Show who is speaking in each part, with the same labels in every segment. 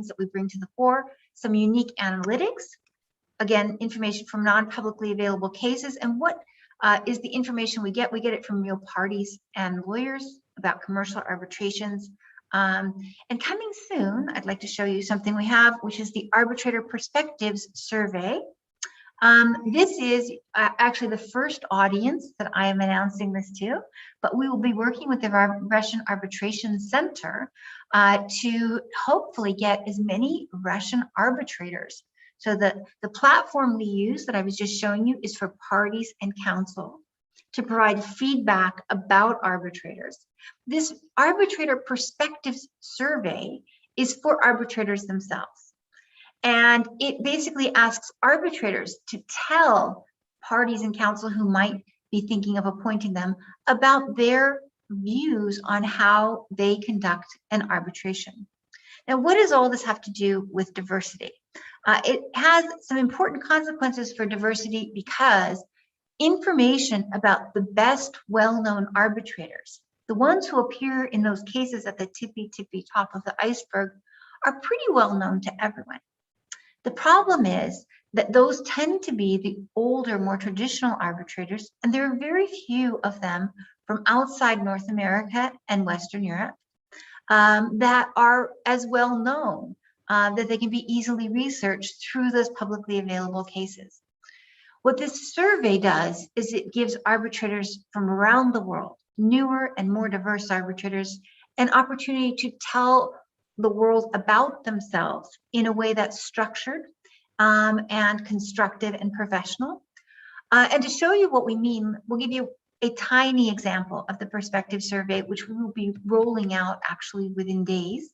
Speaker 1: that we bring to the fore, some unique analytics, again, information from non-publicly available cases, and what is the information we get? We get it from real parties and lawyers about commercial arbitrations. And coming soon, I'd like to show you something we have, which is the Arbitrator Perspectives Survey. This is actually the first audience that I am announcing this to, but we will be working with the Russian Arbitration Center to hopefully get as many Russian arbitrators. So the platform we use that I was just showing you is for parties and counsel to provide feedback about arbitrators. This Arbitrator Perspectives Survey is for arbitrators themselves. And it basically asks arbitrators to tell parties and counsel who might be thinking of appointing them about their views on how they conduct an arbitration. Now, what does all this have to do with diversity? It has some important consequences for diversity because information about the best well-known arbitrators, the ones who appear in those cases at the tippy top of the iceberg, are pretty well known to everyone. The problem is that those tend to be the older, more traditional arbitrators, and there are very few of them from outside North America and Western Europe that are as well known that they can be easily researched through those publicly available cases. What this survey does is it gives arbitrators from around the world, newer and more diverse arbitrators, an opportunity to tell the world about themselves in a way that's structured and constructive and professional. And to show you what we mean, we'll give you a tiny example of the perspective survey, which we will be rolling out actually within days.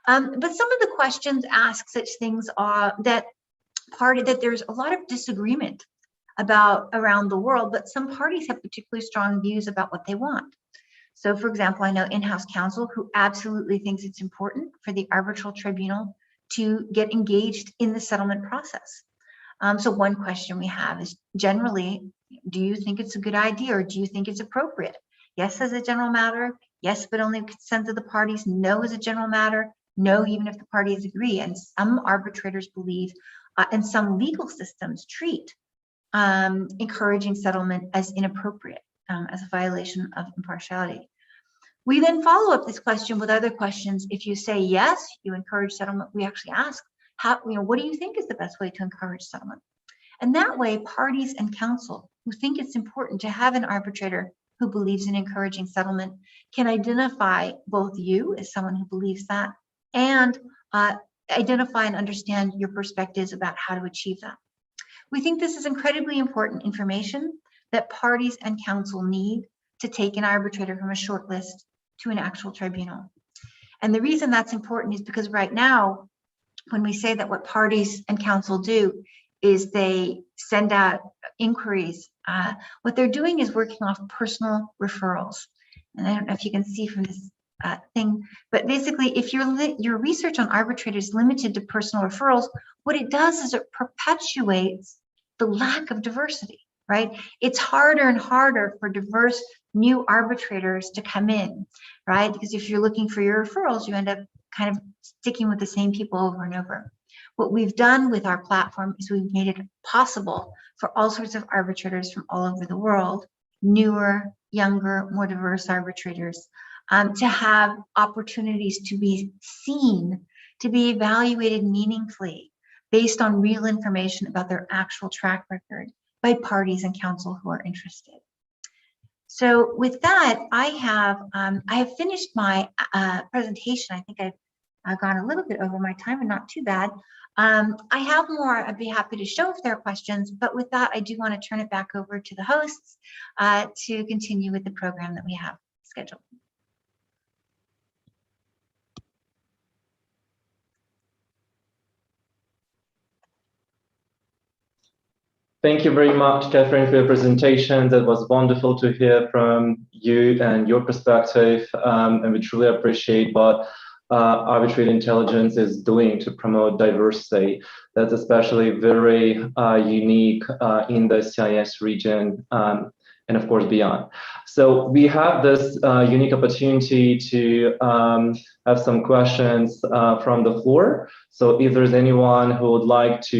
Speaker 1: But some of the questions ask such things are that there's a lot of disagreement about around the world, but some parties have particularly strong views about what they want. So for example, I know in-house counsel who absolutely thinks it's important for the arbitral tribunal to get engaged in the settlement process. So one question we have is generally, do you think it's a good idea or do you think it's appropriate? Yes, as a general matter. Yes, but only with consent of the parties. No, as a general matter. No, even if the parties agree. And some arbitrators believe, and some legal systems treat encouraging settlement as inappropriate, as a violation of impartiality. We then follow up this question with other questions. If you say yes, you encourage settlement, we actually ask, what do you think is the best way to encourage settlement? And that way, parties and counsel who think it's important to have an arbitrator who believes in encouraging settlement can identify both you as someone who believes that and identify and understand your perspectives about how to achieve that. We think this is incredibly important information that parties and counsel need to take an arbitrator from a short list to an actual tribunal. And the reason that's important is because right now, when we say that what parties and counsel do is they send out inquiries, what they're doing is working off personal referrals. And I don't know if you can see from this thing, but basically if your research on arbitrators is limited to personal referrals, what it does is it perpetuates the lack of diversity, right? It's harder and harder for diverse new arbitrators to come in, right? Because if you're looking for your referrals, you end up kind of sticking with the same people over and over. What we've done with our platform is we've made it possible for all sorts of arbitrators from all over the world, newer, younger, more diverse arbitrators, to have opportunities to be seen, to be evaluated meaningfully based on real information about their actual track record by parties and counsel who are interested. So with that, I have finished my presentation. I think I've gone a little bit over my time and not too bad. I have more I'd be happy to show if there are questions, but with that, I do want to turn it back over to the hosts to continue with the program that we have scheduled.
Speaker 2: Thank you very much, Catherine, for your presentation. That was wonderful to hear from you and your perspective, and we truly appreciate what Arbitrators Intelligence is doing to promote diversity. That's especially very unique in the CIS region, and and of course beyond. So we have this unique opportunity to have some questions from the floor. So if there's anyone who would like to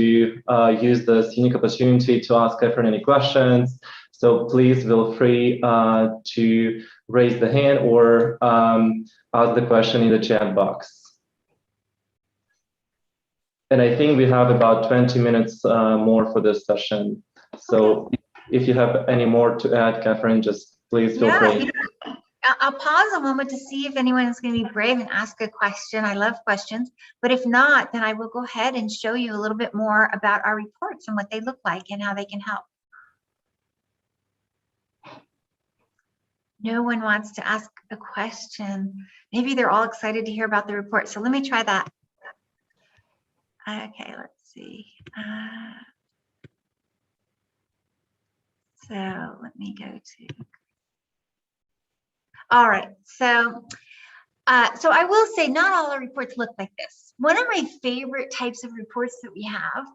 Speaker 2: use this unique opportunity to ask Catherine any questions, so please feel free to raise the hand or ask the question in the chat box. And I think we have about 20 minutes more for this session. So if you have any more to add, Catherine, just please feel free.
Speaker 1: I'll pause a moment to see if anyone is going to be brave and ask a question. I love questions. But if not, then I will go ahead and show you a little bit more about our reports and what they look like and how they can help. No one wants to ask a question. Maybe they're all excited to hear about the report. So let me try that. Okay, let's see. So let me go to. All right. So I will say not all our reports look like this. One of my favorite types of reports that we have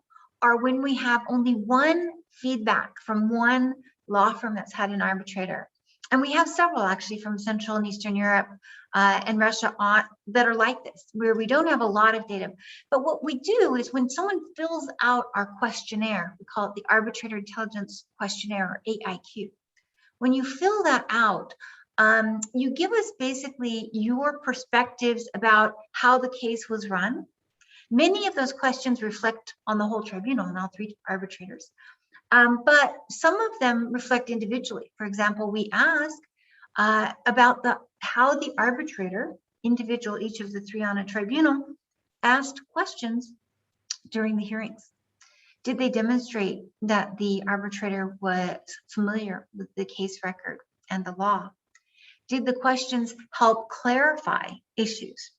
Speaker 1: are when we have only one feedback from one law firm that's had an arbitrator. And we have several actually from Central and Eastern Europe and Russia that are like this, where we don't have a lot of data. But what we do is when someone fills out our questionnaire, we call it the Arbitrator Intelligence Questionnaire, or AIQ. When you fill that out, you give us basically your perspectives about how the case was run. Many of those questions reflect on the whole tribunal and all three arbitrators. But some of them reflect individually. For example, we ask about how the arbitrator, individual, each of the three on a tribunal, asked questions during the hearings. Did they demonstrate that the arbitrator was familiar with the case record and the law? Did the questions help clarify issues?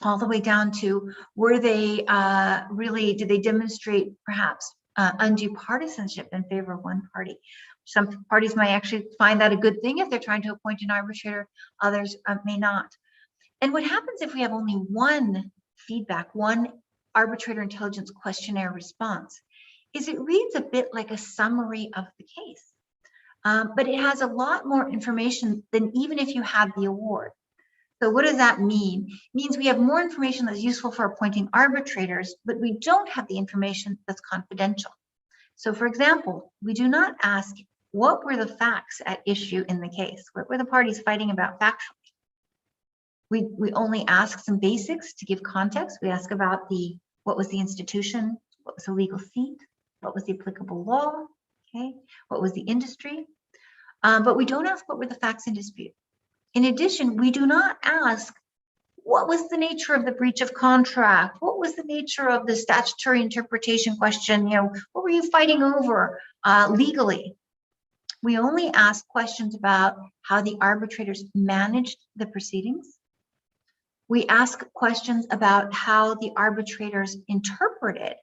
Speaker 1: All the way down to, were they did they demonstrate perhaps undue partisanship in favor of one party? Some parties might actually find that a good thing if they're trying to appoint an arbitrator, others may not. And what happens if we have only one feedback, one arbitrator intelligence questionnaire response, is it reads a bit like a summary of the case. But it has a lot more information than even if you had the award. So what does that mean? It means we have more information that's useful for appointing arbitrators, but we don't have the information that's confidential. So for example, we do not ask what were the facts at issue in the case? What were the parties fighting about factually? We only ask some basics to give context. We ask about what was the institution, what was the legal seat, what was the applicable law, okay? What was the industry? But we don't ask what were the facts in dispute. In addition, we do not ask what was the nature of the breach of contract? What was the nature of the statutory interpretation question? What were you fighting over legally? We only ask questions about how the arbitrators managed the proceedings. We ask questions about how the arbitrators interpreted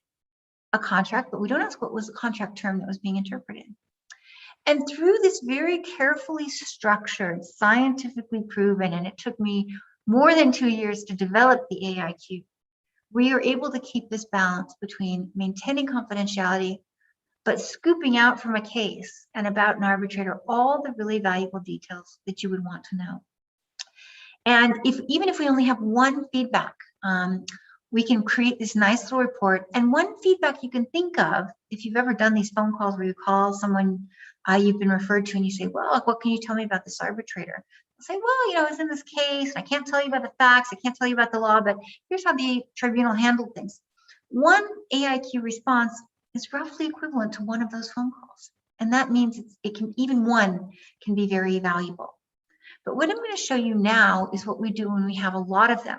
Speaker 1: a contract, but we don't ask what was the contract term that was being interpreted. And through this very carefully structured, scientifically proven, and it took me more than 2 years to develop the AIQ, we are able to keep this balance between maintaining confidentiality, but scooping out from a case and about an arbitrator all the really valuable details that you would want to know. And even if we only have one feedback, we can create this nice little report. And one feedback you can think of, if you've ever done these phone calls where you call someone you've been referred to and you say, well, what can you tell me about this arbitrator? They'll say, well, I was in this case, and I can't tell you about the facts, I can't tell you about the law, but here's how the tribunal handled things. One AIQ response is roughly equivalent to one of those phone calls. And that means even one can be very valuable. But what I'm going to show you now is what we do when we have a lot of them.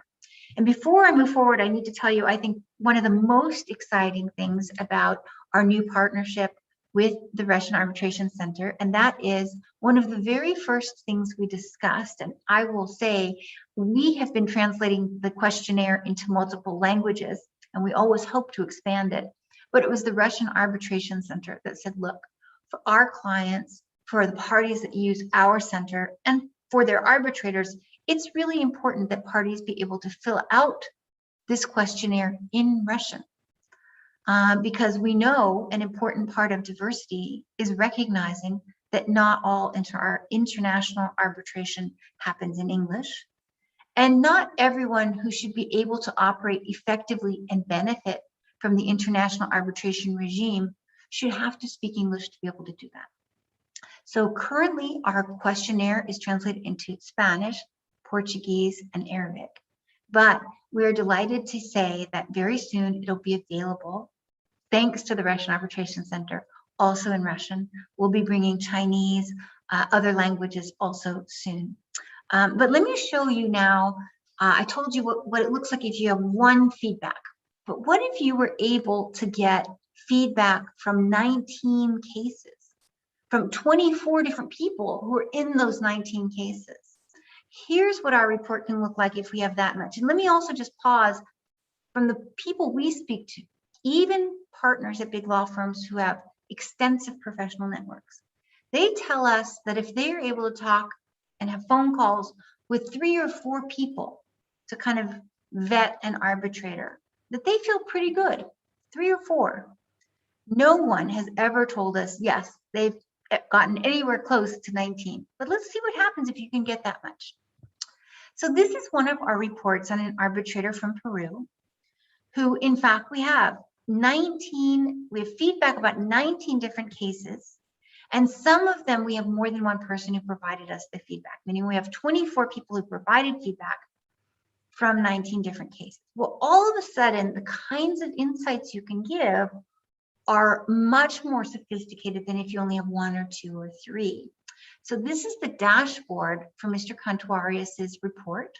Speaker 1: And before I move forward, I need to tell you, I think one of the most exciting things about our new partnership with the Russian Arbitration Center, and that is one of the very first things we discussed. And I will say, we have been translating the questionnaire into multiple languages, and we always hope to expand it. But it was the Russian Arbitration Center that said, look, for our clients, for the parties that use our center, and for their arbitrators, it's really important that parties be able to fill out this questionnaire in Russian. Because we know an important part of diversity is recognizing that not all international arbitration happens in English, and not everyone who should be able to operate effectively and benefit from the international arbitration regime should have to speak English to be able to do that. So currently our questionnaire is translated into Spanish, Portuguese, and Arabic. But we are delighted to say that very soon it'll be available, thanks to the Russian Arbitration Center, also in Russian. We'll be bringing Chinese, other languages also soon. But let me show you now, I told you what it looks like if you have one feedback. But what if you were able to get feedback from 19 cases, from 24 different people who are in those 19 cases? Here's what our report can look like if we have that much. And let me also just pause. From the people we speak to, even partners at big law firms who have extensive professional networks, they tell us that if they are able to talk and have phone calls with 3 or 4 people to kind of vet an arbitrator, that they feel pretty good, 3 or 4. No one has ever told us, yes, they've gotten anywhere close to 19. But let's see what happens if you can get that much. So this is one of our reports on an arbitrator from Peru, who in fact we have feedback about 19 different cases. And some of them we have more than one person who provided us the feedback, meaning we have 24 people who provided feedback from 19 different cases. Well, all of a sudden, the kinds of insights you can give are much more sophisticated than if you only have 1 or 2 or 3. So this is the dashboard for Mr. Cantuarias's report.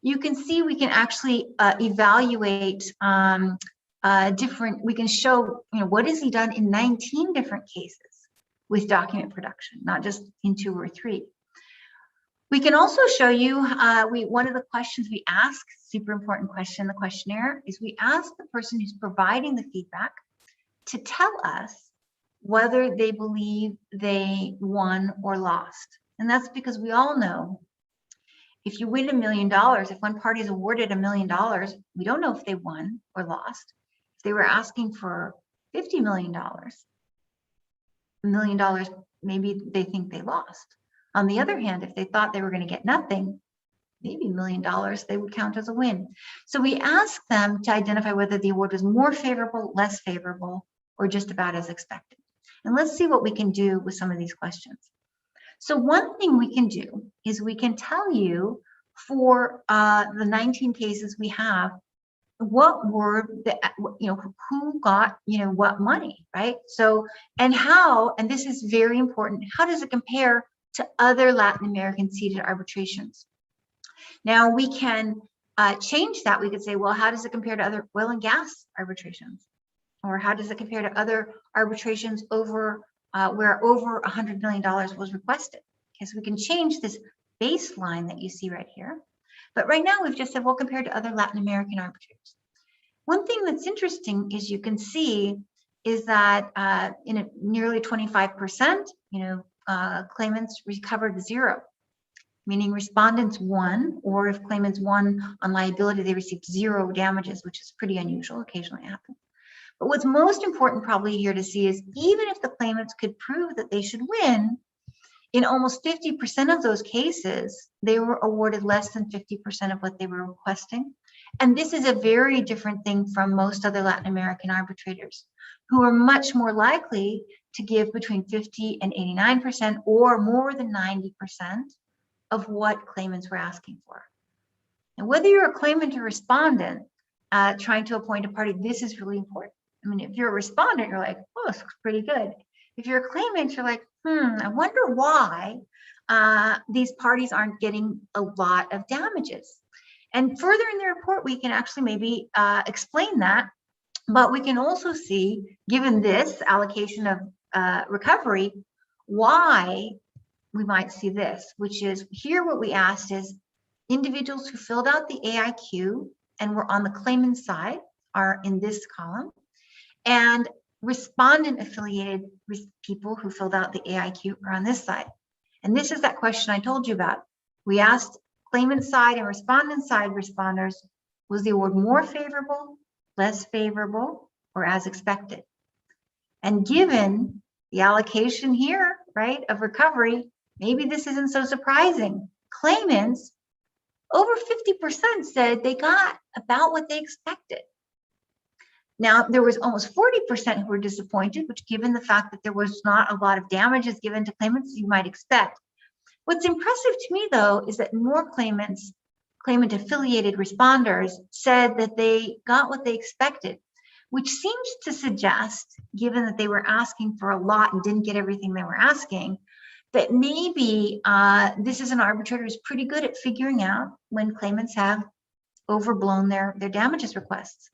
Speaker 1: You can see we can actually evaluate we can show, what has he done in 19 different cases with document production, not just in 2 or 3. We can also show you, one of the questions we ask, super important question in the questionnaire, is we ask the person who's providing the feedback to tell us whether they believe they won or lost. And that's because we all know if you win $1 million, if one party is awarded $1 million, we don't know if they won or lost. If they were asking for $50 million, $1 million, maybe they think they lost. On the other hand, if they thought they were going to get nothing, maybe $1 million, they would count as a win. So we ask them to identify whether the award was more favorable, less favorable, or just about as expected. And let's see what we can do with some of these questions. So one thing we can do is we can tell you for the 19 cases we have, what were the, who got, what money, right? So, and how, and this is very important, how does it compare to other Latin American seated arbitrations? Now we can change that. We could say, well, how does it compare to other oil and gas arbitrations? Or how does it compare to other arbitrations over where over $100 million was requested? Okay, so we can change this baseline that you see right here. But right now we've just said, well, compared to other Latin American arbitrators. One thing that's interesting is you can see is that in nearly 25%, claimants recovered 0, meaning respondents won, or if claimants won on liability, they received 0 damages, which is pretty unusual. Occasionally it happens. But what's most important probably here to see is even if the claimants could prove that they should win, in almost 50% of those cases, they were awarded less than 50% of what they were requesting. And this is a very different thing from most other Latin American arbitrators, who are much more likely to give between 50 and 89% or more than 90% of what claimants were asking for. And whether you're a claimant or respondent trying to appoint a party, this is really important. I mean, if you're a respondent, you're like, oh, this looks pretty good. If you're a claimant, you're like, I wonder why these parties aren't getting a lot of damages. And further in the report, we can actually maybe explain that, but we can also see, given this allocation of recovery, why we might see this, which is here what we asked is individuals who filled out the AIQ and were on the claimant side are in this column, and respondent affiliated people who filled out the AIQ are on this side. And this is that question I told you about. We asked claimant side and respondent side responders, was the award more favorable, less favorable, or as expected? And given the allocation here, right, of recovery, maybe this isn't so surprising. Claimants, over 50% said they got about what they expected. Now, there was almost 40% who were disappointed, which given the fact that there was not a lot of damages given to claimants, you might expect. What's impressive to me, though, is that more claimant-affiliated responders said that they got what they expected, which seems to suggest, given that they were asking for a lot and didn't get everything they were asking, that maybe this is an arbitrator who's pretty good at figuring out when claimants have overblown their damages requests.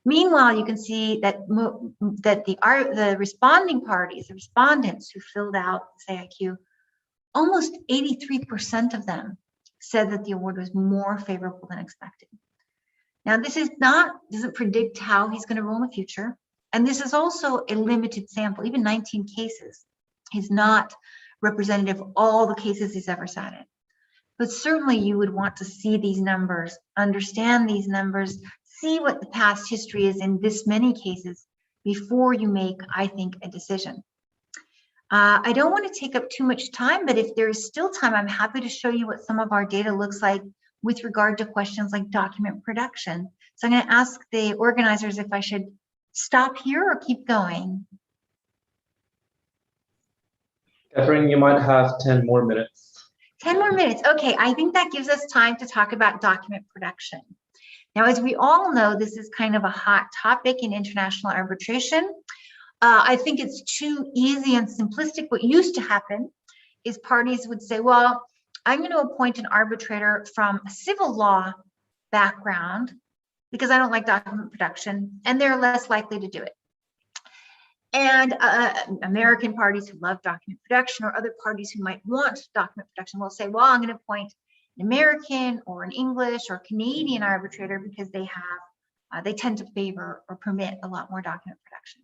Speaker 1: Meanwhile, you can see that the responding parties, the respondents who filled out the CIQ, almost 83% of them said that the award was more favorable than expected. Now, this doesn't predict how he's going to rule in the future. And this is also a limited sample. Even 19 cases is not representative of all the cases he's ever sat in. But certainly you would want to see these numbers, understand these numbers, see what the past history is in this many cases before you make, I think, a decision. I don't want to take up too much time, but if there is still time, I'm happy to show you what some of our data looks like with regard to questions like document production. So I'm going to ask the organizers if I should stop here or keep going.
Speaker 2: Catherine, you might have 10 more minutes.
Speaker 1: 10 more minutes. Okay, I think that gives us time to talk about document production. Now, as we all know, this is kind of a hot topic in international arbitration. I think it's too easy and simplistic. What used to happen is parties would say, well, I'm going to appoint an arbitrator from a civil law background because I don't like document production, and they're less likely to do it. And American parties who love document production or other parties who might want document production will say, well, I'm going to appoint an American or an English or Canadian arbitrator because they tend to favor or permit a lot more document production.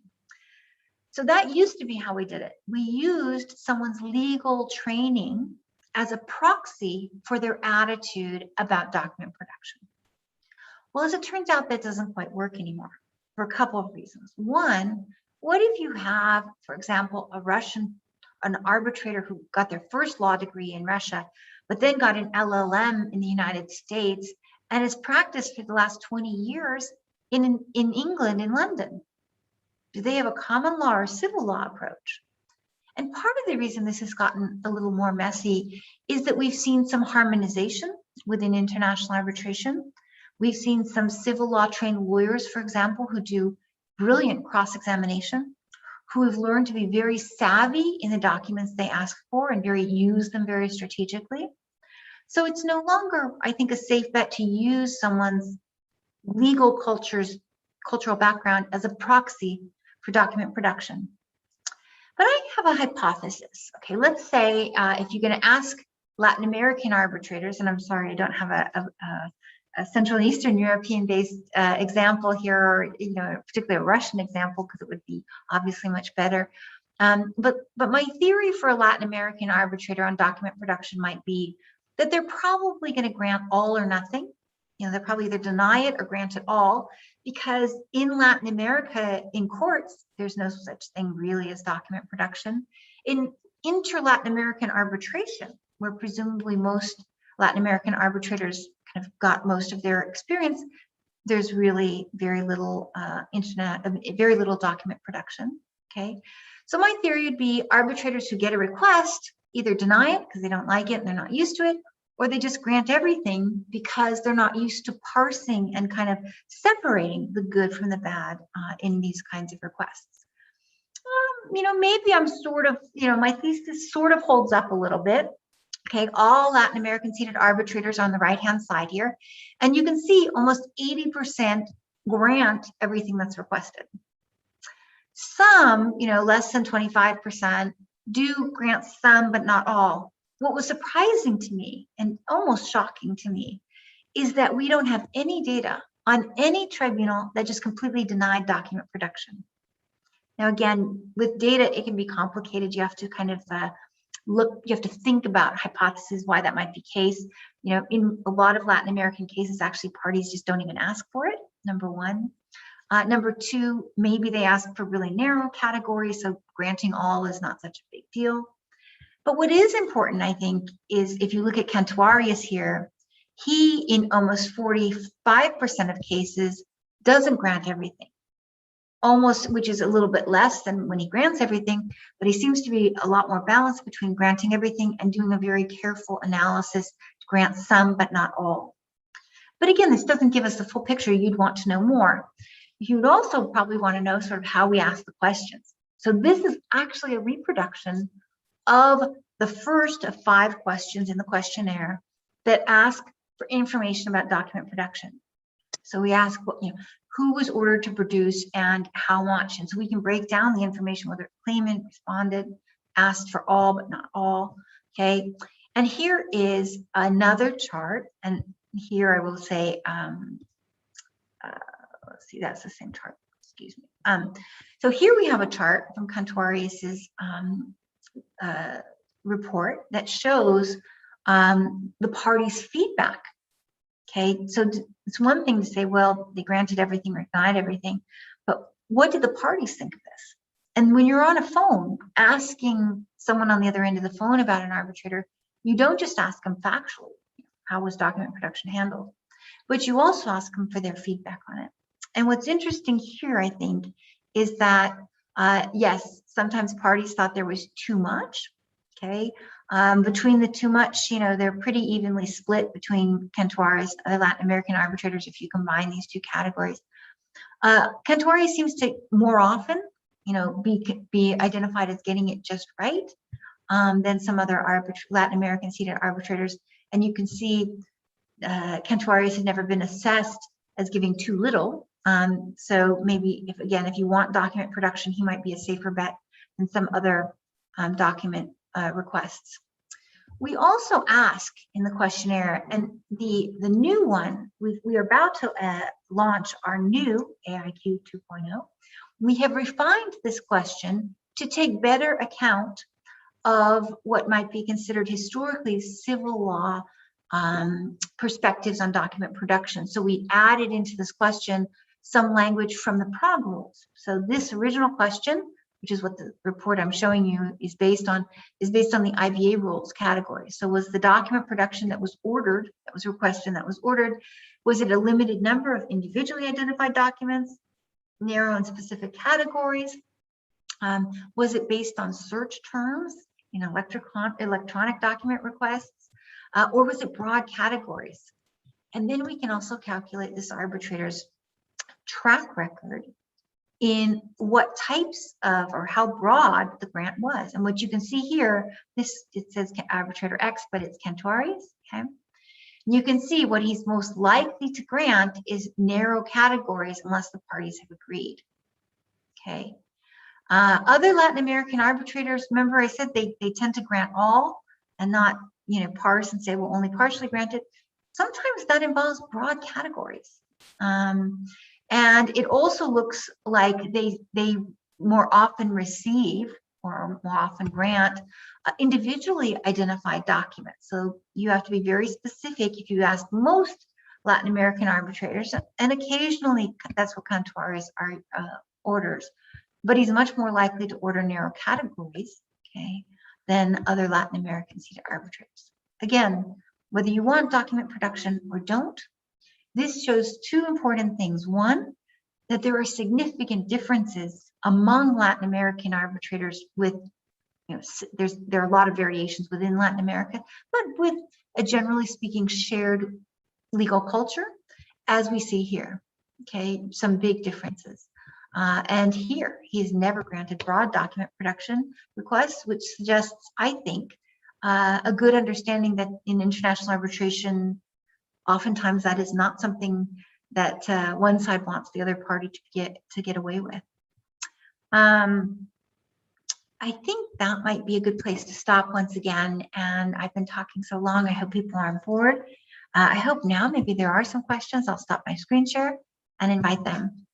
Speaker 1: So that used to be how we did it. We used someone's legal training as a proxy for their attitude about document production. Well, as it turns out, that doesn't quite work anymore for a couple of reasons. One, what if you have, for example, an arbitrator who got their first law degree in Russia, but then got an LLM in the United States and has practiced for the last 20 years in England, in London? Do they have a common law or civil law approach? And part of the reason this has gotten a little more messy is that we've seen some harmonization within international arbitration. We've seen some civil law trained lawyers, for example, who do brilliant cross-examination, who have learned to be very savvy in the documents they ask for and use them very strategically. So it's no longer, I think, a safe bet to use someone's legal cultural background as a proxy for document production. But I have a hypothesis. Okay, let's say if you're going to ask Latin American arbitrators, and I'm sorry, I don't have a Central and Eastern European-based example here, or particularly a Russian example, because it would be obviously much better. But my theory for a Latin American arbitrator on document production might be that they're probably going to grant all or nothing. They'll probably either deny it or grant it all, because in Latin America, in courts, there's no such thing really as document production. In inter-Latin American arbitration, where presumably most Latin American arbitrators kind of got most of their experience, there's really very little document production. Okay, so my theory would be arbitrators who get a request either deny it because they don't like it and they're not used to it, or they just grant everything because they're not used to parsing and kind of separating the good from the bad in these kinds of requests. Maybe I'm sort of, my thesis sort of holds up a little bit. Okay, all Latin American seated arbitrators on the right-hand side here. And you can see almost 80% grant everything that's requested. Some, less than 25% do grant some, but not all. What was surprising to me and almost shocking to me is that we don't have any data on any tribunal that just completely denied document production. Now, again, with data, it can be complicated. You have to kind of you have to think about hypotheses why that might be the case. In a lot of Latin American cases, actually parties just don't even ask for it, number one. Number two, maybe they ask for really narrow categories, so granting all is not such a big deal. But what is important, I think, is if you look at Kantuarius here, he, in almost 45% of cases, doesn't grant everything. Almost, which is a little bit less than when he grants everything, but he seems to be a lot more balanced between granting everything and doing a very careful analysis to grant some, but not all. But again, this doesn't give us the full picture. You'd want to know more. You would also probably want to know sort of how we ask the questions. So this is actually a reproduction of the first of 5 questions in the questionnaire that ask for information about document production. So we ask, who was ordered to produce and how much, and so we can break down the information, whether claimant, responded, asked for all but not all. Okay, and here is another chart, and here I will say, let's see, that's the same chart. Excuse me. So here we have a chart from Kantuarius's report that shows the parties' feedback. Okay, so it's one thing to say, well, they granted everything or denied everything, but what did the parties think of this? And when you're on a phone asking someone on the other end of the phone about an arbitrator, you don't just ask them factually, how was document production handled, but you also ask them for their feedback on it. And what's interesting here, I think, is that, yes, sometimes parties thought there was too much, okay? Between the too much, they're pretty evenly split between Kantuarius and other Latin American arbitrators if you combine these 2 categories. Kantuarius seems to more often, be identified as getting it just right than some other Latin American seated arbitrators. And you can see Kantuarius has never been assessed as giving too little. So maybe if you want document production, he might be a safer bet than some other document requests. We also ask in the questionnaire, and the new one, we are about to launch our new AIQ 2.0. We have refined this question to take better account of what might be considered historically civil law perspectives on document production. So we added into this question some language from the Prague rules. So this original question, which is what the report I'm showing you is based on the IBA rules category. So was the document production that was ordered, that was requested, that was ordered, was it a limited number of individually identified documents, narrow and specific categories? Was it based on search terms in electronic document requests, or was it broad categories? And then we can also calculate this arbitrator's track record in what types of or how broad the grant was. And what you can see here, it says arbitrator X, but it's Kantuarius, okay? You can see what he's most likely to grant is narrow categories unless the parties have agreed, okay? Other Latin American arbitrators, remember I said they tend to grant all and not, parse and say, well, only partially granted. Sometimes that involves broad categories. And it also looks like they more often receive or more often grant individually identified documents. So you have to be very specific if you ask most Latin American arbitrators, and occasionally that's what Kantuarius orders, but he's much more likely to order narrow categories, okay, than other Latin American seated arbitrators. Again, whether you want document production or don't, this shows 2 important things. One, that there are significant differences among Latin American arbitrators with, there are a lot of variations within Latin America, but with a generally speaking shared legal culture, as we see here, okay, some big differences. And here, he's never granted broad document production requests, which suggests, I think, a good understanding that in international arbitration, oftentimes that is not something that one side wants the other party to get away with. I think that might be a good place to stop once again. And I've been talking so long, I hope people are on board. I hope now maybe there are some questions. I'll stop my screen share and invite them.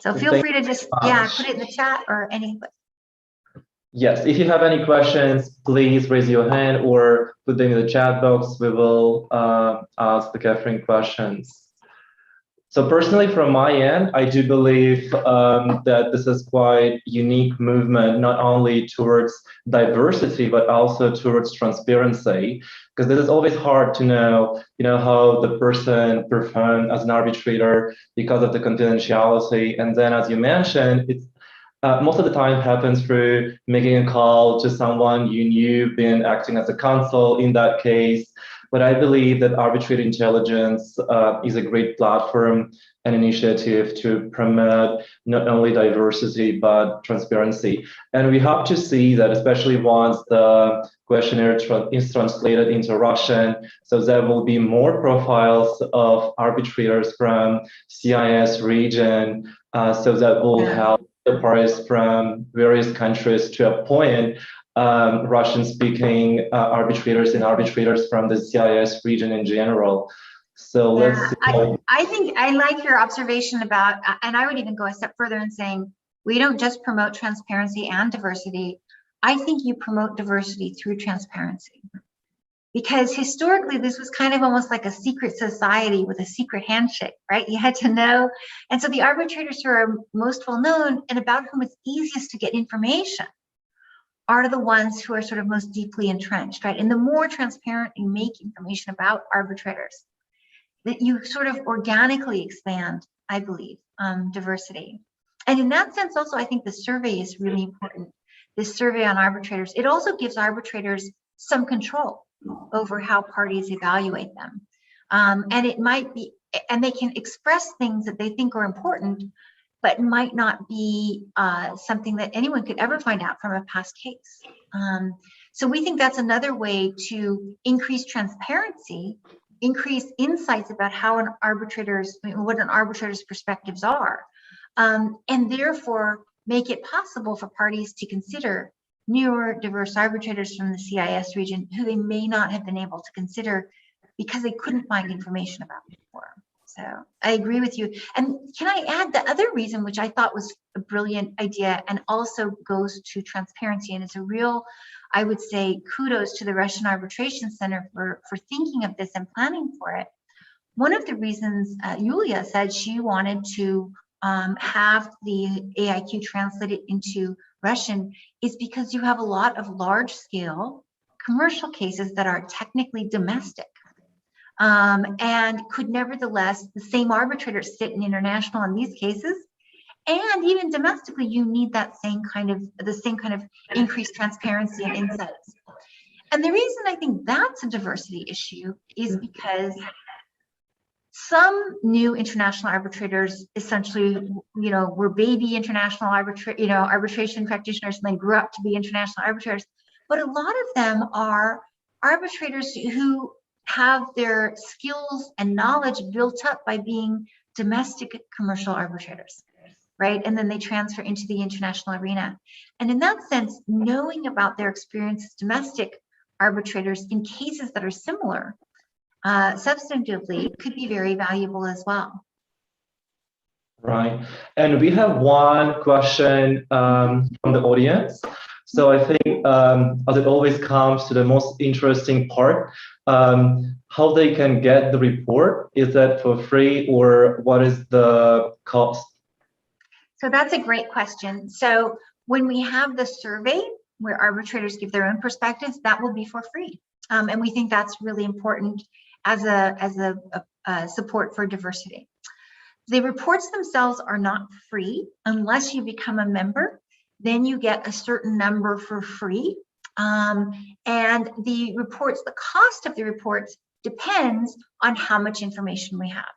Speaker 1: So feel free to just, put it in the chat or anything.
Speaker 2: Yes, if you have any questions, please raise your hand or put them in the chat box. We will ask the Catherine questions. So personally, from my end, I do believe that this is quite unique movement, not only towards diversity, but also towards transparency, because this is always hard to know, how the person performed as an arbitrator because of the confidentiality. And then, as you mentioned, it's most of the time happens through making a call to someone you knew, been acting as a counsel in that case. But I believe that Arbitrator Intelligence is a great platform and initiative to promote not only diversity, but transparency. And we hope to see that, especially once the questionnaire is translated into Russian, so there will be more profiles of arbitrators from CIS region, so that will help the parties from various countries to appoint Russian-speaking arbitrators and arbitrators from the CIS region in general. So let's see.
Speaker 1: I think I like your observation about, and I would even go a step further in saying, we don't just promote transparency and diversity. I think you promote diversity through transparency. Because historically, this was kind of almost like a secret society with a secret handshake, right? You had to know. And so the arbitrators who are most well known and about whom it's easiest to get information are the ones who are sort of most deeply entrenched, right? And the more transparent you make information about arbitrators, that you sort of organically expand, I believe, diversity. And in that sense, also, I think the survey is really important. This survey on arbitrators, it also gives arbitrators some control over how parties evaluate them. And it might be, and they can express things that they think are important, but might not be something that anyone could ever find out from a past case. So we think that's another way to increase transparency, increase insights about how what an arbitrator's perspectives are, and therefore make it possible for parties to consider newer, diverse arbitrators from the CIS region who they may not have been able to consider because they couldn't find information about before. So I agree with you. And can I add the other reason, which I thought was a brilliant idea and also goes to transparency, and it's a real, I would say, kudos to the Russian Arbitration Center for thinking of this and planning for it. One of the reasons Yulia said she wanted to have the AIQ translated into Russian is because you have a lot of large-scale commercial cases that are technically domestic. And could nevertheless, the same arbitrators sit in international on these cases, and even domestically, you need that same kind of increased transparency and insights. And the reason I think that's a diversity issue is because some new international arbitrators essentially, were baby international arbitration practitioners and then grew up to be international arbitrators. But a lot of them are arbitrators who have their skills and knowledge built up by being domestic commercial arbitrators, right? And then they transfer into the international arena. And in that sense, knowing about their experience as domestic arbitrators in cases that are similar, substantively, could be very valuable as well.
Speaker 2: Right. And we have one question from the audience. So I think, as it always comes to the most interesting part, how they can get the report. Is that for free, or what is the cost? So
Speaker 1: that's a great question. So when we have the survey where arbitrators give their own perspectives, that will be for free. And we think that's really important as a support for diversity. The reports themselves are not free unless you become a member. Then you get a certain number for free. And the reports, the cost of the reports depends on how much information we have.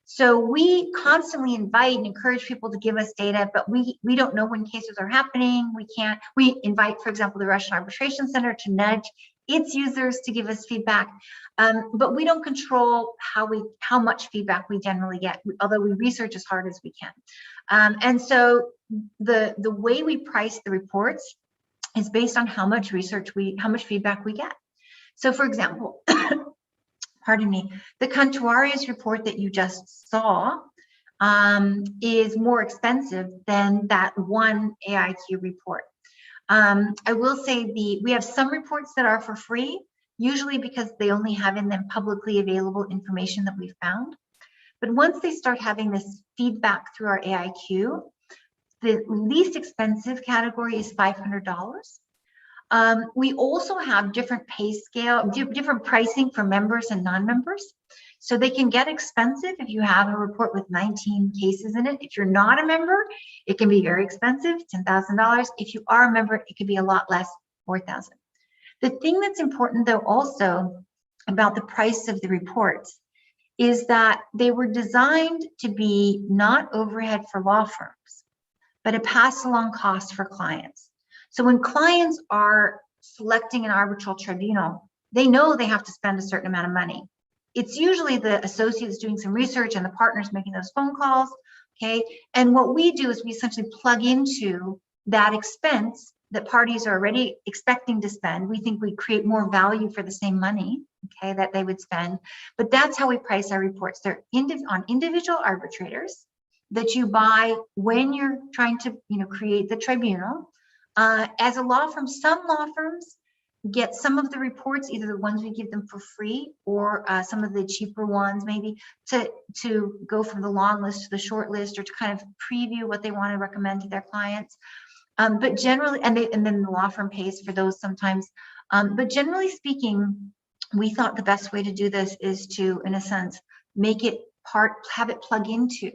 Speaker 1: So we constantly invite and encourage people to give us data, but we don't know when cases are happening. We invite, for example, the Russian Arbitration Center to nudge its users to give us feedback, but we don't control how much feedback we generally get, although we research as hard as we can. And so the way we price the reports is based on how much feedback we get. So for example, pardon me, the Cantuarius report that you just saw is more expensive than that one AIQ report. I will say we have some reports that are for free, usually because they only have in them publicly available information that we've found. But once they start having this feedback through our AIQ, the least expensive category is $500. We also have different pay scale, different pricing for members and non-members. So they can get expensive if you have a report with 19 cases in it. If you're not a member, it can be very expensive, $10,000. If you are a member, it could be a lot less, $4,000. The thing that's important though also about the price of the reports is that they were designed to be not overhead for law firms, but a pass-along cost for clients. So when clients are selecting an arbitral tribunal, they know they have to spend a certain amount of money. It's usually the associates doing some research and the partners making those phone calls, okay? And what we do is we essentially plug into that expense that parties are already expecting to spend. We think we create more value for the same money, okay, that they would spend. But that's how we price our reports. They're on individual arbitrators that you buy when you're trying to, create the tribunal. As a law firm, some law firms get some of the reports, either the ones we give them for free or some of the cheaper ones, maybe to go from the long list to the short list, or to kind of preview what they want to recommend to their clients. But generally, and then the law firm pays for those sometimes. But generally speaking, we thought the best way to do this is to, in a sense, have it plug into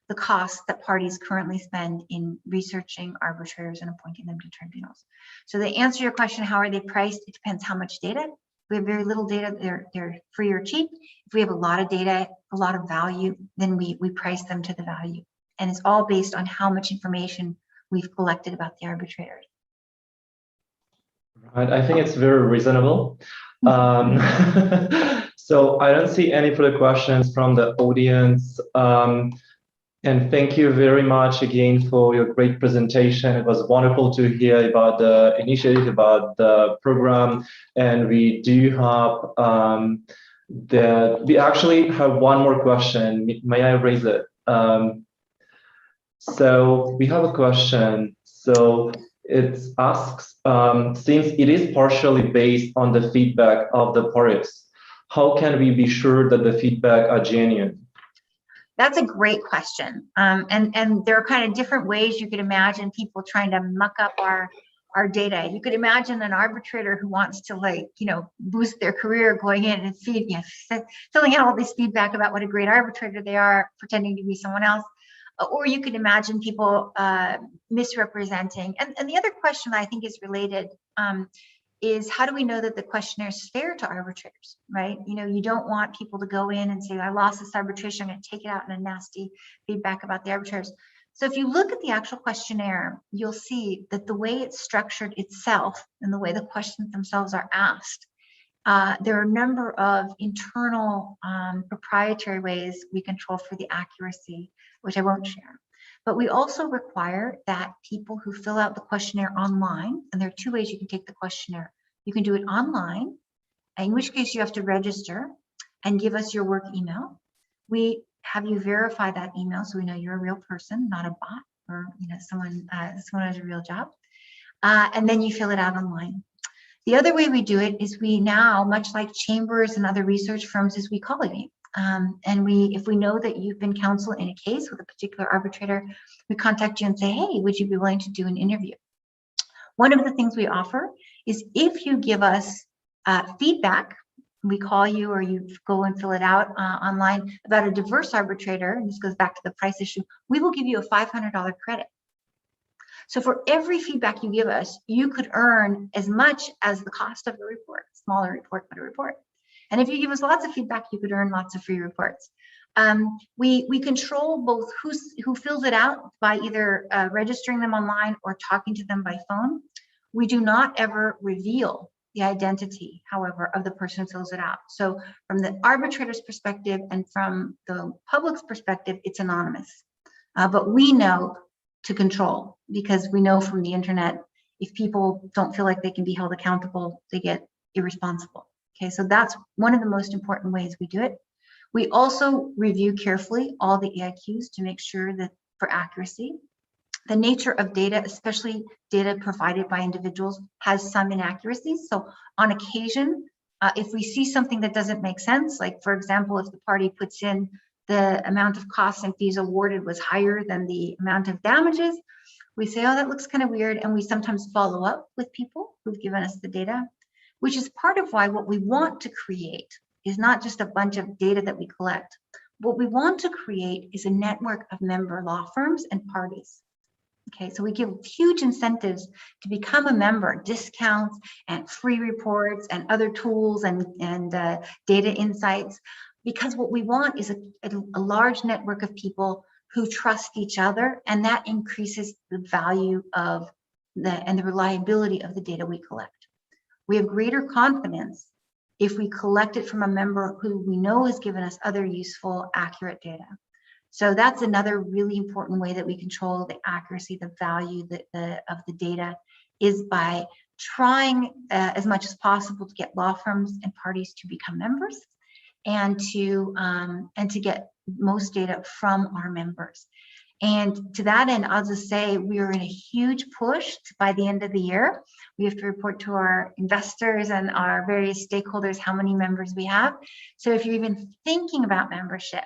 Speaker 1: the costs that parties currently spend in researching arbitrators and appointing them to tribunals. So to answer your question, how are they priced? It depends how much data. If we have very little data, they're free or cheap. If we have a lot of data, a lot of value, then we price them to the value. And it's all based on how much information we've collected about the arbitrators.
Speaker 2: Right, I think it's very reasonable. So I don't see any further questions from the audience. And thank you very much again for your great presentation. It was wonderful to hear about the initiative, about the program. And we do have we actually have one more question. May I raise it? So we have a question. So it asks, since it is partially based on the feedback of the parties, how can we be sure that the feedback are genuine?
Speaker 1: That's a great question. And there are kind of different ways you could imagine people trying to muck up our data. You could imagine an arbitrator who wants to boost their career, going in and filling out all this feedback about what a great arbitrator they are, pretending to be someone else. Or you could imagine people misrepresenting. And the other question I think is related is, how do we know that the questionnaire is fair to arbitrators, right? You don't want people to go in and say, I lost this arbitration, I'm going to take it out in a nasty feedback about the arbitrators. So if you look at the actual questionnaire, you'll see that the way it's structured itself and the way the questions themselves are asked, there are a number of internal proprietary ways we control for the accuracy, which I won't share. But we also require that people who fill out the questionnaire online, and there are two ways you can take the questionnaire. You can do it online, in which case you have to register and give us your work email. We have you verify that email so we know you're a real person, not a bot, or someone has a real job. And then you fill it out online. The other way we do it is we now, much like chambers and other research firms, is we call you. And if we know that you've been counsel in a case with a particular arbitrator, we contact you and say, hey, would you be willing to do an interview? One of the things we offer is, if you give us feedback, we call you or you go and fill it out online about a diverse arbitrator, and this goes back to the price issue, we will give you a $500 credit. So for every feedback you give us, you could earn as much as the cost of a report, smaller report, but a report. And if you give us lots of feedback, you could earn lots of free reports. We control both who fills it out by either registering them online or talking to them by phone. We do not ever reveal the identity, however, of the person who fills it out. So from the arbitrator's perspective and from the public's perspective, it's anonymous. But we know to control, because we know from the internet, if people don't feel like they can be held accountable, they get irresponsible. Okay, so that's one of the most important ways we do it. We also review carefully all the AIQs to make sure that for accuracy. The nature of data, especially data provided by individuals, has some inaccuracies. So on occasion, If we see something that doesn't make sense, like for example, if the party puts in the amount of costs and fees awarded was higher than the amount of damages, we say, oh, that looks kind of weird. And we sometimes follow up with people who've given us the data, which is part of why what we want to create is not just a bunch of data that we collect. What we want to create is a network of member law firms and parties. Okay, so we give huge incentives to become a member, discounts and free reports and other tools and data insights, because what we want is a large network of people who trust each other, and that increases the value of and the reliability of the data we collect. We have greater confidence if we collect it from a member who we know has given us other useful, accurate data. So that's another really important way that we control the accuracy, the value of the data, is by trying as much as possible to get law firms and parties to become members, and to get most data from our members. And to that end, I'll just say we are in a huge push by the end of the year. We have to report to our investors and our various stakeholders how many members we have. So if you're even thinking about membership,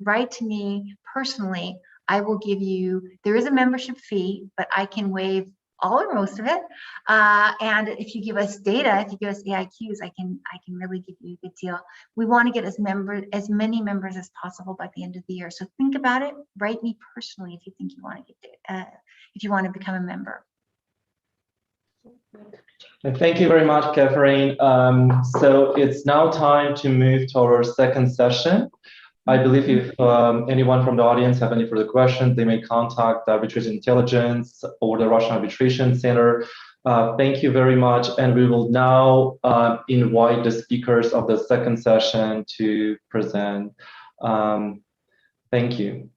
Speaker 1: write to me personally. I will give you, there is a membership fee, but I can waive all or most of it. And if you give us data, if you give us AIQs, I can really give you a good deal. We want to get as many members as possible by the end of the year. So think about it. Write me personally if you think you want to get if you want to become a member.
Speaker 2: Thank you very much, Catherine. So it's now time to move to our second session. I believe if anyone from the audience have any further questions, they may contact the Arbitrators Intelligence or the Russian Arbitration Center. Thank you very much. And we will now invite the speakers of the second session to present. Thank you.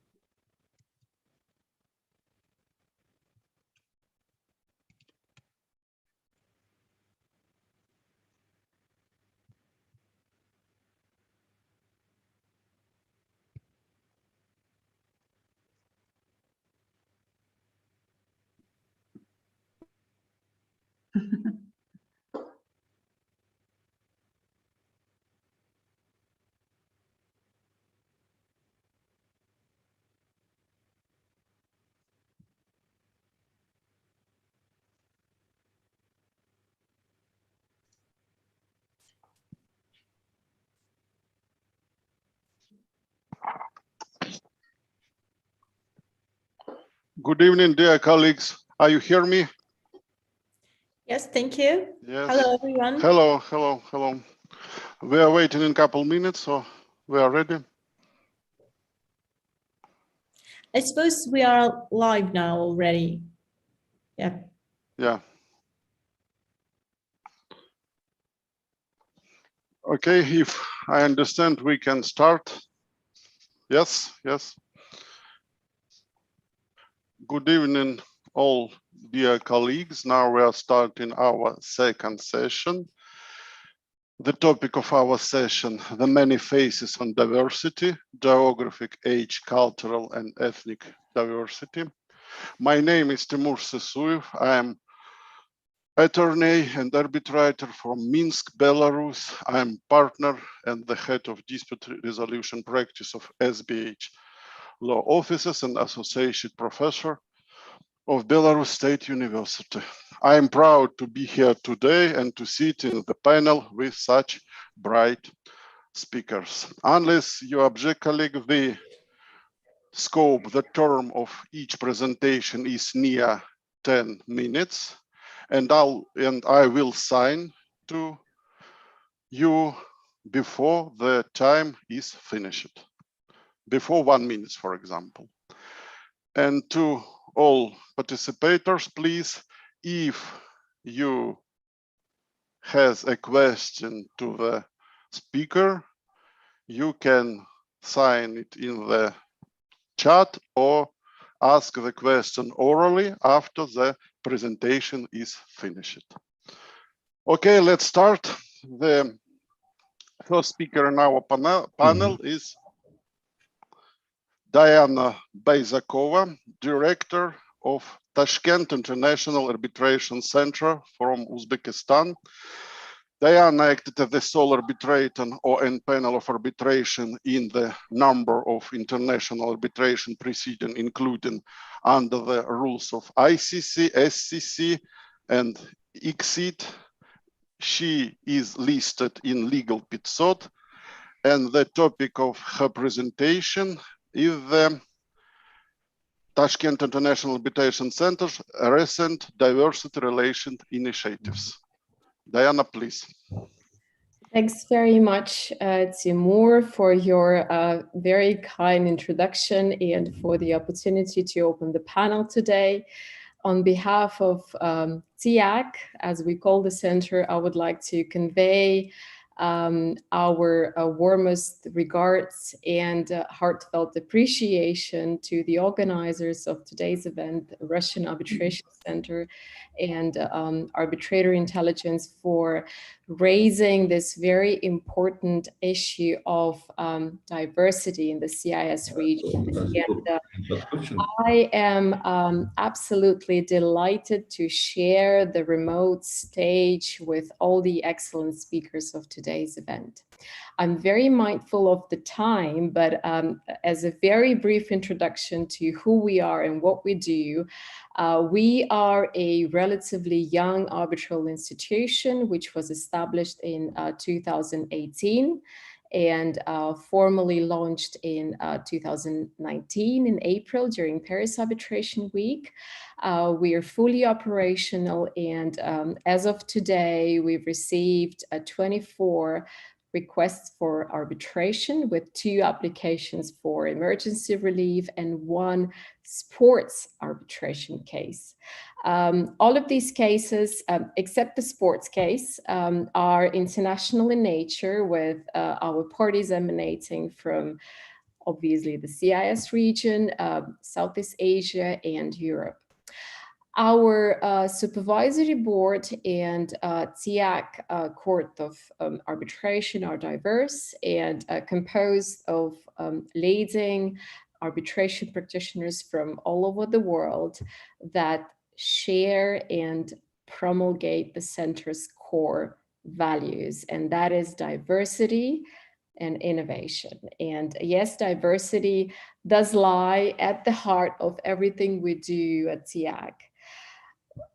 Speaker 3: Good evening, dear colleagues. Are you hear me?
Speaker 4: Yes, thank you.
Speaker 3: Yes.
Speaker 4: Hello, everyone.
Speaker 3: Hello, hello, hello. We are waiting in a couple minutes, so we are ready.
Speaker 4: I suppose we are live now already. Yeah.
Speaker 3: Yeah. Okay, if I understand, we can start. Yes, yes. Good evening, all dear colleagues. Now we are starting our second session. The topic of our session, the many faces on diversity, geographic, age, cultural, and ethnic diversity. My name is Timur Sesuev. I am attorney and arbitrator from Minsk, Belarus. I am partner and the head of dispute resolution practice of SBH law offices and associate professor of Belarus State University. I am proud to be here today and to sit in the panel with such bright speakers. Unless you object, colleague, the scope, the term of each presentation is near 10 minutes, and I will sign to you before the time is finished, before 1 minute, for example. And to all participators, please, if you has a question to the speaker, you can sign it in the chat or ask the question orally after the presentation is finished. Okay, let's start. The first speaker in our panel is Diana Basakova, Director of Tashkent International Arbitration Center from Uzbekistan. Diana acted as the sole arbitrator or in panel of arbitration in the number of international arbitration proceedings, including under the rules of ICC, SCC, and ICSID. She is listed in legal episode, and the topic of her presentation is the Tashkent International Arbitration Center's recent diversity relation initiatives. Diana, please.
Speaker 5: Thanks very much, Timur, for your very kind introduction and for the opportunity to open the panel today. On behalf of Tiac, as we call the center, I would like to convey our warmest regards and heartfelt appreciation to the organizers of today's event, Russian Arbitration Center and Arbitrator Intelligence, for raising this very important issue of diversity in the CIS region. And I am absolutely delighted to share the remote stage with all the excellent speakers of today's event. I'm very mindful of the time, but as a very brief introduction to who we are and what we do, we are a relatively young arbitral institution which was established in 2018 and formally launched in 2019 in April during Paris Arbitration Week. We are fully operational, and as of today, we've received 24 requests for arbitration, with 2 applications for emergency relief and 1 sports arbitration case. All of these cases, except the sports case, are international in nature, with our parties emanating from obviously the CIS region, Southeast Asia, and Europe. Our supervisory board and Tiac Court of Arbitration are diverse and composed of leading arbitration practitioners from all over the world that share and promulgate the center's core values, and that is diversity and innovation. And yes, diversity does lie at the heart of everything we do at Tiac.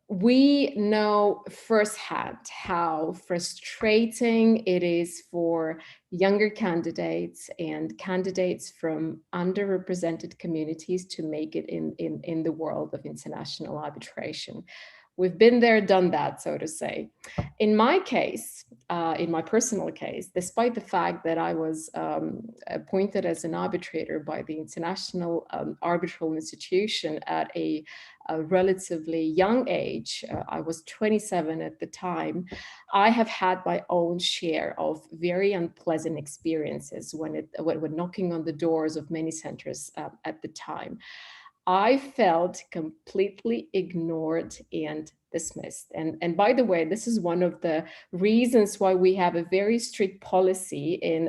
Speaker 5: We know firsthand how frustrating it is for younger candidates and candidates from underrepresented communities to make it in the world of international arbitration. We've been there, done that, so to say. In my case, in my personal case, despite the fact that I was appointed as an arbitrator by the International Arbitral Institution at a relatively young age, I was 27 at the time, I have had my own share of very unpleasant experiences when knocking on the doors of many centers at the time. I felt completely ignored and dismissed. And by the way, this is one of the reasons why we have a very strict policy in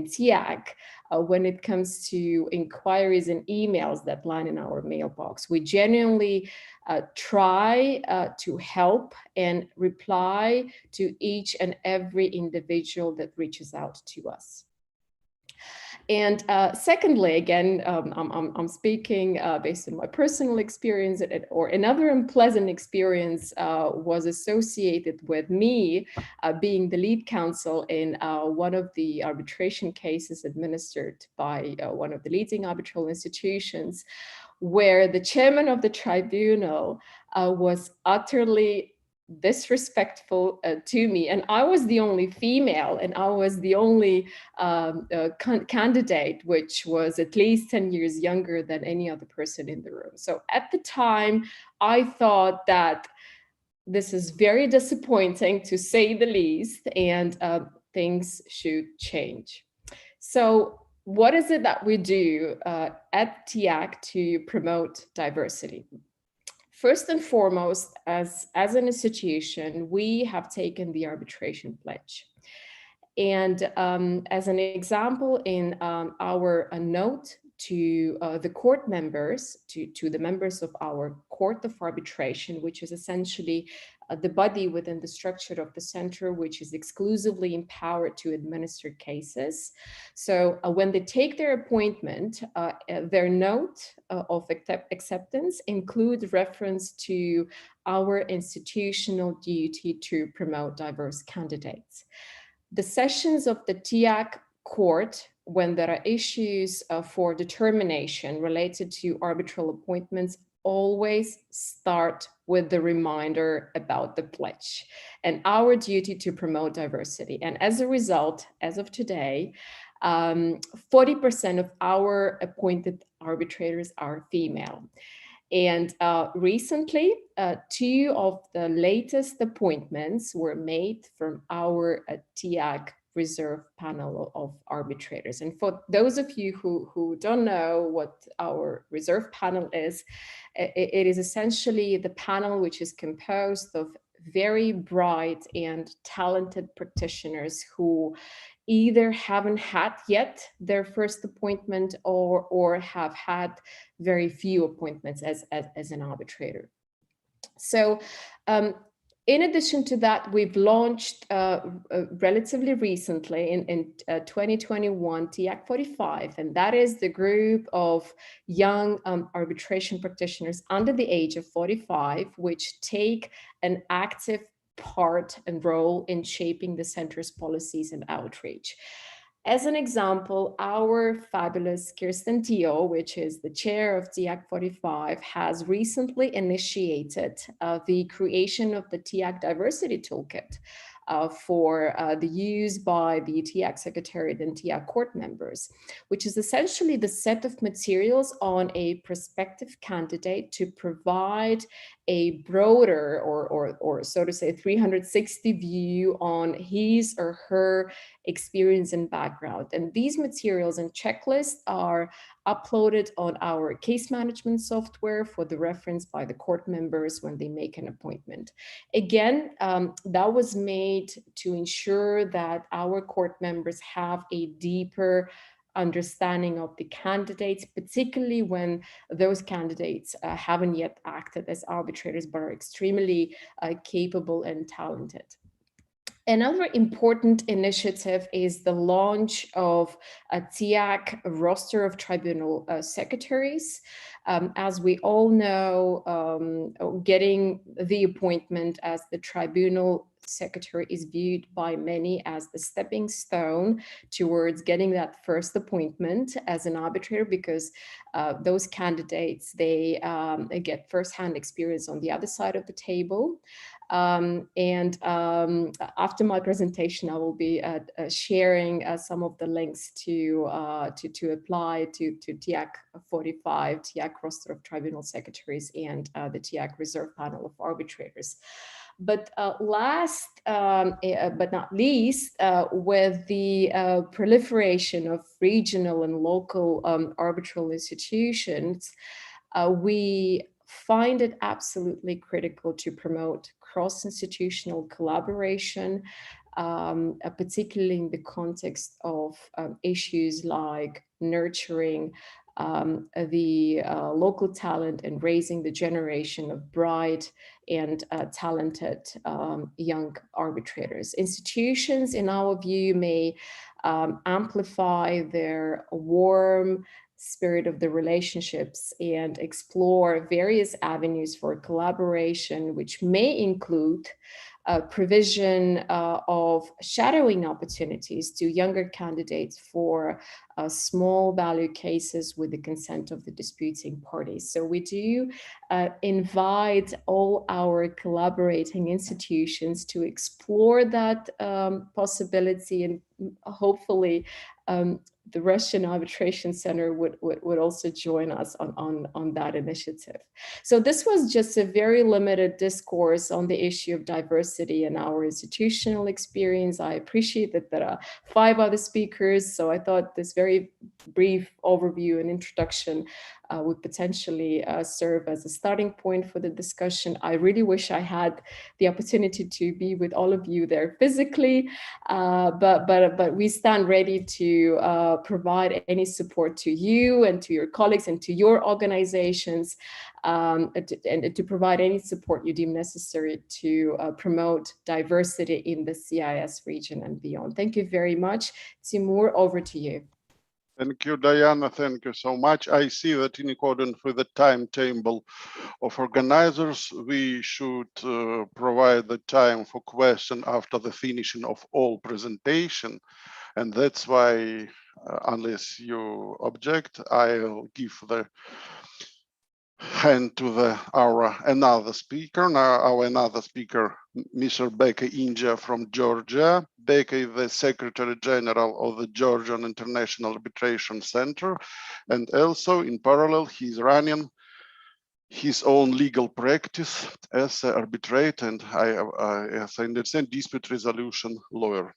Speaker 5: Tiac when it comes to inquiries and emails that land in our mailbox. We genuinely try to help and reply to each and every individual that reaches out to us. And secondly, again, I'm speaking based on my personal experience, or another unpleasant experience was associated with me being the lead counsel in one of the arbitration cases administered by one of the leading arbitral institutions, where the chairman of the tribunal was utterly disrespectful to me, and I was the only female, and I was the only candidate which was at least 10 years younger than any other person in the room. So at the time, I thought that this is very disappointing, to say the least, and things should change. So what is it that we do at Tiac to promote diversity? First and foremost, as an institution, we have taken the arbitration pledge. And as an example, in our note to the court members, to the members of our Court of Arbitration, which is essentially the body within the structure of the center, which is exclusively empowered to administer cases. So when they take their appointment, their note of acceptance includes reference to our institutional duty to promote diverse candidates. The sessions of the Tiac court, when there are issues for determination related to arbitral appointments, always start with the reminder about the pledge and our duty to promote diversity. And as a result, as of today, 40% of our appointed arbitrators are female. And recently, 2 of the latest appointments were made from our Tiac reserve panel of arbitrators. And for those of you who don't know what our reserve panel is, it is essentially the panel which is composed of very bright and talented practitioners who either haven't had yet their first appointment or have had very few appointments as an arbitrator. So in addition to that, we've launched relatively recently in 2021 Tiac 45, and that is the group of young arbitration practitioners under the age of 45, which take an active part and role in shaping the center's policies and outreach. As an example, our fabulous Kirsten Teo, which is the chair of Tiac 45, has recently initiated the creation of the Tiac Diversity Toolkit for the use by the Tiac Secretariat and Tiac court members, which is essentially the set of materials on a prospective candidate to provide a broader or so to say 360 view on his or her experience and background. And these materials and checklists are uploaded on our case management software for the reference by the court members when they make an appointment. Again, that was made to ensure that our court members have a deeper understanding of the candidates, particularly when those candidates haven't yet acted as arbitrators, but are extremely capable and talented. Another important initiative is the launch of a Tiac roster of tribunal secretaries. As we all know, getting the appointment as the tribunal secretary is viewed by many as the stepping stone towards getting that first appointment as an arbitrator, because those candidates, they get firsthand experience on the other side of the table. After my presentation, I will be sharing some of the links to apply to TIAC 45, TIAC roster of tribunal secretaries, and the TIAC reserve panel of arbitrators. But last but not least, with the proliferation of regional and local arbitral institutions, we find it absolutely critical to promote cross-institutional collaboration, particularly in the context of issues like nurturing the local talent and raising the generation of bright and talented young arbitrators. Institutions, in our view, may amplify their warm spirit of the relationships and explore various avenues for collaboration, which may include provision of shadowing opportunities to younger candidates for small value cases with the consent of the disputing parties. So we do invite all our collaborating institutions to explore that possibility, and hopefully the Russian Arbitration Center would also join us on that initiative. So this was just a very limited discourse on the issue of diversity in our institutional experience. I appreciate that there are 5 other speakers, so I thought this very brief overview and introduction would potentially serve as a starting point for the discussion. I really wish I had the opportunity to be with all of you there physically, but we stand ready to provide any support to you and to your colleagues and to your organizations, and to provide any support you deem necessary to promote diversity in the CIS region and beyond. Thank you very much. Timur, over to you.
Speaker 3: Thank you, Diana. Thank you so much. I see that in accordance with the timetable of organizers, we should provide the time for question after the finishing of all presentation. And that's why, unless you object, I'll give the hand to our another speaker. Now, our another speaker, Mr. Beka Inja from Georgia. Beka is the Secretary General of the Georgian International Arbitration Center, and also in parallel, he's running his own legal practice as an arbitrator and, as I understand, dispute resolution lawyer.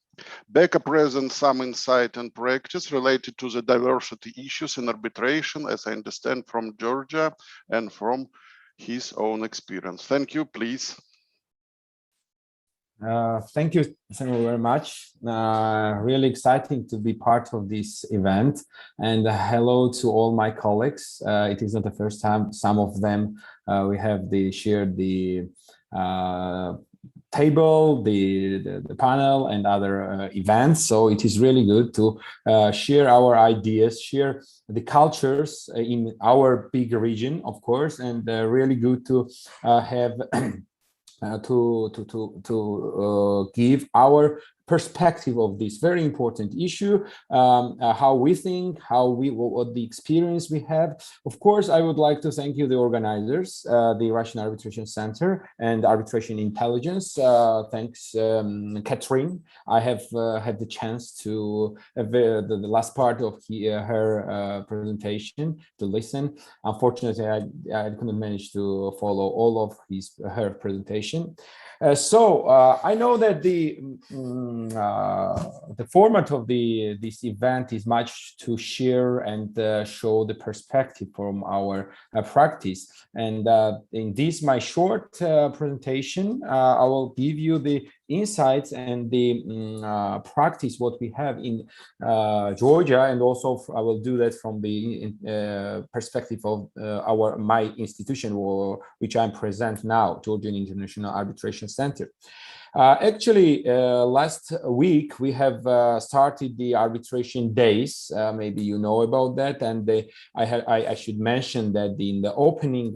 Speaker 3: Beka presents some insight and practice related to the diversity issues in arbitration, as I understand from Georgia and from his own experience. Thank you, please.
Speaker 6: Thank you very much. Really exciting to be part of this event, and hello to all my colleagues. It is not the first time some of them we have shared the table, the panel and other events. So it is really good to share our ideas, share the cultures in our big region, of course, and really good to have to give our perspective of this very important issue, how we think, what the experience we have. Of course, I would like to thank you, the organizers, the Russian Arbitration Center and Arbitration Intelligence. Thanks, Catherine. I have had the chance to the last part of her presentation to listen. Unfortunately, I couldn't manage to follow all of her presentation. I know that the format of this event is much to share and show the perspective from our practice. And in this, my short presentation, I will give you the insights and the practice what we have in Georgia, and also I will do that from the perspective of my institution, which I'm present now, Georgian International Arbitration Center. Actually, last week we have started the arbitration days. Maybe you know about that, and I should mention that in the opening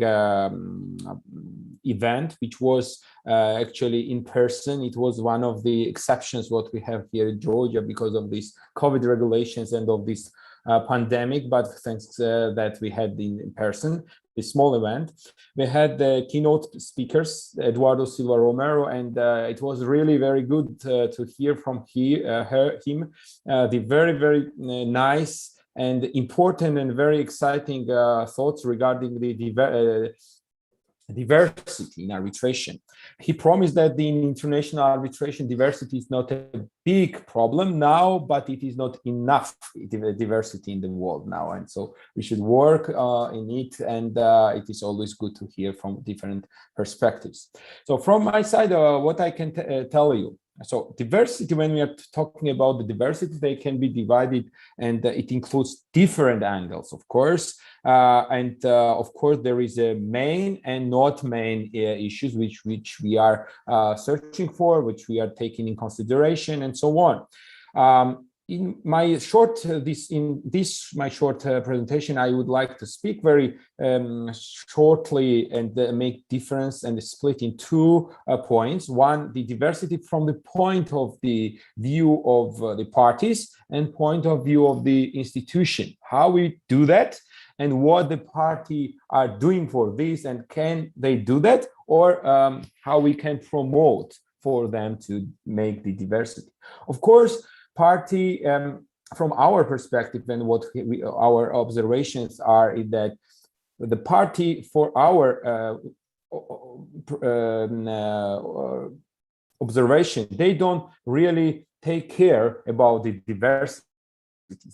Speaker 6: event, which was actually in person, it was one of the exceptions what we have here in Georgia because of these COVID regulations and of this pandemic. But thanks that we had in person, a small event. We had the keynote speakers, Eduardo Silva Romero, and it was really very good to hear from him the very, very nice and important and very exciting thoughts regarding the diversity in arbitration. He promised that the international arbitration diversity is not a big problem now, but it is not enough diversity in the world now. And so we should work in it, and it is always good to hear from different perspectives. So from my side, what I can tell you. So diversity, when we are talking about the diversity, they can be divided, and it includes different angles, of course. Of course, there is a main and not main issues which we are searching for, which we are taking in consideration, and so on. In my short presentation, I would like to speak very shortly and make difference and split in 2 points. One, the diversity from the point of the view of the parties and point of view of the institution. How we do that, and what the party are doing for this, and can they do that, or how we can promote for them to make the diversity. Of course, party, from our perspective and what our observations are, is that the party, for our observation, they don't really take care about the diversity.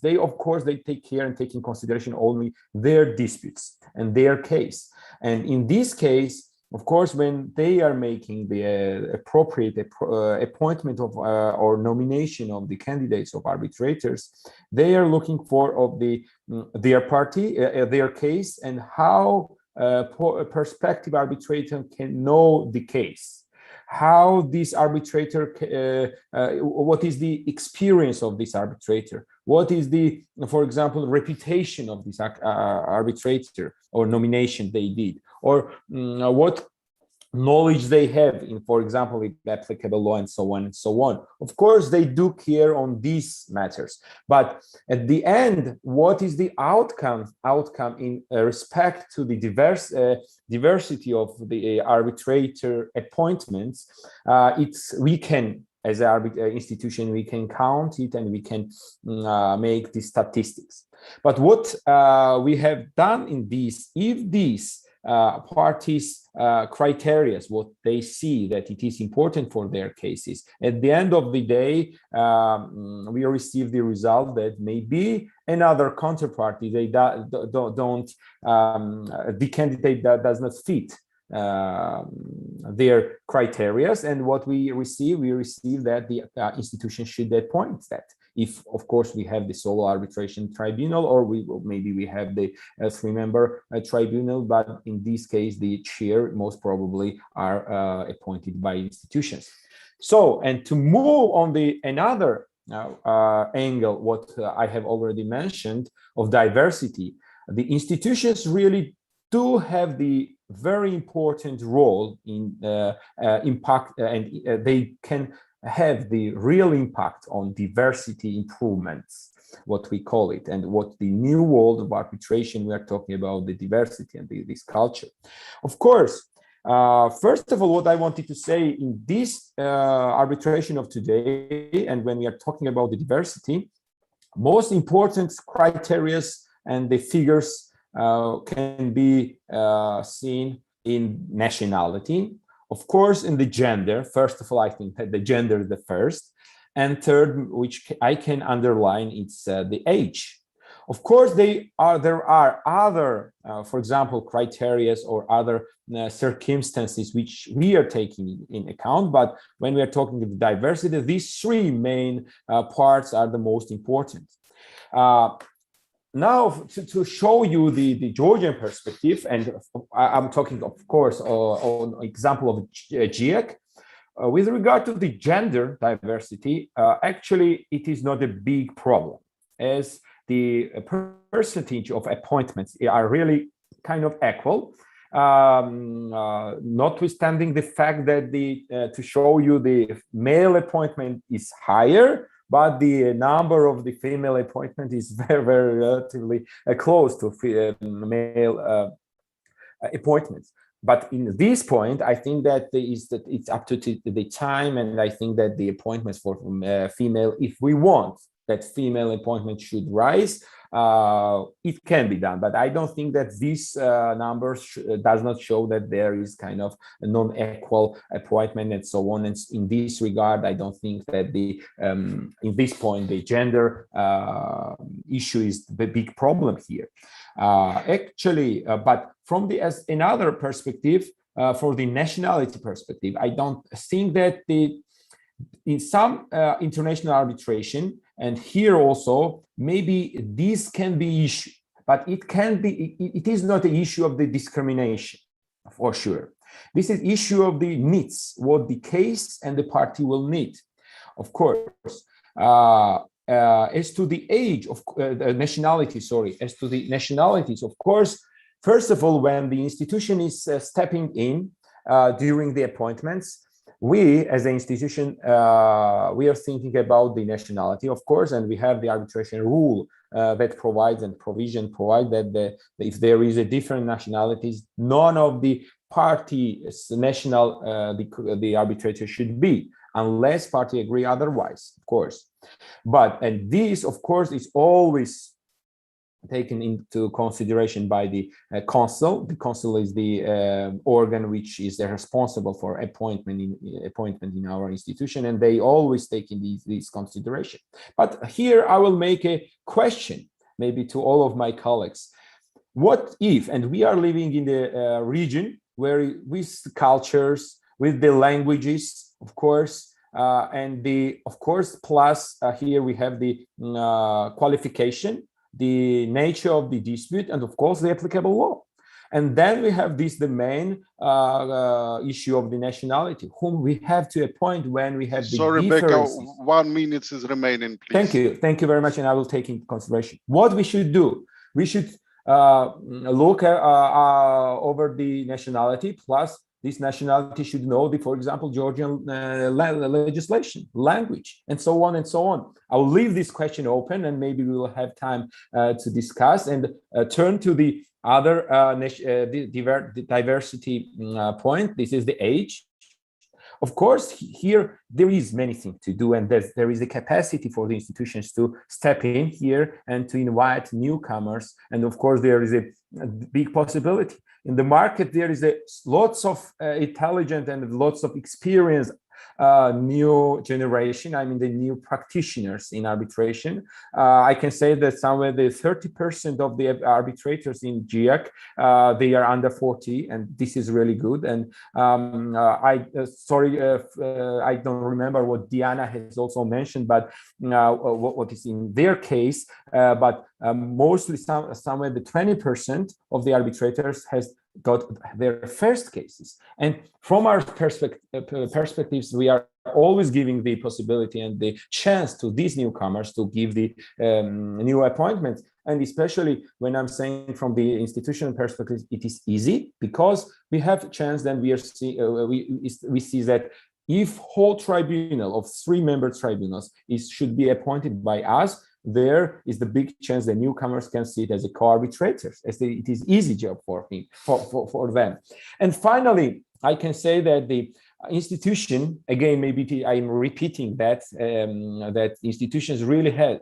Speaker 6: They, of course, they take care and take in consideration only their disputes and their case. And in this case, of course, when they are making the appropriate appointment of or nomination of the candidates of arbitrators, they are looking for of their party, their case, and how a prospective arbitrator can know the case. How this arbitrator, what is the experience of this arbitrator? What is the, for example, reputation of this arbitrator or nomination they did? Or what knowledge they have in, for example, in applicable law and so on and so on. Of course, they do care on these matters, but at the end, what is the outcome in respect to the diversity of the arbitrator appointments? We can, as an institution, we can count it and we can make the statistics. But what we have done in this, if these parties criteria, what they see that it is important for their cases, at the end of the day, we receive the result that maybe another counterparty, they don't the candidate that does not fit their criteria, and what we receive that the institution should appoint that. If, of course, we have the sole arbitration tribunal, or maybe we have the three-member tribunal, but in this case, the chair most probably are appointed by institutions. So, and to move on the another angle, what I have already mentioned of diversity, the institutions really do have the very important role in impact, and they can have the real impact on diversity improvements, what we call it, and what the new world of arbitration, we are talking about the diversity and this culture. Of course, first of all, what I wanted to say in this arbitration of today, and when we are talking about the diversity, most important criteria and the figures can be seen in nationality. Of course, in the gender, first of all, I think that the gender is the first. And third, which I can underline, it's the age. Of course, there are other, for example, criteria or other circumstances which we are taking in account. But when we are talking about diversity, these three main parts are the most important. Now, to show you the Georgian perspective, and I'm talking, of course, on example of Tiac, with regard to the gender diversity, actually, it is not a big problem, as the percentage of appointments are really kind of equal, notwithstanding the fact that to show you the male appointment is higher, but the number of the female appointment is very, very relatively close to male appointments. But in this point, I think that it's up to the time, and I think that the appointments for female, if we want that female appointment should rise, it can be done. But I don't think that these numbers does not show that there is kind of a non-equal appointment and so on. And in this regard, I don't think that in this point, the gender issue is the big problem here. Actually, but from another perspective, for the nationality perspective, I don't think that in some international arbitration, and here also, maybe this can be issue, but it is not an issue of the discrimination, for sure. This is issue of the needs, what the case and the party will need. Of course, as to the age of nationalities, of course, first of all, when the institution is stepping in during the appointments, we, as an institution, we are thinking about the nationality, of course, and we have the arbitration rule that provides and provision provide that if there is a different nationalities, none of the parties national the arbitrator should be, unless party agree otherwise, of course. And this, of course, is always taken into consideration by the consul. The consul is the organ which is responsible for appointment in our institution, and they always take in these consideration. But here I will make a question, maybe to all of my colleagues. What if, and we are living in the region with cultures, with the languages, of course, and of course, plus here we have the qualification, the nature of the dispute, and of course the applicable law. And then we have the main issue of the nationality, whom we have to appoint when we have the differences.
Speaker 3: Becca, 1 minute is remaining, please.
Speaker 6: Thank you very much, and I will take into consideration. What we should do, we should look over the nationality, plus this nationality should know for example, Georgian legislation, language, and so on and so on. I will leave this question open, and maybe we will have time to discuss and turn to the other diversity point. This is the age. Of course, here there is many things to do, and there is a capacity for the institutions to step in here and to invite newcomers. And of course, there is a big possibility. In the market, there is lots of intelligent and lots of experience new generation, I mean the new practitioners in arbitration. I can say that somewhere the 30% of the arbitrators in Tiac, they are under 40, and this is really good. And I don't remember what Diana has also mentioned, but what is in their case, but mostly somewhere the 20% of the arbitrators has got their first cases. And from our perspectives, we are always giving the possibility and the chance to these newcomers to give the new appointments. And especially when I'm saying from the institutional perspective, it is easy because we have a chance. Then we see that if whole tribunal of 3-member tribunals should be appointed by us, there is the big chance that newcomers can see it as a co-arbitrators, as it is easy job for them. And finally, I can say that the institution, again, maybe I'm repeating that, that institutions really had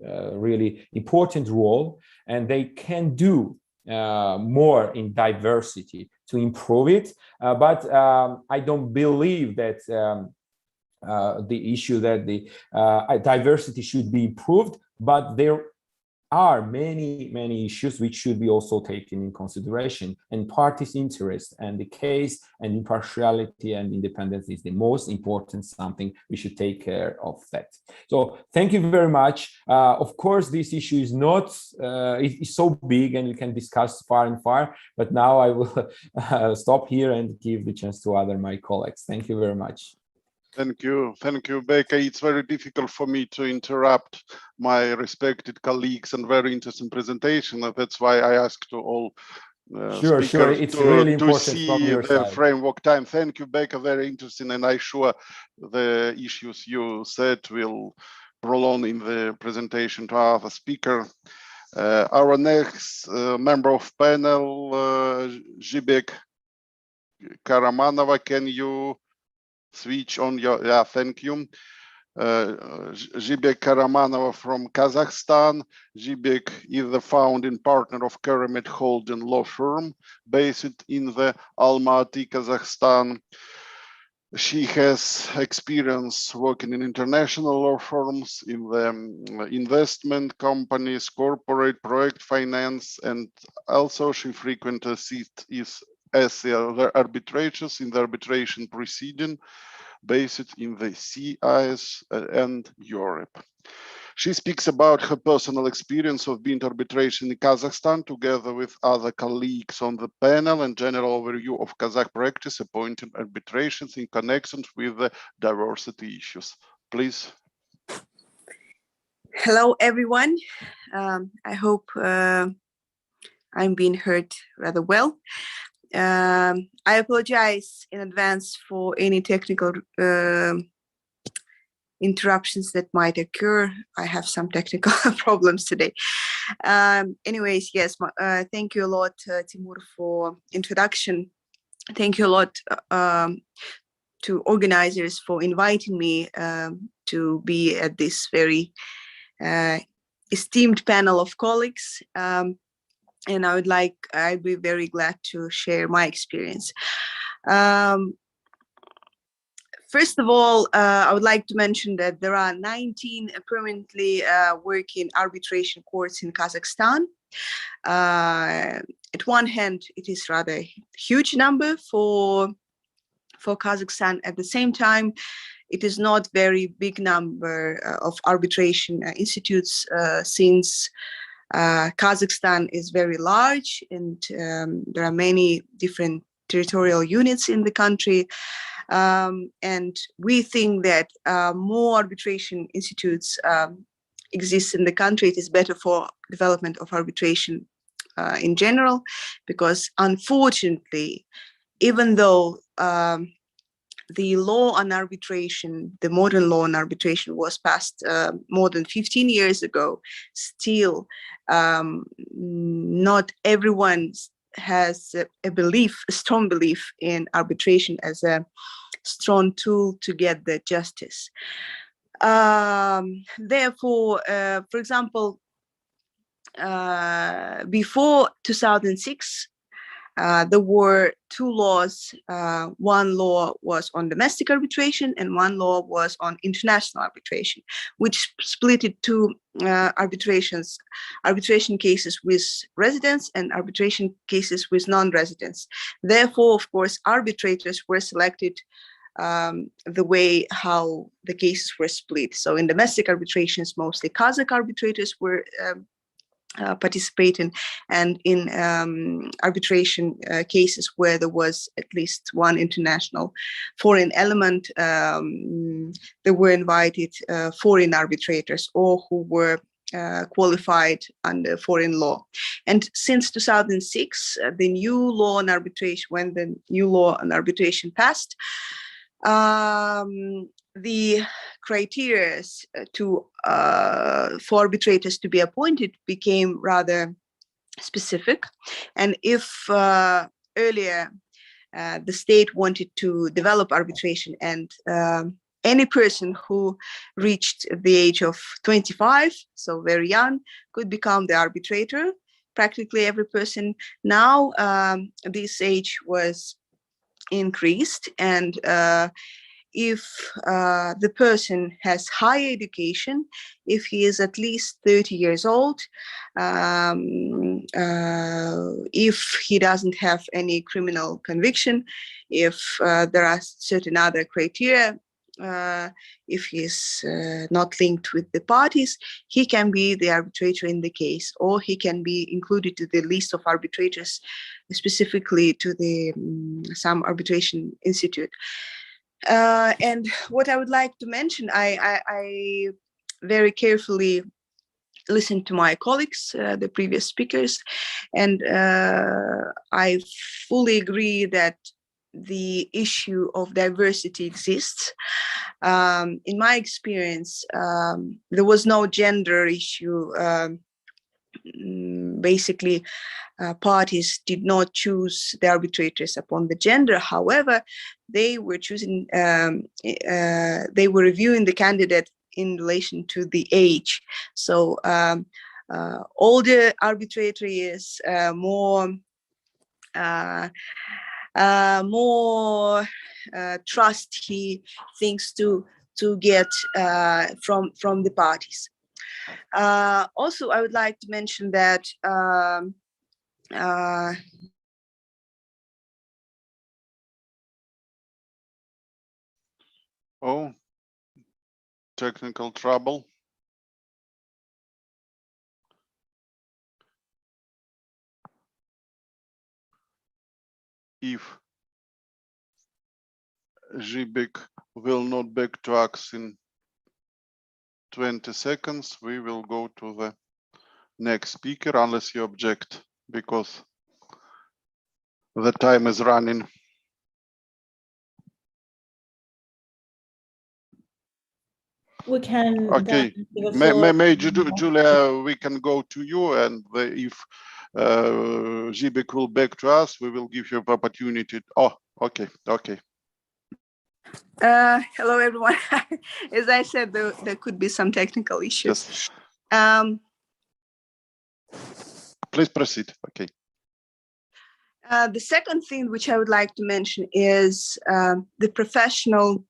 Speaker 6: a really important role, and they can do more in diversity to improve it. But I don't believe that the issue that the diversity should be improved, but there are many issues which should be also taken in consideration, and parties' interest and the case and impartiality and independence is the most important, something we should take care of that. So thank you very much. Of course, this issue is not it's so big and we can discuss far and far, but now I will stop here and give the chance to my colleagues. Thank you very much.
Speaker 3: Thank you, Becca. It's very difficult for me to interrupt my respected colleagues and very interesting presentation. That's why I asked to all
Speaker 6: sure. It's really important
Speaker 3: to see
Speaker 6: from your
Speaker 3: the
Speaker 6: side.
Speaker 3: framework time. Thank you, Becca. Very interesting, and I'm sure the issues you said will prolong in the presentation to our speaker. Our next member of panel, Zhibek Karamanova, can you switch on your, yeah, thank you. Zhibek Karamanova from Kazakhstan. Zhibek is the founding partner of Karamet Holding law firm based in the Almaty, Kazakhstan. She has experience working in international law firms, in the investment companies, corporate project finance, and also she frequently assists as the arbitrators in the arbitration proceeding based in the CIS and Europe. She speaks about her personal experience of being arbitration in Kazakhstan together with other colleagues on the panel and general overview of Kazakh practice appointing arbitrations in connection with the diversity issues. Please.
Speaker 7: Hello, everyone. I hope I'm being heard rather well. I apologize in advance for any technical interruptions that might occur. I have some technical problems today. Anyways, yes, thank you a lot, Timur, for introduction. Thank you a lot to organizers for inviting me to be at this very esteemed panel of colleagues. And I'd be very glad to share my experience. First of all, I would like to mention that there are 19 permanently working arbitration courts in Kazakhstan. At one hand, it is rather a huge number for Kazakhstan. At the same time, it is not very big number of arbitration institutes, since Kazakhstan is very large, and there are many different territorial units in the country. And we think that more arbitration institutes exist in the country. It is better for development of arbitration in general, because unfortunately, even though the law on arbitration, the modern law on arbitration, was passed more than 15 years ago, still not everyone has a strong belief in arbitration as a strong tool to get the justice. Therefore, for example, before 2006, there were two laws. One law was on domestic arbitration and one law was on international arbitration, which split it to arbitration cases with residents and arbitration cases with non-residents. Therefore, of course, arbitrators were selected the way how the cases were split. So in domestic arbitrations, mostly Kazakh arbitrators were participating, and in arbitration cases where there was at least one international foreign element, they were invited foreign arbitrators or who were qualified under foreign law. And since 2006, the new law on arbitration, when the new law on arbitration passed, the criteria for arbitrators to be appointed became rather specific. And if earlier the state wanted to develop arbitration, and any person who reached the age of 25, so very young, could become the arbitrator, practically every person. Now this age was increased, and if the person has higher education, if he is at least 30 years old, if he doesn't have any criminal conviction, if there are certain other criteria, if he is not linked with the parties, he can be the arbitrator in the case, or he can be included to the list of arbitrators, specifically to the some arbitration institute. And what I would like to mention, I very carefully listened to my colleagues, the previous speakers, and I fully agree that the issue of diversity exists. In my experience, there was no gender issue. Basically, parties did not choose the arbitrators upon the gender. However, they were choosing, they were reviewing the candidate in relation to the age. So older arbitrator is more trust he thinks to get from the parties. Also, I would like to mention that
Speaker 3: oh, technical trouble. If Zhibek will not back to us in 20 seconds, we will go to the next speaker, unless you object, because the time is running.
Speaker 4: We can.
Speaker 3: Okay, Julia, we can go to you, and if Zhibek will back to us, we will give you the opportunity. Oh, okay.
Speaker 7: hello, everyone. As I said, there could be some technical issues.
Speaker 3: Yes. Please proceed. Okay.
Speaker 7: The second thing which I would like to mention is the profession of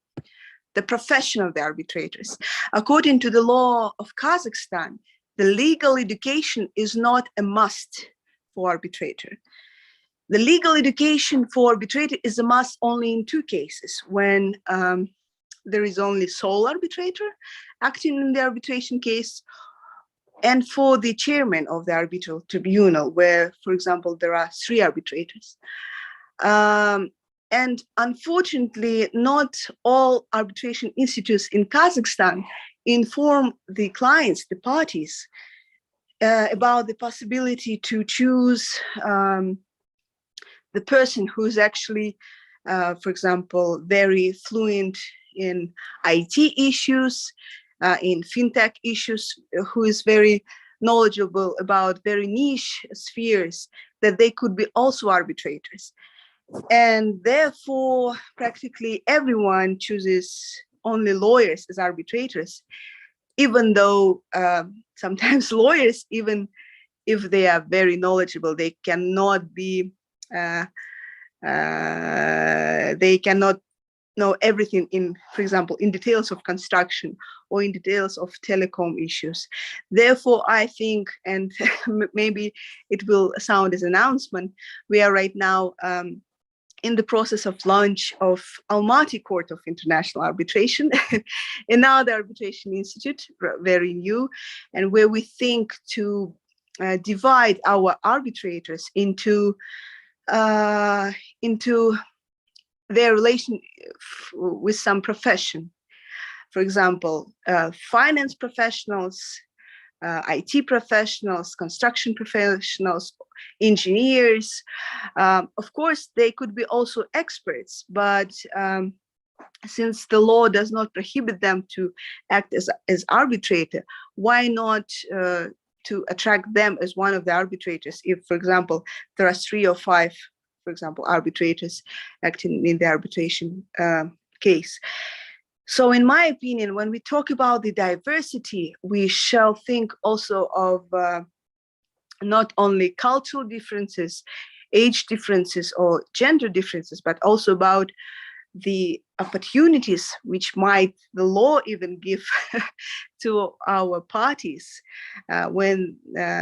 Speaker 7: the arbitrators. According to the law of Kazakhstan, the legal education is not a must for arbitrator. The legal education for arbitrator is a must only in two cases, when there is only sole arbitrator acting in the arbitration case, and for the chairman of the arbitral tribunal, where, for example, there are 3 arbitrators. And unfortunately, not all arbitration institutes in Kazakhstan inform the clients, the parties, about the possibility to choose the person who's actually, for example, very fluent in IT issues, in fintech issues, who is very knowledgeable about very niche spheres, that they could be also arbitrators. And therefore, practically everyone chooses only lawyers as arbitrators, even though sometimes lawyers, even if they are very knowledgeable, they cannot be, they cannot know everything in, for example, in details of construction or in details of telecom issues. Therefore, I think, and maybe it will sound as an announcement, we are right now in the process of launch of Almaty Court of International Arbitration, another arbitration institute, very new, and where we think to divide our arbitrators into their relation with some profession. For example, finance professionals, IT professionals, construction professionals, engineers. Of course, they could be also experts, but since the law does not prohibit them to act as arbitrator, why not to attract them as one of the arbitrators if, for example, there are 3 or 5, for example, arbitrators acting in the arbitration case. So in my opinion, when we talk about the diversity, we shall think also of not only cultural differences, age differences, or gender differences, but also about the opportunities which might the law even give to our parties when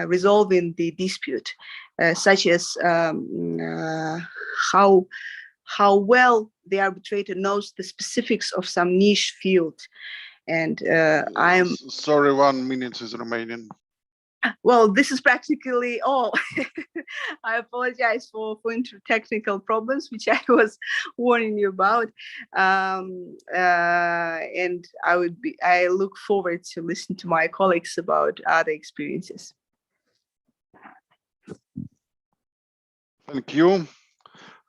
Speaker 7: resolving the dispute, such as how well the arbitrator knows the specifics of some niche field. And I am
Speaker 3: sorry, 1 minute is remaining.
Speaker 7: Well, this is practically all. I apologize for technical problems, which I was warning you about. And I look forward to listen to my colleagues about other experiences.
Speaker 3: Thank you.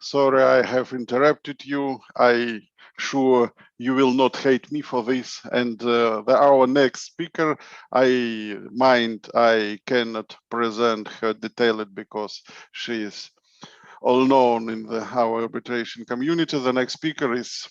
Speaker 3: Sorry, I have interrupted you. I sure you will not hate me for this. And our next speaker, I cannot present her detailed because she is all known in our arbitration community. The next speaker is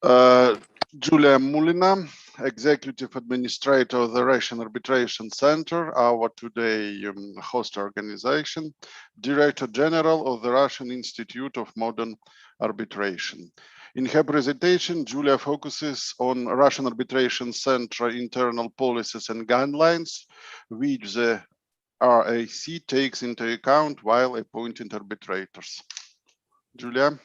Speaker 3: Julia Mulina, Executive Administrator of the Russian Arbitration Center, our today host organization, Director General of the Russian Institute of Modern Arbitration. In her presentation, Julia focuses on Russian Arbitration Center internal policies and guidelines, which the RAC takes into account while appointing arbitrators. Julia.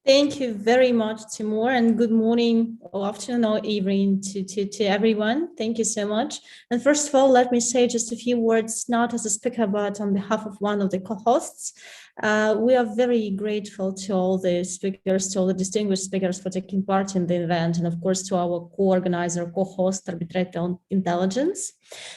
Speaker 4: Thank you very much, Timur, and good morning, or afternoon, or evening to everyone. Thank you so much. And first of all, let me say just a few words, not as a speaker, but on behalf of one of the co-hosts. We are very grateful to all the speakers, to all the distinguished speakers for taking part in the event, and of course to our co-organizer, co-host, Arbitrators Intelligence.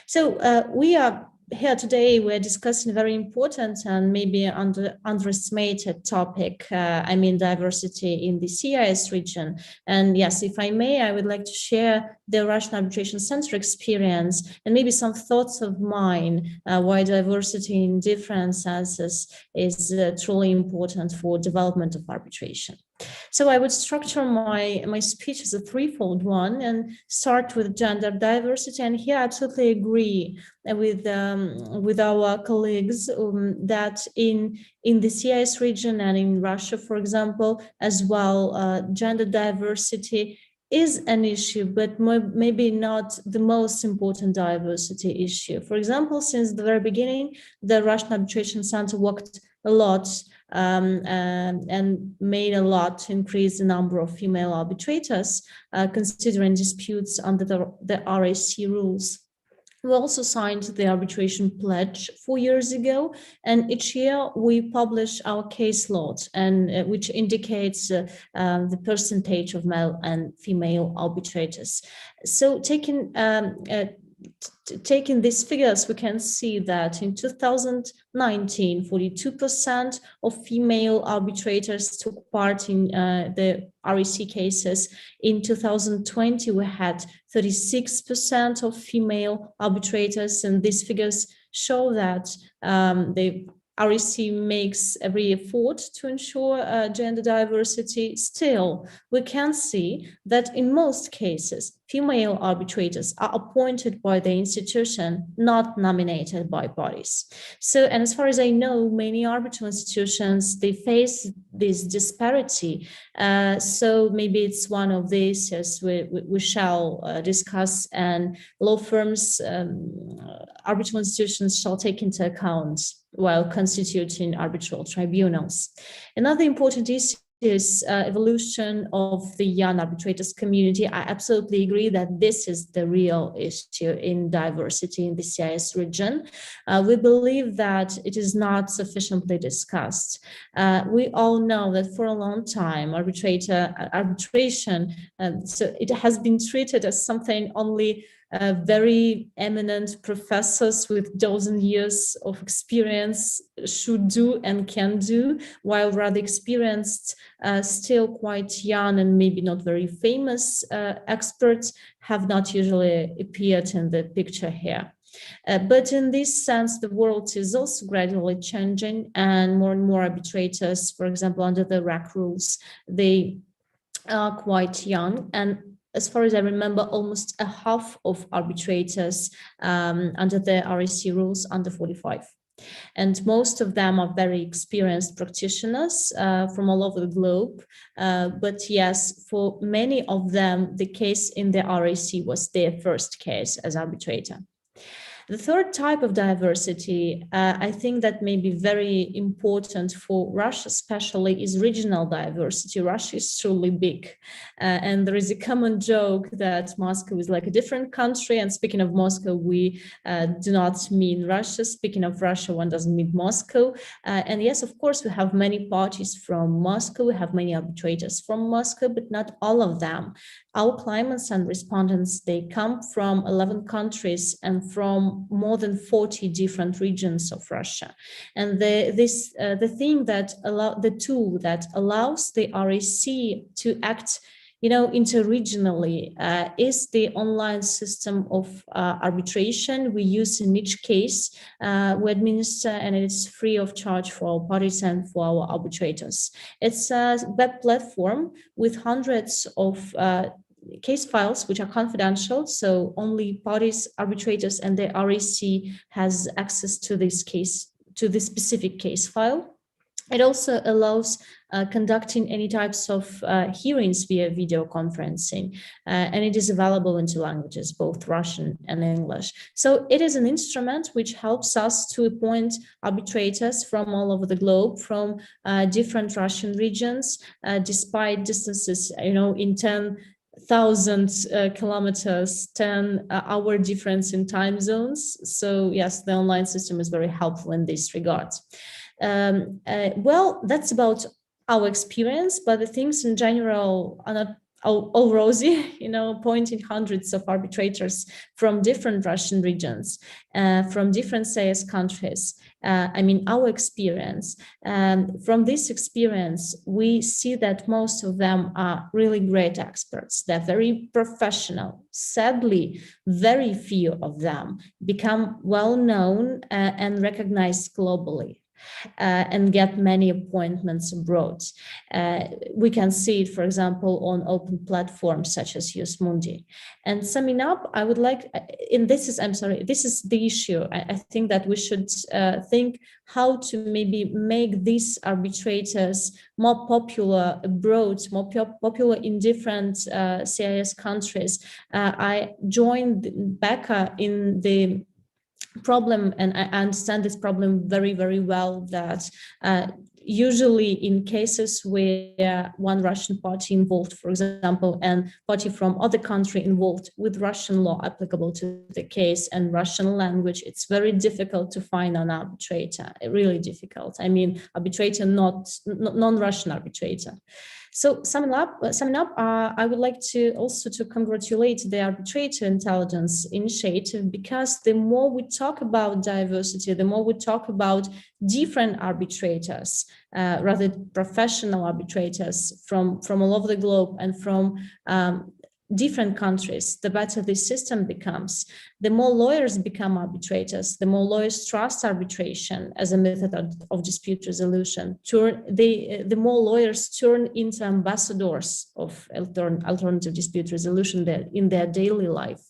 Speaker 4: So we are here today, we're discussing a very important and maybe underestimated topic, I mean diversity in the CIS region. And yes, if I may, I would like to share the Russian Arbitration Center experience and maybe some thoughts of mine, why diversity in different senses is truly important for development of arbitration. So I would structure my speech as a threefold one and start with gender diversity. And here I absolutely agree with our colleagues that in the CIS region and in Russia, for example, as well, gender diversity is an issue, but maybe not the most important diversity issue. For example, since the very beginning, the Russian Arbitration Center worked a lot and made a lot to increase the number of female arbitrators, considering disputes under the RAC rules. We also signed the arbitration pledge 4 years ago, and each year we publish our case load, and which indicates the percentage of male and female arbitrators. So taking these figures, we can see that in 2019, 42% of female arbitrators took part in the REC cases. In 2020, we had 36% of female arbitrators, and these figures show that the REC makes every effort to ensure gender diversity. Still, we can see that in most cases, female arbitrators are appointed by the institution, not nominated by bodies. So, and as far as I know, many arbitral institutions, they face this disparity. So maybe it's one of these as we shall discuss, and law firms, arbitral institutions shall take into account while constituting arbitral tribunals. Another important issue is evolution of the young arbitrators community. I absolutely agree that this is the real issue in diversity in the CIS region. We believe that it is not sufficiently discussed. We all know that for a long time, arbitration, so it has been treated as something only very eminent professors with dozen years of experience should do and can do, while rather experienced, still quite young and maybe not very famous experts have not usually appeared in the picture here. But in this sense, the world is also gradually changing, and more arbitrators, for example, under the RAC rules, they are quite young. And as far as I remember, almost a half of arbitrators under the RAC rules under 45. And most of them are very experienced practitioners from all over the globe. But yes, for many of them, the case in the RAC was their first case as arbitrator. The third type of diversity, I think that may be very important for Russia, especially, is regional diversity. Russia is truly big. And there is a common joke that Moscow is like a different country. And speaking of Moscow, we do not mean Russia. Speaking of Russia, one doesn't mean Moscow. And yes, of course, we have many parties from Moscow. We have many arbitrators from Moscow, but not all of them. Our claimants and respondents, they come from 11 countries and from more than 40 different regions of Russia. And the tool that allows the RAC to act, interregionally is the online system of arbitration we use in each case. We administer, and it's free of charge for our parties and for our arbitrators. It's a web platform with hundreds of case files which are confidential, so only parties, arbitrators, and the RAC has access to this case, to this specific case file. It also allows conducting any types of hearings via video conferencing, and it is available in 2 languages, both Russian and English. So it is an instrument which helps us to appoint arbitrators from all over the globe, from different Russian regions, despite distances, in 10,000 kilometers, 10-hour difference in time zones. So yes, the online system is very helpful in this regard. Well, that's about our experience, but the things in general are not all rosy, appointing hundreds of arbitrators from different Russian regions, from different CIS countries. Our experience. From this experience, we see that most of them are really great experts. They're very professional. Sadly, very few of them become well known and recognized globally. and get many appointments abroad. We can see it, for example, on open platforms such as Mundi. And summing up, I would like, this is the issue. I think that we should think how to maybe make these arbitrators more popular abroad, more popular in different CIS countries. I joined BACA in the problem, and I understand this problem very, very well, that usually in cases where one Russian party involved, for example, and party from other country involved with Russian law applicable to the case and Russian language, it's very difficult to find an arbitrator, really difficult. I mean, arbitrator, non-Russian arbitrator. So summing up, I would like to also congratulate the Arbitrator Intelligence initiative, because the more we talk about diversity, the more we talk about different arbitrators, rather professional arbitrators from all over the globe and from different countries, the better this system becomes. The more lawyers become arbitrators, the more lawyers trust arbitration as a method of dispute resolution. The more lawyers turn into ambassadors of alternative dispute resolution in their daily life.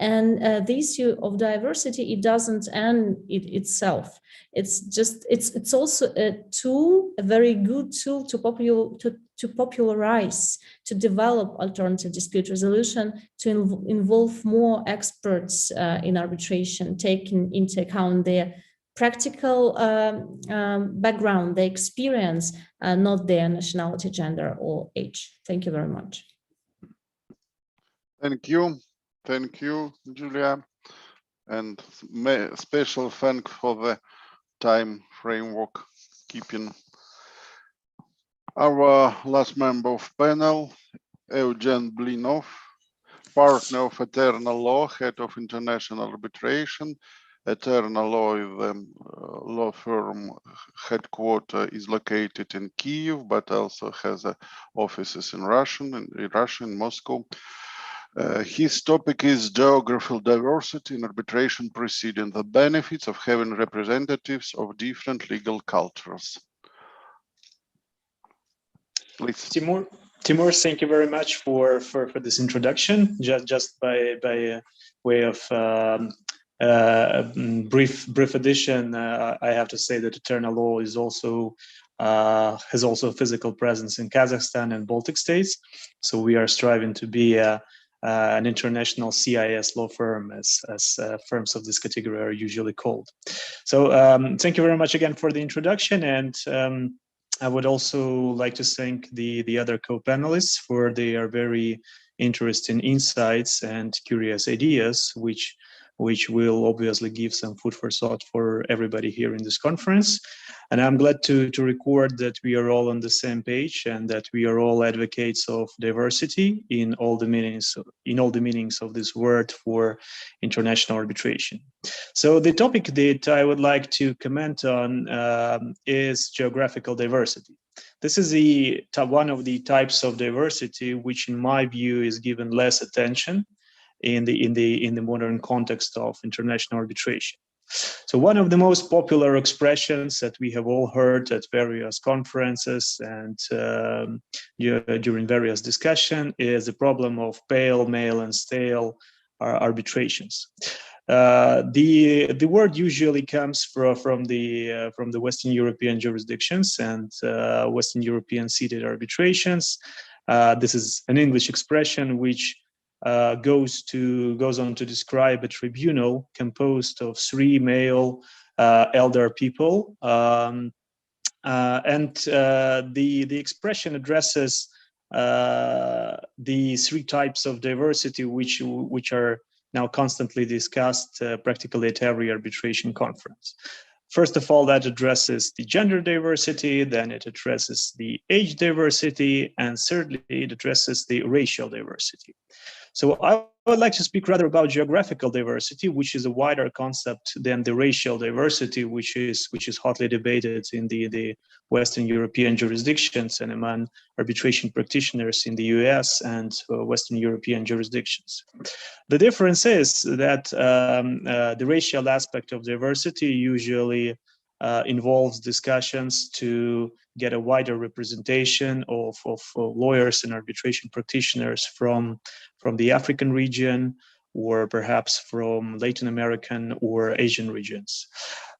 Speaker 4: And the issue of diversity, it doesn't end itself. It's also a tool, a very good tool to popularize, to develop alternative dispute resolution, to involve more experts in arbitration, taking into account their practical background, their experience, not their nationality, gender, or age. Thank you very much.
Speaker 3: Thank you. Thank you, Julia. And special thanks for the time framework keeping. Our last member of panel, Eugen Blinov, partner of Eternal Law, head of international arbitration. Eternal Law is the law firm headquarter is located in Kyiv, but also has offices in Russia, in Moscow. His topic is geographical diversity in arbitration proceeding, the benefits of having representatives of different legal cultures. Please.
Speaker 8: Timur, thank you very much for this introduction. Just by way of brief addition, I have to say that Eternal Law is also has also a physical presence in Kazakhstan and Baltic states. So we are striving to be an international CIS law firm, as firms of this category are usually called. So thank you very much again for the introduction, and I would also like to thank the other co-panelists for their very interesting insights and curious ideas, which will obviously give some food for thought for everybody here in this conference. And I'm glad to record that we are all on the same page and that we are all advocates of diversity in all the meanings of this word for international arbitration. So the topic that I would like to comment on is geographical diversity. This is one of the types of diversity which, in my view, is given less attention in the modern context of international arbitration. So one of the most popular expressions that we have all heard at various conferences and during various discussions is the problem of pale, male, and stale arbitrations. The word usually comes from the Western European jurisdictions and Western European seated arbitrations. This is an English expression which goes on to describe a tribunal composed of 3 male elder people, and the expression addresses the 3 types of diversity which are now constantly discussed practically at every arbitration conference. First of all, that addresses the gender diversity, then it addresses the age diversity, and thirdly, it addresses the racial diversity. So I would like to speak rather about geographical diversity, which is a wider concept than the racial diversity, which is hotly debated in the Western European jurisdictions and among arbitration practitioners in the US and Western European jurisdictions. The difference is that the racial aspect of diversity usually involves discussions to get a wider representation of lawyers and arbitration practitioners from the African region, or perhaps from Latin American or Asian regions.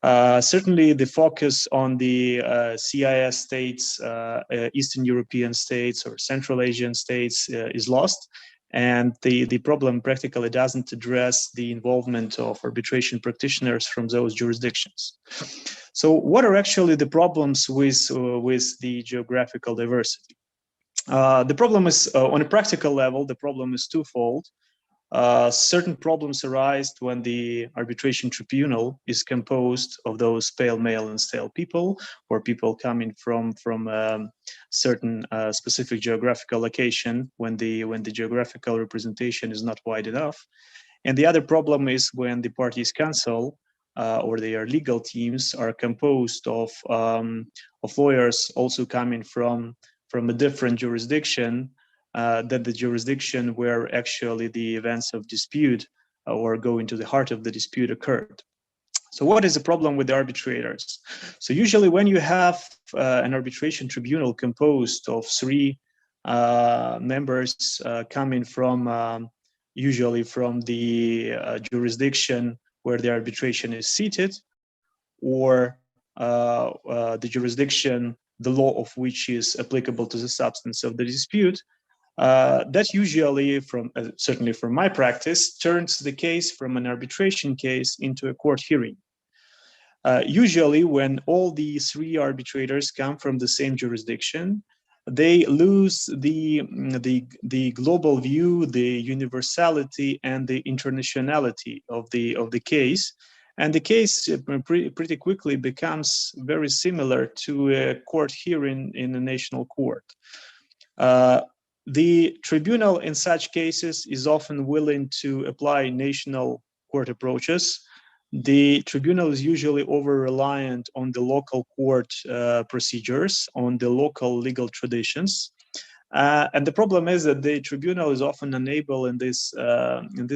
Speaker 8: Certainly the focus on the CIS states, Eastern European states or Central Asian states is lost. And the problem practically doesn't address the involvement of arbitration practitioners from those jurisdictions. So what are actually the problems with the geographical diversity? The problem is, on a practical level, the problem is twofold. Certain problems arise when the arbitration tribunal is composed of those pale, male, and stale people, or people coming from certain specific geographical location when the geographical representation is not wide enough. And the other problem is when the parties' counsel or their legal teams are composed of lawyers also coming from a different jurisdiction than the jurisdiction where actually the events of dispute or go into the heart of the dispute occurred. So what is the problem with the arbitrators? So usually when you have an arbitration tribunal composed of 3 members coming from usually from the jurisdiction where the arbitration is seated, or the jurisdiction, the law of which is applicable to the substance of the dispute, that usually, certainly from my practice, turns the case from an arbitration case into a court hearing. Usually, when all the 3 arbitrators come from the same jurisdiction, they lose the global view, the universality, and the internationality of the case, and the case pretty quickly becomes very similar to a court hearing in a national court. The tribunal in such cases is often willing to apply national court approaches. The tribunal is usually over-reliant on the local court procedures, on the local legal traditions. And the problem is that the tribunal is often unable in this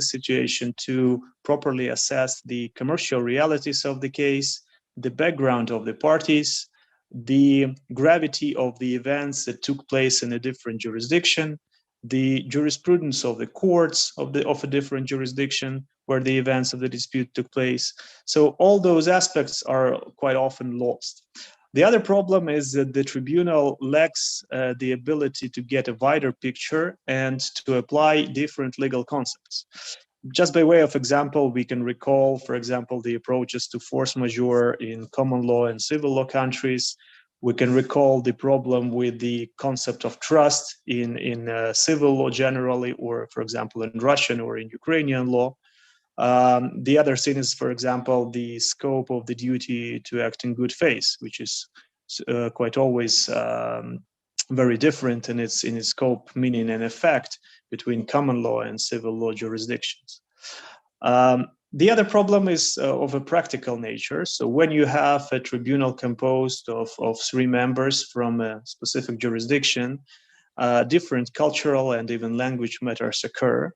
Speaker 8: situation to properly assess the commercial realities of the case, the background of the parties, the gravity of the events that took place in a different jurisdiction, the jurisprudence of the courts of a different jurisdiction where the events of the dispute took place. So all those aspects are quite often lost. The other problem is that the tribunal lacks the ability to get a wider picture and to apply different legal concepts. Just by way of example, we can recall, for example, the approaches to force majeure in common law and civil law countries. We can recall the problem with the concept of trust in civil law generally, or for example, in Russian or in Ukrainian law. The other thing is, for example, the scope of the duty to act in good faith, which is quite always very different in its scope, meaning, and effect between common law and civil law jurisdictions. The other problem is of a practical nature. So when you have a tribunal composed of 3 members from a specific jurisdiction, different cultural and even language matters occur.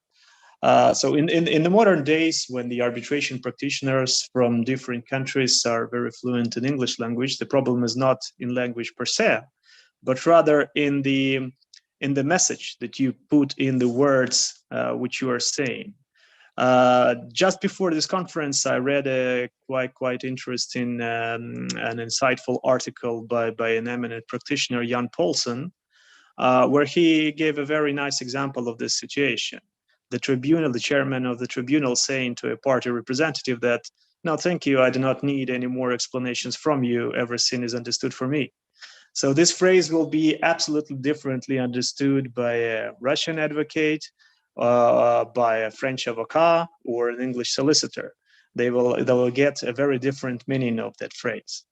Speaker 8: So in the modern days, when the arbitration practitioners from different countries are very fluent in English language, the problem is not in language per se, but rather in the message that you put in the words which you are saying. Just before this conference, I read a quite interesting and insightful article by an eminent practitioner, Jan Paulsen, where he gave a very nice example of this situation. The tribunal, the chairman of the tribunal, saying to a party representative that, "No, thank you, I do not need any more explanations from you, everything is understood for me." So this phrase will be absolutely differently understood by a Russian advocate, by a French avocat, or an English solicitor. They will get a very different meaning of that phrase.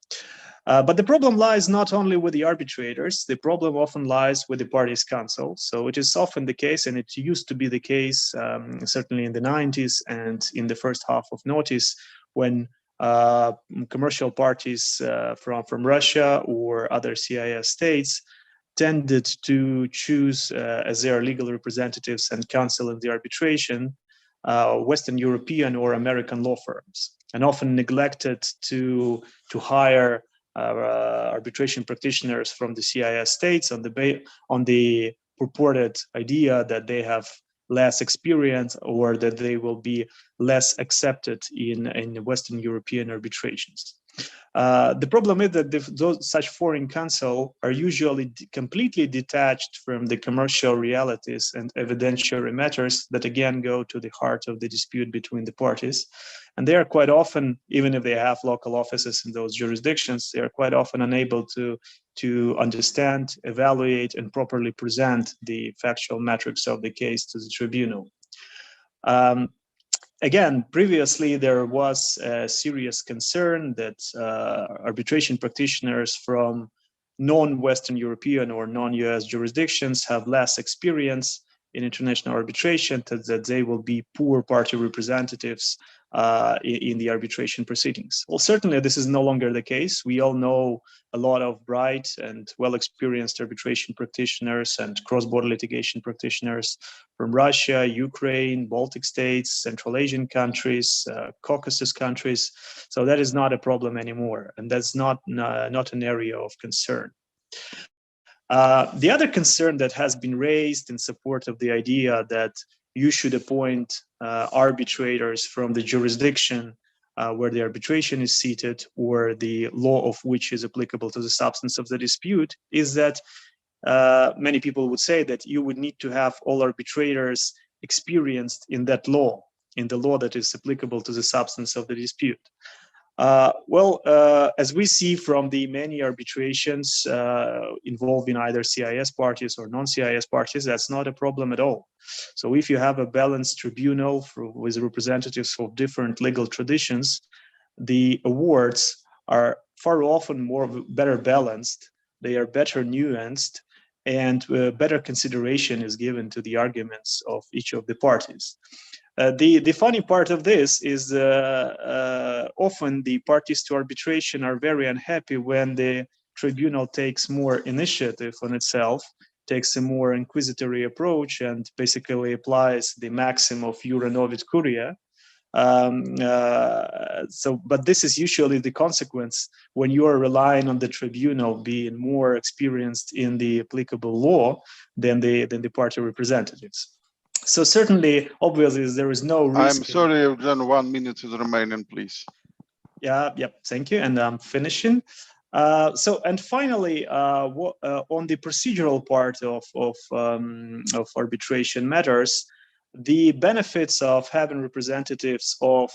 Speaker 8: But the problem lies not only with the arbitrators, the problem often lies with the parties' counsel. So it is often the case, and it used to be the case, certainly in the 90s and in the first half of noughties, when commercial parties from Russia or other CIS states tended to choose as their legal representatives and counsel in the arbitration Western European or American law firms. and often neglected to hire arbitration practitioners from the CIS states on the purported idea that they have less experience or that they will be less accepted in Western European arbitrations. The problem is that such foreign counsel are usually completely detached from the commercial realities and evidentiary matters that again go to the heart of the dispute between the parties. And they are quite often, even if they have local offices in those jurisdictions, they are quite often unable to understand, evaluate, and properly present the factual metrics of the case to the tribunal. Again, previously there was a serious concern that arbitration practitioners from non-Western European or non-US jurisdictions have less experience in international arbitration, that they will be poor party representatives in the arbitration proceedings. Well, certainly this is no longer the case. We all know a lot of bright and well-experienced arbitration practitioners and cross-border litigation practitioners from Russia, Ukraine, Baltic states, Central Asian countries, Caucasus countries. So that is not a problem anymore, and that's not an area of concern. The other concern that has been raised in support of the idea that you should appoint arbitrators from the jurisdiction where the arbitration is seated or the law of which is applicable to the substance of the dispute is that many people would say that you would need to have all arbitrators experienced in that law, in the law that is applicable to the substance of the dispute. As we see from the many arbitrations involving either CIS parties or non-CIS parties, that's not a problem at all. So if you have a balanced tribunal with representatives of different legal traditions, the awards are far often better balanced, they are better nuanced, and better consideration is given to the arguments of each of the parties. The funny part of this is often the parties to arbitration are very unhappy when the tribunal takes more initiative on itself, takes a more inquisitory approach, and basically applies the maxim of Jura novit curia. But this is usually the consequence when you are relying on the tribunal being more experienced in the applicable law than the party representatives. So certainly, obviously, there is no risk.
Speaker 3: I'm sorry, Evgen, 1 minute is remaining, please.
Speaker 8: Yeah, thank you, and I'm finishing. And finally, on the procedural part of arbitration matters, the benefits of having representatives of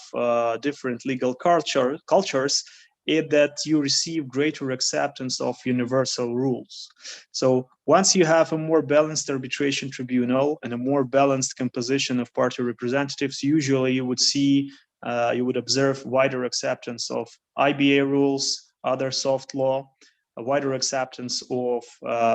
Speaker 8: different legal cultures is that you receive greater acceptance of universal rules. So once you have a more balanced arbitration tribunal and a more balanced composition of party representatives, usually you would observe wider acceptance of IBA rules, other soft law, a wider acceptance of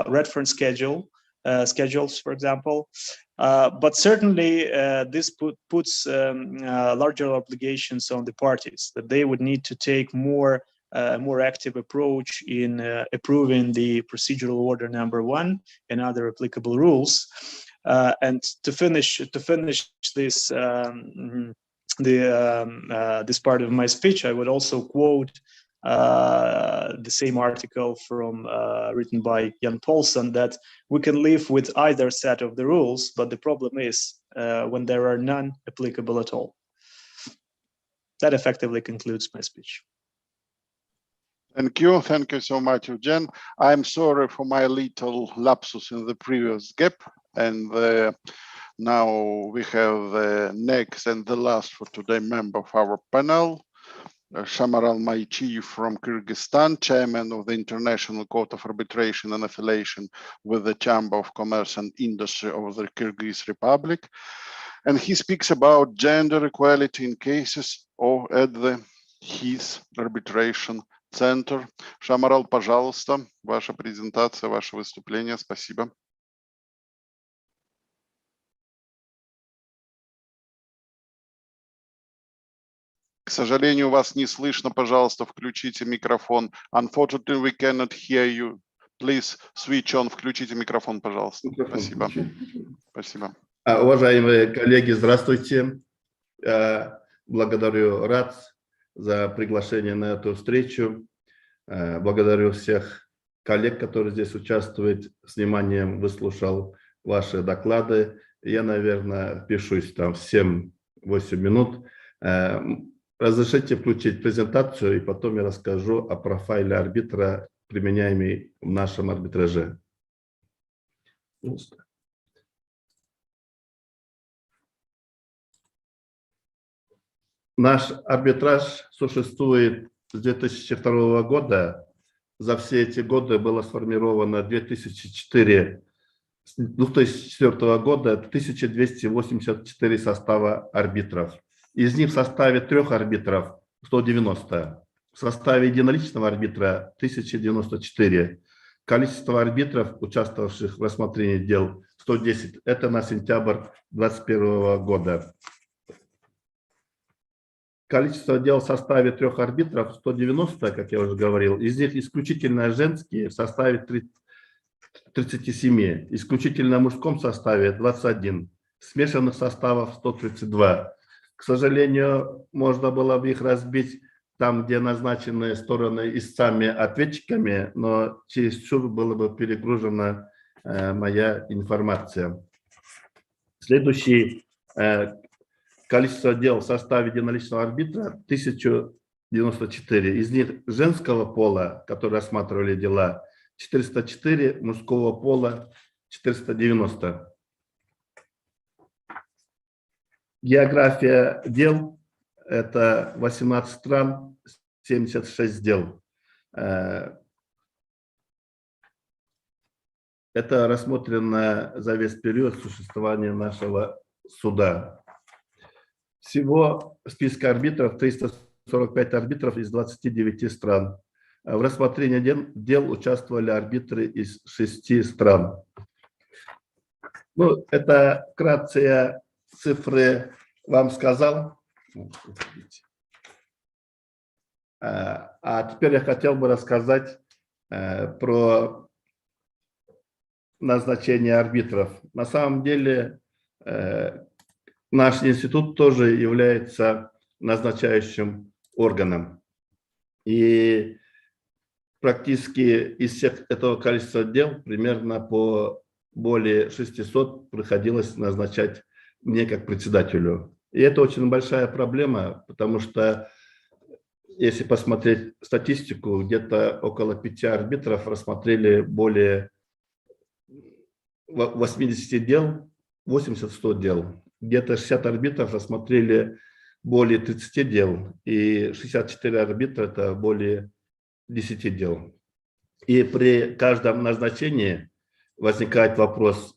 Speaker 8: reference schedules, for example. But certainly this puts larger obligations on the parties, that they would need to take more active approach in approving the procedural order number 1 and other applicable rules. And to finish this this part of my speech, I would also quote the same article written by Jan Paulson, that we can live with either set of the rules, but the problem is when there are none applicable at all. That effectively concludes my speech.
Speaker 3: Thank you so much, Evgen. I'm sorry for my little lapsus in the previous gap, and now we have the next and the last for today member of our panel, Shamaral Maichi from Kyrgyzstan, chairman of the International Court of Arbitration and affiliation with the Chamber of Commerce and Industry of the Kyrgyz Republic. And he speaks about gender equality in cases at his arbitration center. Shamaral, пожалуйста, ваша презентация, ваше выступление. Спасибо. К сожалению, вас не слышно. Пожалуйста, включите микрофон. Unfortunately, we cannot hear you. Please switch on. Включите микрофон, пожалуйста. Спасибо. Спасибо.
Speaker 9: Уважаемые коллеги, здравствуйте. Благодарю РАЦ за приглашение на эту встречу. Благодарю всех коллег, которые здесь участвуют. С вниманием выслушал ваши доклады. Я, наверное, впишусь там в 7-8 минут. Разрешите включить презентацию, и потом я расскажу о профайле арбитра, применяемый в нашем арбитраже. Наш арбитраж существует с 2002 года. За все эти годы было сформировано 2004 года 1284 состава арбитров. Из них в составе 3 арбитров 190, в составе единоличного арбитра 1094. Количество арбитров, участвовавших в рассмотрении дел, 110. Это на сентябрь 2021 года. Количество дел в составе 3 арбитров 190, как я уже говорил. Из них исключительно женские в составе 37, исключительно в мужском составе 21, смешанных составов 132. К сожалению, можно было бы их разбить там, где назначены стороны истцами, ответчиками, но чересчур было бы перегружена моя информация. Следующий количество дел в составе единоличного арбитра 1094. Из них женского пола, которые рассматривали дела, 404, мужского пола 490. География дел – это 18 стран, 76 дел. Это рассмотрено за весь период существования нашего суда. Всего в списке арбитров 345 арбитров из 29 стран. В рассмотрении дел участвовали арбитры из 6 стран. Ну, это вкратце я цифры вам сказал. А теперь я хотел бы рассказать про назначение арбитров. На самом деле наш институт тоже является назначающим органом. И практически из всех этого количества дел примерно по более 600 приходилось назначать мне как председателю. И это очень большая проблема, потому что если посмотреть статистику, где-то около 5 арбитров рассмотрели более 80 дел, 80-100 дел. Где-то 60 арбитров рассмотрели более 30 дел, и 64 арбитра – это более 10 дел. И при каждом назначении возникает вопрос,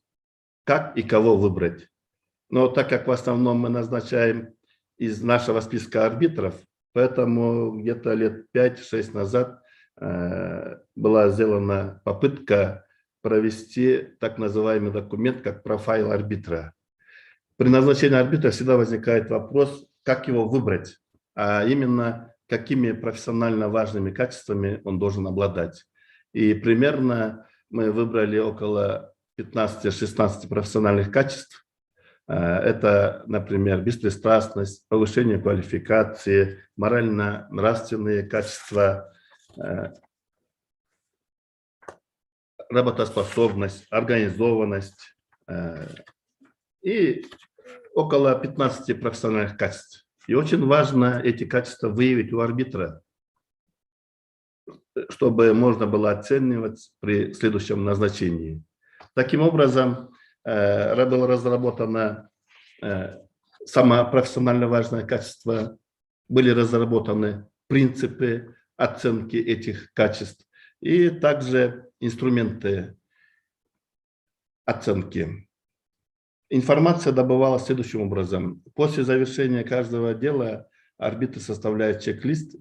Speaker 9: как и кого выбрать. Но так как в основном мы назначаем из нашего списка арбитров, поэтому где-то лет 5-6 назад была сделана попытка провести так называемый документ, как профайл арбитра. При назначении арбитра всегда возникает вопрос, как его выбрать, а именно какими профессионально важными качествами он должен обладать. И примерно мы выбрали около 15-16 профессиональных качеств. Это, например, беспристрастность, повышение квалификации, морально-нравственные качества, работоспособность, организованность и около 15 профессиональных качеств. И очень важно эти качества выявить у арбитра, чтобы можно было оценивать при следующем назначении. Таким образом, было разработано самое профессионально важное качество, были разработаны принципы оценки этих качеств и также инструменты оценки. Информация добывалась следующим образом. После завершения каждого дела арбитр составляет чек-лист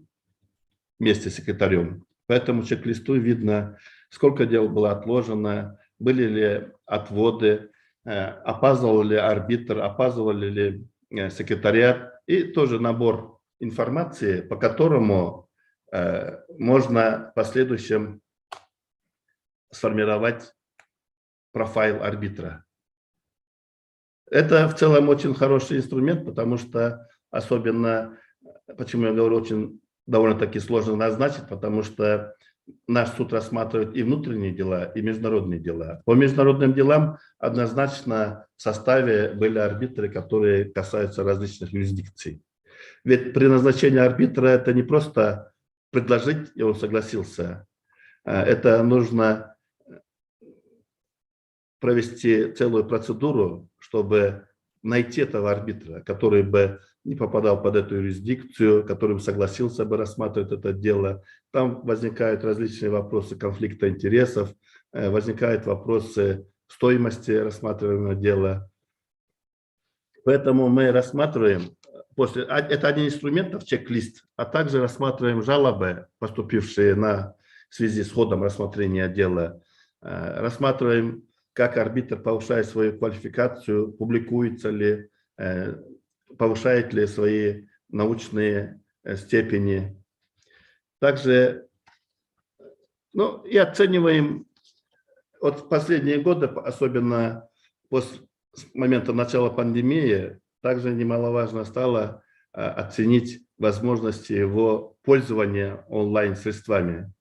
Speaker 9: вместе с секретарем. По этому чек-листу видно, сколько дел было отложено, были ли отводы, опаздывал ли арбитр, опаздывали ли секретариат, и тоже набор информации, по которому можно в последующем сформировать профайл арбитра. Это в целом очень хороший инструмент, потому что особенно Почему я говорю, очень довольно-таки сложно назначить, потому что наш суд рассматривает и внутренние дела, и международные дела. По международным делам однозначно в составе были арбитры, которые касаются различных юрисдикций. Ведь при назначении арбитра это не просто предложить, и он согласился. Это нужно провести целую процедуру, чтобы найти этого арбитра, который бы не попадал под эту юрисдикцию, который бы согласился бы рассматривать это дело. Там возникают различные вопросы конфликта интересов, возникают вопросы стоимости рассматриваемого дела. Поэтому мы рассматриваем, это один из инструментов, чек-лист, а также рассматриваем жалобы, поступившие в связи с ходом рассмотрения дела. Рассматриваем, как арбитр повышает свою квалификацию, публикуется ли, повышает ли свои научные степени. Также и оцениваем вот последние годы, особенно после момента начала пандемии, также немаловажно стало оценить возможности его пользования онлайн-средствами.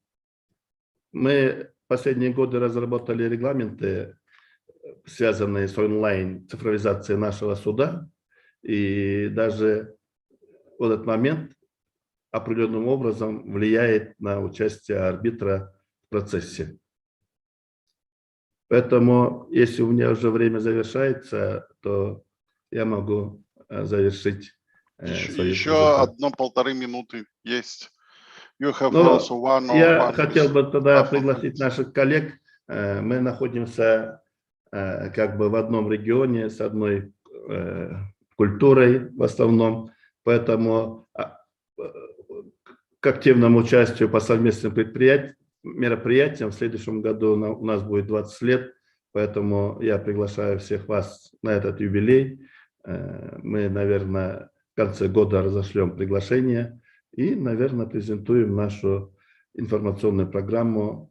Speaker 9: Мы в последние годы разработали регламенты, связанные с онлайн-цифровизацией нашего суда, и даже в этот момент определенным образом влияет на участие арбитра в процессе. Поэтому, если у меня уже время завершается, то я могу завершить свою
Speaker 3: Еще
Speaker 9: презентацию.
Speaker 3: 1-1,5 минуты есть. You have also one or
Speaker 9: Я
Speaker 3: one
Speaker 9: хотел
Speaker 3: with
Speaker 9: бы тогда
Speaker 3: half of
Speaker 9: пригласить
Speaker 3: minutes.
Speaker 9: наших коллег. Мы находимся как бы в одном регионе с одной культурой в основном, поэтому к активному участию по совместным мероприятиям в следующем году у нас будет 20 лет, поэтому я приглашаю всех вас на этот юбилей. Мы, наверное, в конце года разошлем приглашение и, наверное, презентуем нашу информационную программу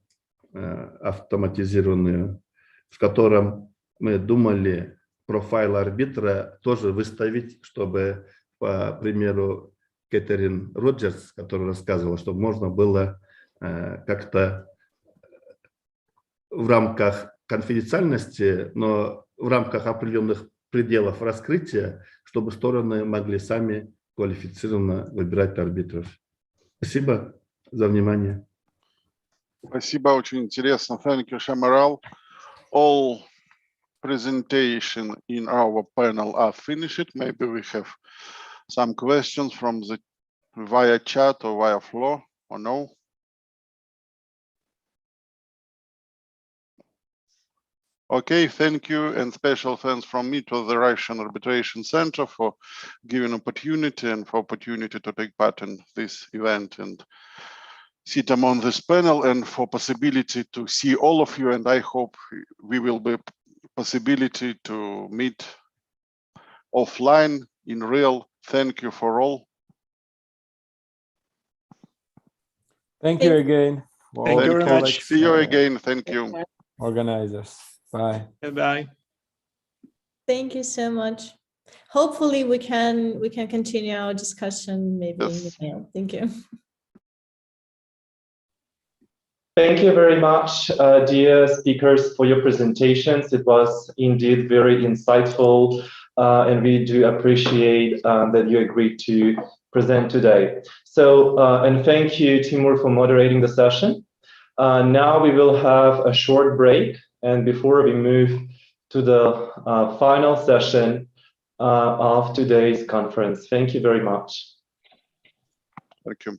Speaker 9: автоматизированную, в котором мы думали профайл арбитра тоже выставить, чтобы, по примеру, Кэтрин Роджерс, которая рассказывала, чтобы можно было как-то в рамках конфиденциальности, но в рамках определенных пределов раскрытия, чтобы стороны могли сами квалифицированно выбирать арбитров. Спасибо за внимание.
Speaker 3: Спасибо, очень интересно. Thank you, Shamaral. All presentation in our panel are finished. Maybe we have some questions from the via chat or via floor, or no? Okay, thank you, and special thanks from me to the Russian Arbitration Center for giving opportunity and for opportunity to take part in this event and sit among this panel, and for possibility to see all of you. And I hope we will be possibility to meet offline in real. Thank you for all.
Speaker 6: Thank you again.
Speaker 8: Thank you very much.
Speaker 3: See you again. Thank you.
Speaker 6: Organizers. Bye.
Speaker 8: Bye.
Speaker 4: Thank you so much. Hopefully we can continue our discussion maybe in
Speaker 3: Yes.
Speaker 4: email. Thank you.
Speaker 2: Thank you very much, dear speakers, for your presentations. It was indeed very insightful, and we do appreciate that you agreed to present today. So, and thank you, Timur, for moderating the session. Now we will have a short break, and before we move to the final session of today's conference. Thank you very much.
Speaker 3: Thank you.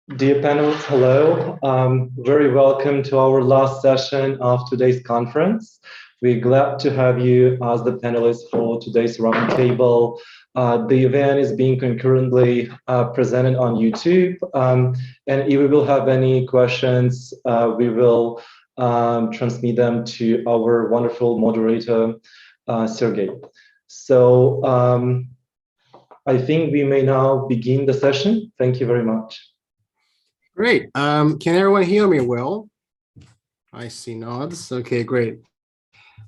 Speaker 2: Dear panelists, hello. Very welcome to our last session of today's conference. We're glad to have you as the panelists for today's roundtable. The event is being concurrently presented on YouTube. And if we will have any questions, we will transmit them to our wonderful moderator, Sergey. So I think we may now begin the session. Thank you very much.
Speaker 10: Great. Can everyone hear me well? I see nods. Okay, great.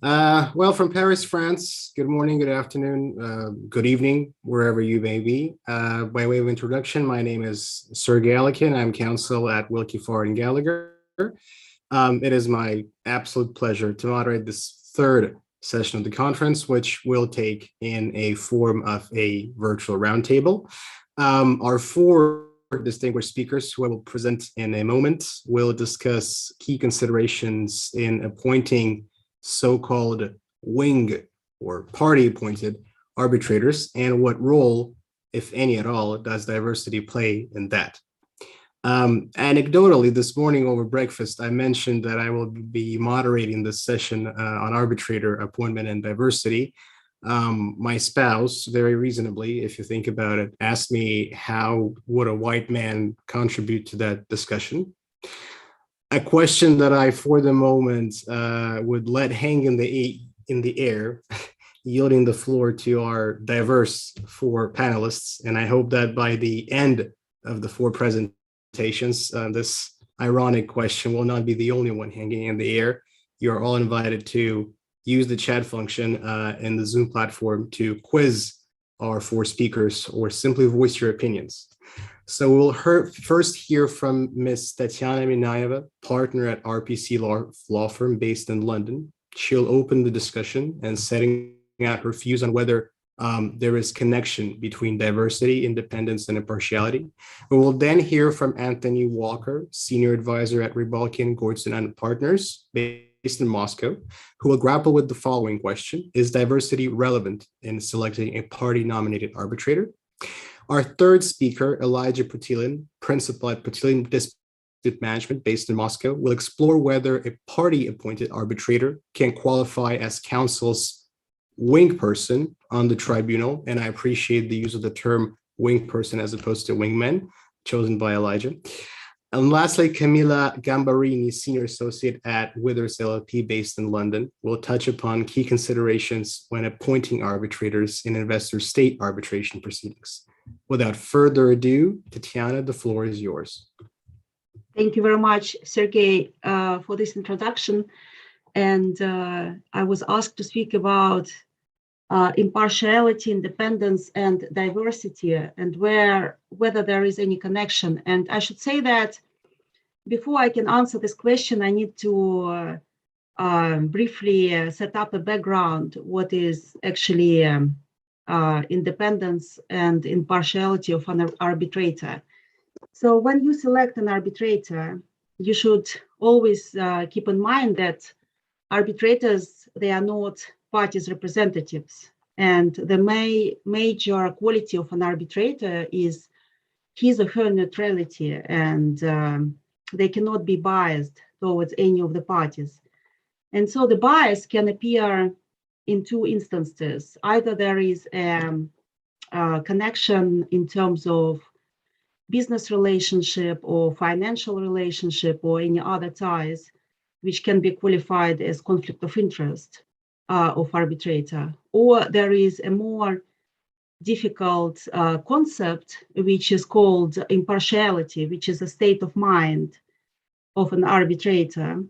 Speaker 10: Well, from Paris, France, good morning, good afternoon, good evening, wherever you may be. By way of introduction, my name is Sergey Alekin. I'm counsel at Wilkie Farr & Gallagher. It is my absolute pleasure to moderate this third session of the conference, which will take in a form of a virtual roundtable. Our four distinguished speakers who I will present in a moment will discuss key considerations in appointing so-called wing or party-appointed arbitrators and what role, if any at all, does diversity play in that. Anecdotally, this morning over breakfast, I mentioned that I will be moderating this session on arbitrator appointment and diversity. My spouse, very reasonably, if you think about it, asked me how would a white man contribute to that discussion? A question that I, for the moment, would let hang in the air, yielding the floor to our diverse four panelists. And I hope that by the end of the four presentations, this ironic question will not be the only one hanging in the air. You're all invited to use the chat function in the Zoom platform to quiz our four speakers or simply voice your opinions. So we'll first hear from Ms. Tatiana Minayeva, partner at RPC law firm based in London. She'll open the discussion and setting out her views on whether there is connection between diversity, independence, and impartiality. We will then hear from Anthony Walker, senior advisor at Rybalkin, Gordson and Partners, based in Moscow, who will grapple with the following question: is diversity relevant in selecting a party-nominated arbitrator? Our third speaker, Elijah Putilin, principal at Putilin Dispute Management based in Moscow, will explore whether a party-appointed arbitrator can qualify as counsel's wing person on the tribunal. And I appreciate the use of the term wing person as opposed to wingman, chosen by Elijah. And lastly, Camilla Gambarini, senior associate at Withers LLP based in London, will touch upon key considerations when appointing arbitrators in investor-state arbitration proceedings. Without further ado, Tatiana, the floor is yours.
Speaker 11: Thank you very much, Sergey, for this introduction. And I was asked to speak about impartiality, independence, and diversity, and whether there is any connection. And I should say that before I can answer this question, I need to briefly set up a background, what is actually independence and impartiality of an arbitrator. So when you select an arbitrator, you should always keep in mind that arbitrators, they are not parties' representatives. And the major quality of an arbitrator is his or her neutrality, and they cannot be biased towards any of the parties. And so the bias can appear in two instances. Either there is a connection in terms of business relationship or financial relationship or any other ties, which can be qualified as conflict of interest of arbitrator, or there is a more difficult concept, which is called impartiality, which is a state of mind of an arbitrator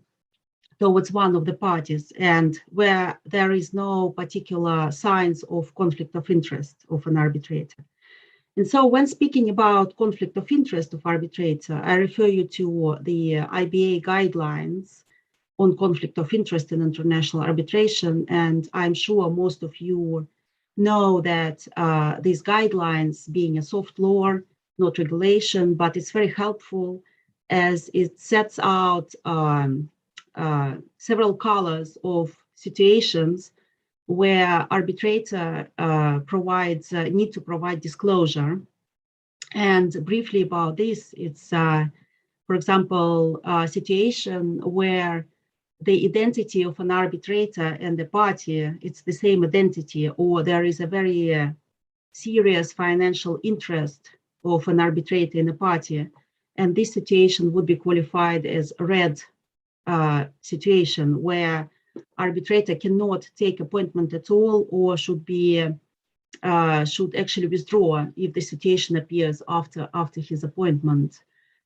Speaker 11: towards one of the parties, and where there is no particular signs of conflict of interest of an arbitrator. And so when speaking about conflict of interest of arbitrator, I refer you to the IBA guidelines on conflict of interest in international arbitration. And I'm sure most of you know that these guidelines, being a soft law, not regulation, but it's very helpful as it sets out several colors of situations where arbitrator need to provide disclosure And briefly about this, it's, for example, a situation where the identity of an arbitrator and the party, it's the same identity, or there is a very serious financial interest of an arbitrator in a party. And this situation would be qualified as a red situation where arbitrator cannot take appointment at all, or should actually withdraw if the situation appears after his appointment.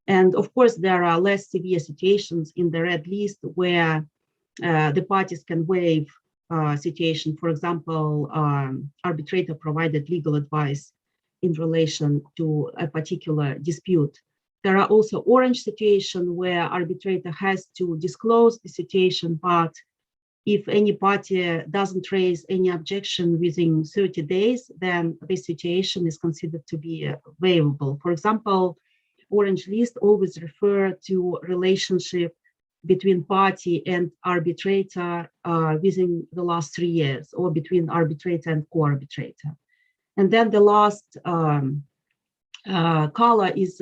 Speaker 11: And of course, there are less severe situations in the red list where the parties can waive situation. For example, arbitrator provided legal advice in relation to a particular dispute. There are also orange situations where arbitrator has to disclose the situation, but if any party doesn't raise any objection within 30 days, then this situation is considered to be waivable. For example, orange list always refer to relationship between party and arbitrator within the last 3 years, or between arbitrator and co-arbitrator. And then the last color is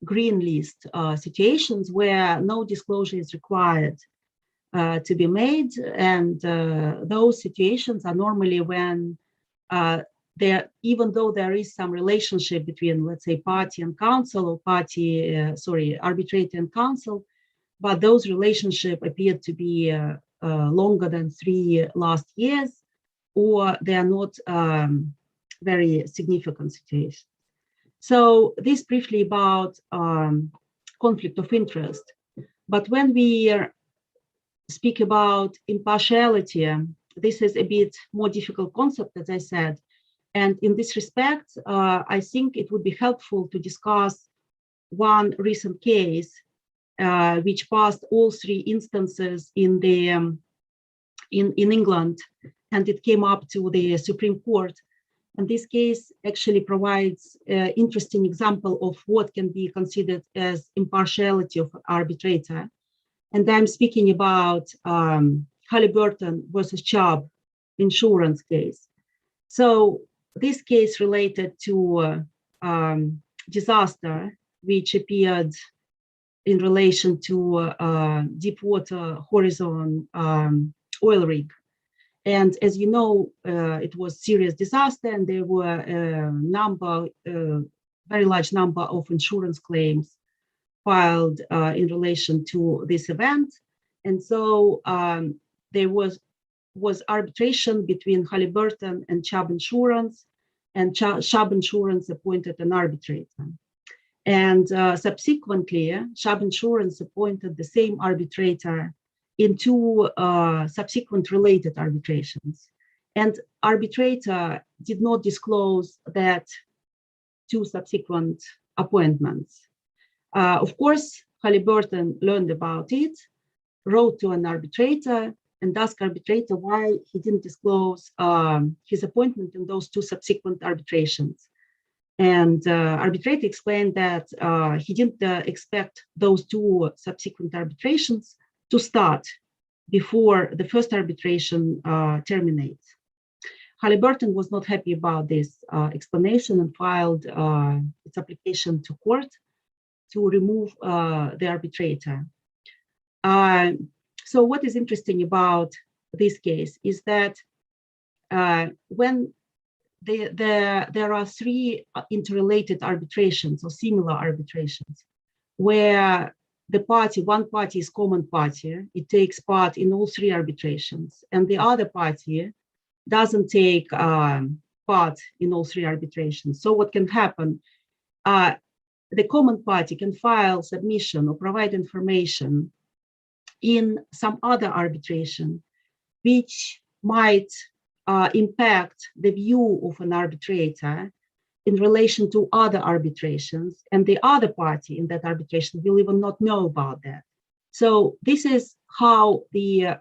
Speaker 11: green list situations where no disclosure is required to be made, and those situations are normally when even though there is some relationship between, let's say, party and counsel, or arbitrator and counsel, but those relationships appear to be longer than 3 last years, or they are not very significant situations. So this briefly about conflict of interest. But when we speak about impartiality, this is a bit more difficult concept, as I said. And in this respect, I think it would be helpful to discuss one recent case which passed all 3 instances in England, and it came up to the Supreme Court. And this case actually provides an interesting example of what can be considered as impartiality of arbitrator. And I'm speaking about Halliburton versus Chubb insurance case. So this case related to disaster, which appeared in relation to Deepwater Horizon oil rig. And as you know, it was serious disaster, and there were very large number of insurance claims filed in relation to this event. And so there was arbitration between Halliburton and Chubb Insurance, and Chubb Insurance appointed an arbitrator. And subsequently, Chubb Insurance appointed the same arbitrator in 2 subsequent related arbitrations. And arbitrator did not disclose that 2 subsequent appointments. Of course, Halliburton learned about it, wrote to an arbitrator, and asked arbitrator why he didn't disclose his appointment in those 2 subsequent arbitrations. And arbitrator explained that he didn't expect those 2 subsequent arbitrations to start before the first arbitration terminates. Halliburton was not happy about this explanation and filed its application to court to remove the arbitrator. So what is interesting about this case is that when there are 3 interrelated arbitrations or similar arbitrations where one party is common party, it takes part in all 3 arbitrations, and the other party doesn't take part in all 3 arbitrations. So what can happen? The common party can file submission or provide information in some other arbitration, which might impact the view of an arbitrator in relation to other arbitrations, and the other party in that arbitration will even not know about that. So this is how the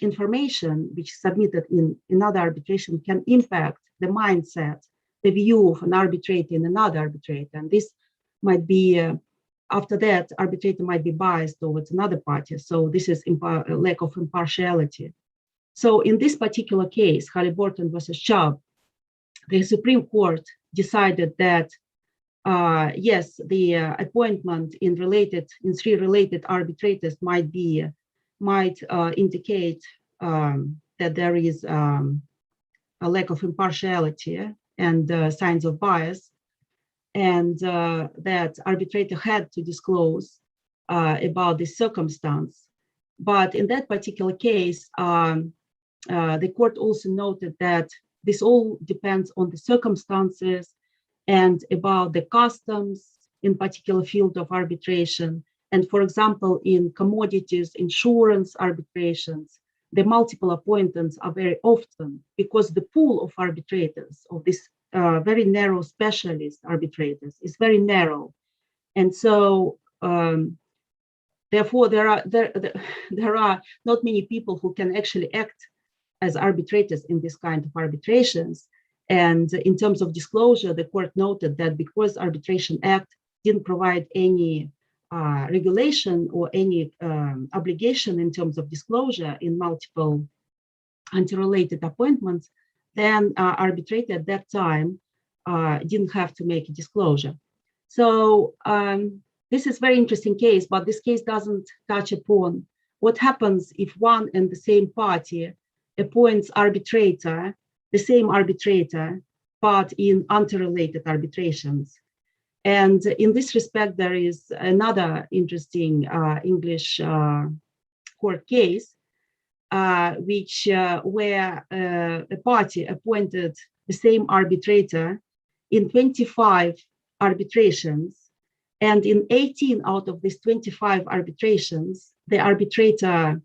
Speaker 11: information which is submitted in another arbitration can impact the mindset, the view of an arbitrator in another arbitrator. And this might be, after that, arbitrator might be biased towards another party. So this is lack of impartiality. So in this particular case, Halliburton versus Chubb, the Supreme Court decided that yes, the appointment in three related arbitrators might indicate that there is a lack of impartiality and signs of bias, and that arbitrator had to disclose about this circumstance. But in that particular case, the court also noted that this all depends on the circumstances and about the customs in particular field of arbitration. And for example, in commodities, insurance arbitrations, the multiple appointments are very often because the pool of arbitrators, of this very narrow specialist arbitrators, is very narrow. And so therefore there are not many people who can actually act as arbitrators in this kind of arbitrations. And in terms of disclosure, the court noted that because Arbitration Act didn't provide any regulation or any obligation in terms of disclosure in multiple interrelated appointments, then arbitrator at that time didn't have to make a disclosure. So this is a very interesting case, but this case doesn't touch upon what happens if one and the same party appoints arbitrator, the same arbitrator, but in interrelated arbitrations. And in this respect, there is another interesting English court case, where a party appointed the same arbitrator in 25 arbitrations, and in 18 out of these 25 arbitrations, the arbitrator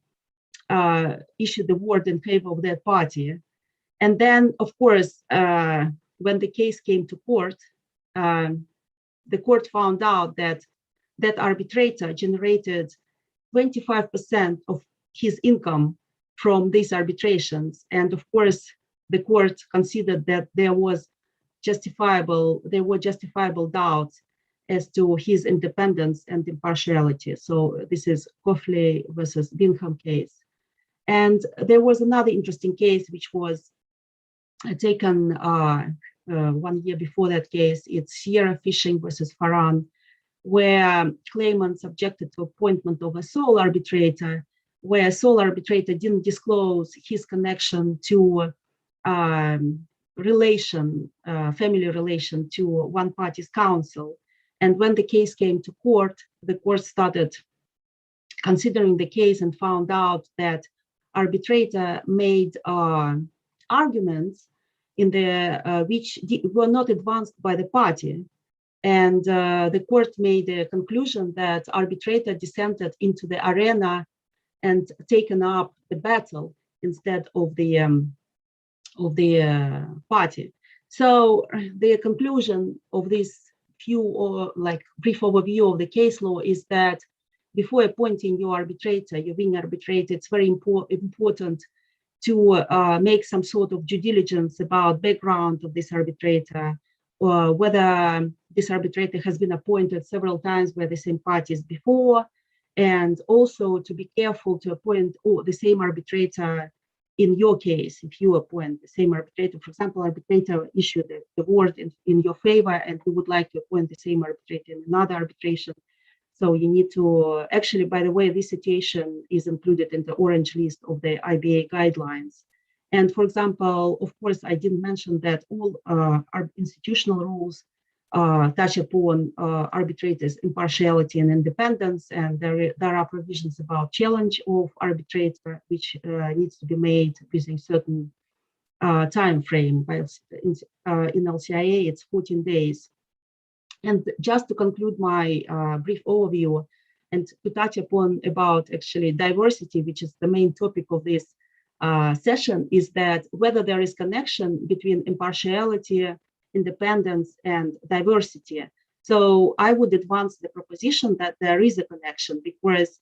Speaker 11: issued the word in favor of that party. And then, of course, when the case came to court, the court found out that that arbitrator generated 25% of his income from these arbitrations. And of course, the court considered that there were justifiable doubts as to his independence and impartiality. So this is Coughley versus Bingham case. And there was another interesting case which was taken 1 year before that case. It's Sierra Fishing versus Farhan, where claimants objected to appointment of a sole arbitrator, where sole arbitrator didn't disclose his connection to family relation to one party's counsel. And when the case came to court, the court started considering the case and found out that arbitrator made arguments in the which were not advanced by the party. And the court made a conclusion that arbitrator descended into the arena and taken up the battle instead of the party. So the conclusion of this brief overview of the case law is that before appointing your arbitrator, your winning arbitrator, it's very important to make some sort of due diligence about background of this arbitrator, or whether this arbitrator has been appointed several times by the same parties before, and also to be careful to appoint the same arbitrator in your case. If you appoint the same arbitrator, for example, arbitrator issued the word in your favor, and you would like to appoint the same arbitrator in another arbitration. So you need to, actually, by the way, this situation is included in the orange list of the IBA guidelines. And for example, of course, I didn't mention that all our institutional rules touch upon arbitrators' impartiality and independence, and there are provisions about challenge of arbitrator, which needs to be made within certain time frame. In LCIA, it's 14 days. And just to conclude my brief overview and to touch upon about actually diversity, which is the main topic of this session, is that whether there is connection between impartiality, independence, and diversity. So I would advance the proposition that there is a connection, because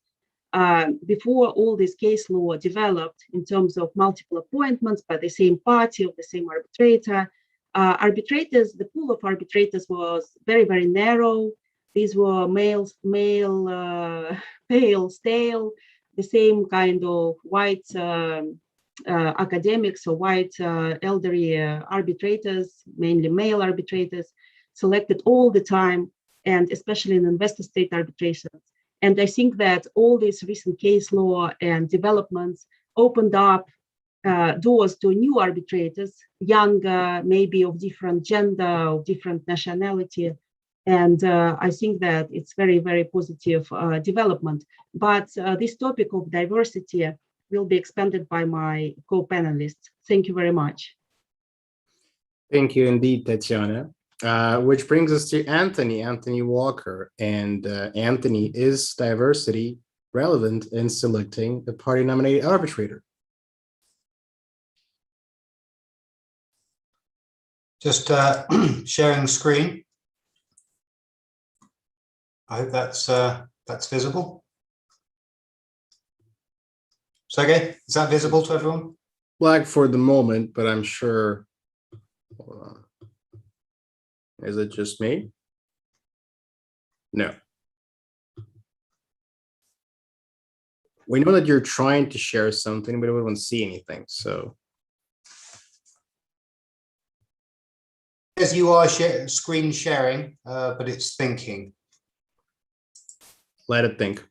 Speaker 11: before all this case law developed in terms of multiple appointments by the same party of the same arbitrator, arbitrators, the pool of arbitrators was very, very narrow. These were male, pale, stale, the same kind of white academics or white elderly arbitrators, mainly male arbitrators, selected all the time, and especially in investor state arbitrations. And I think that all this recent case law and developments opened up doors to new arbitrators, young, maybe of different gender, of different nationality. And I think that it's very, very positive development. But this topic of diversity will be expanded by my co-panelists. Thank you very much.
Speaker 10: Thank you indeed, Tatiana. Which brings us to Anthony Walker. And Anthony, is diversity relevant in selecting the party-nominated arbitrator?
Speaker 12: Just sharing screen. I hope that's visible. Sergey, is that visible to everyone?
Speaker 10: Black for the moment, but I'm sure. Hold on. Is it just me? No. We know that you're trying to share something, but we don't see anything. So.
Speaker 12: As you are screen sharing, but it's thinking.
Speaker 10: Let it think.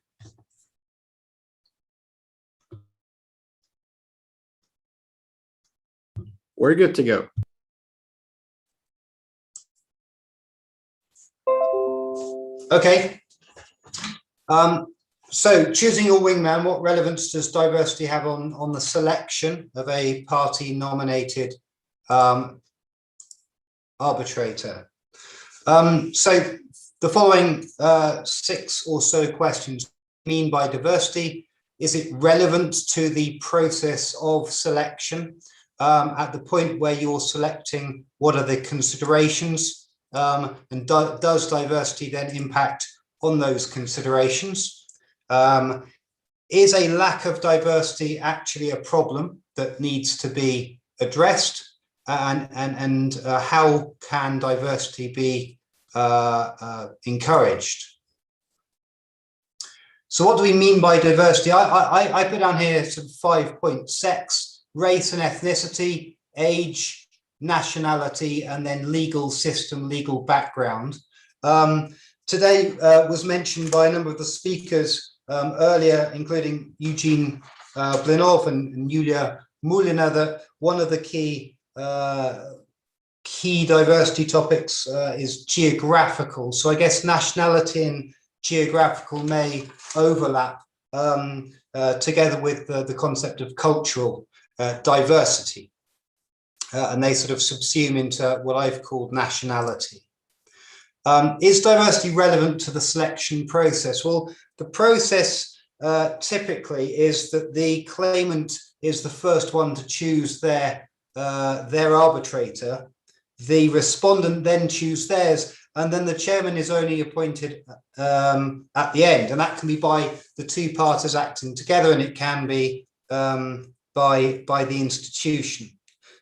Speaker 10: We're good to go.
Speaker 12: Okay. So choosing your wingman, what relevance does diversity have on the selection of a party nominated arbitrator? So the following 6 or so questions mean by diversity. Is it relevant to the process of selection? At the point where you're selecting, what are the considerations? And does diversity then impact on those considerations? Is a lack of diversity actually a problem that needs to be addressed? And how can diversity be encouraged? So what do we mean by diversity? I put down here some 5 points: sex, race and ethnicity, age, nationality, and then legal system, legal background. Today was mentioned by a number of the speakers earlier, including Eugene Blinov and Yulia Mulina, that one of the key diversity topics is geographical. So I guess nationality and geographical may overlap together with the concept of cultural diversity. And they sort of subsume into what I've called nationality. Is diversity relevant to the selection process? Well, the process typically is that the claimant is the first one to choose their arbitrator. The respondent then choose theirs, and then the chairman is only appointed at the end, and that can be by the 2 parties acting together, and it can be by the institution.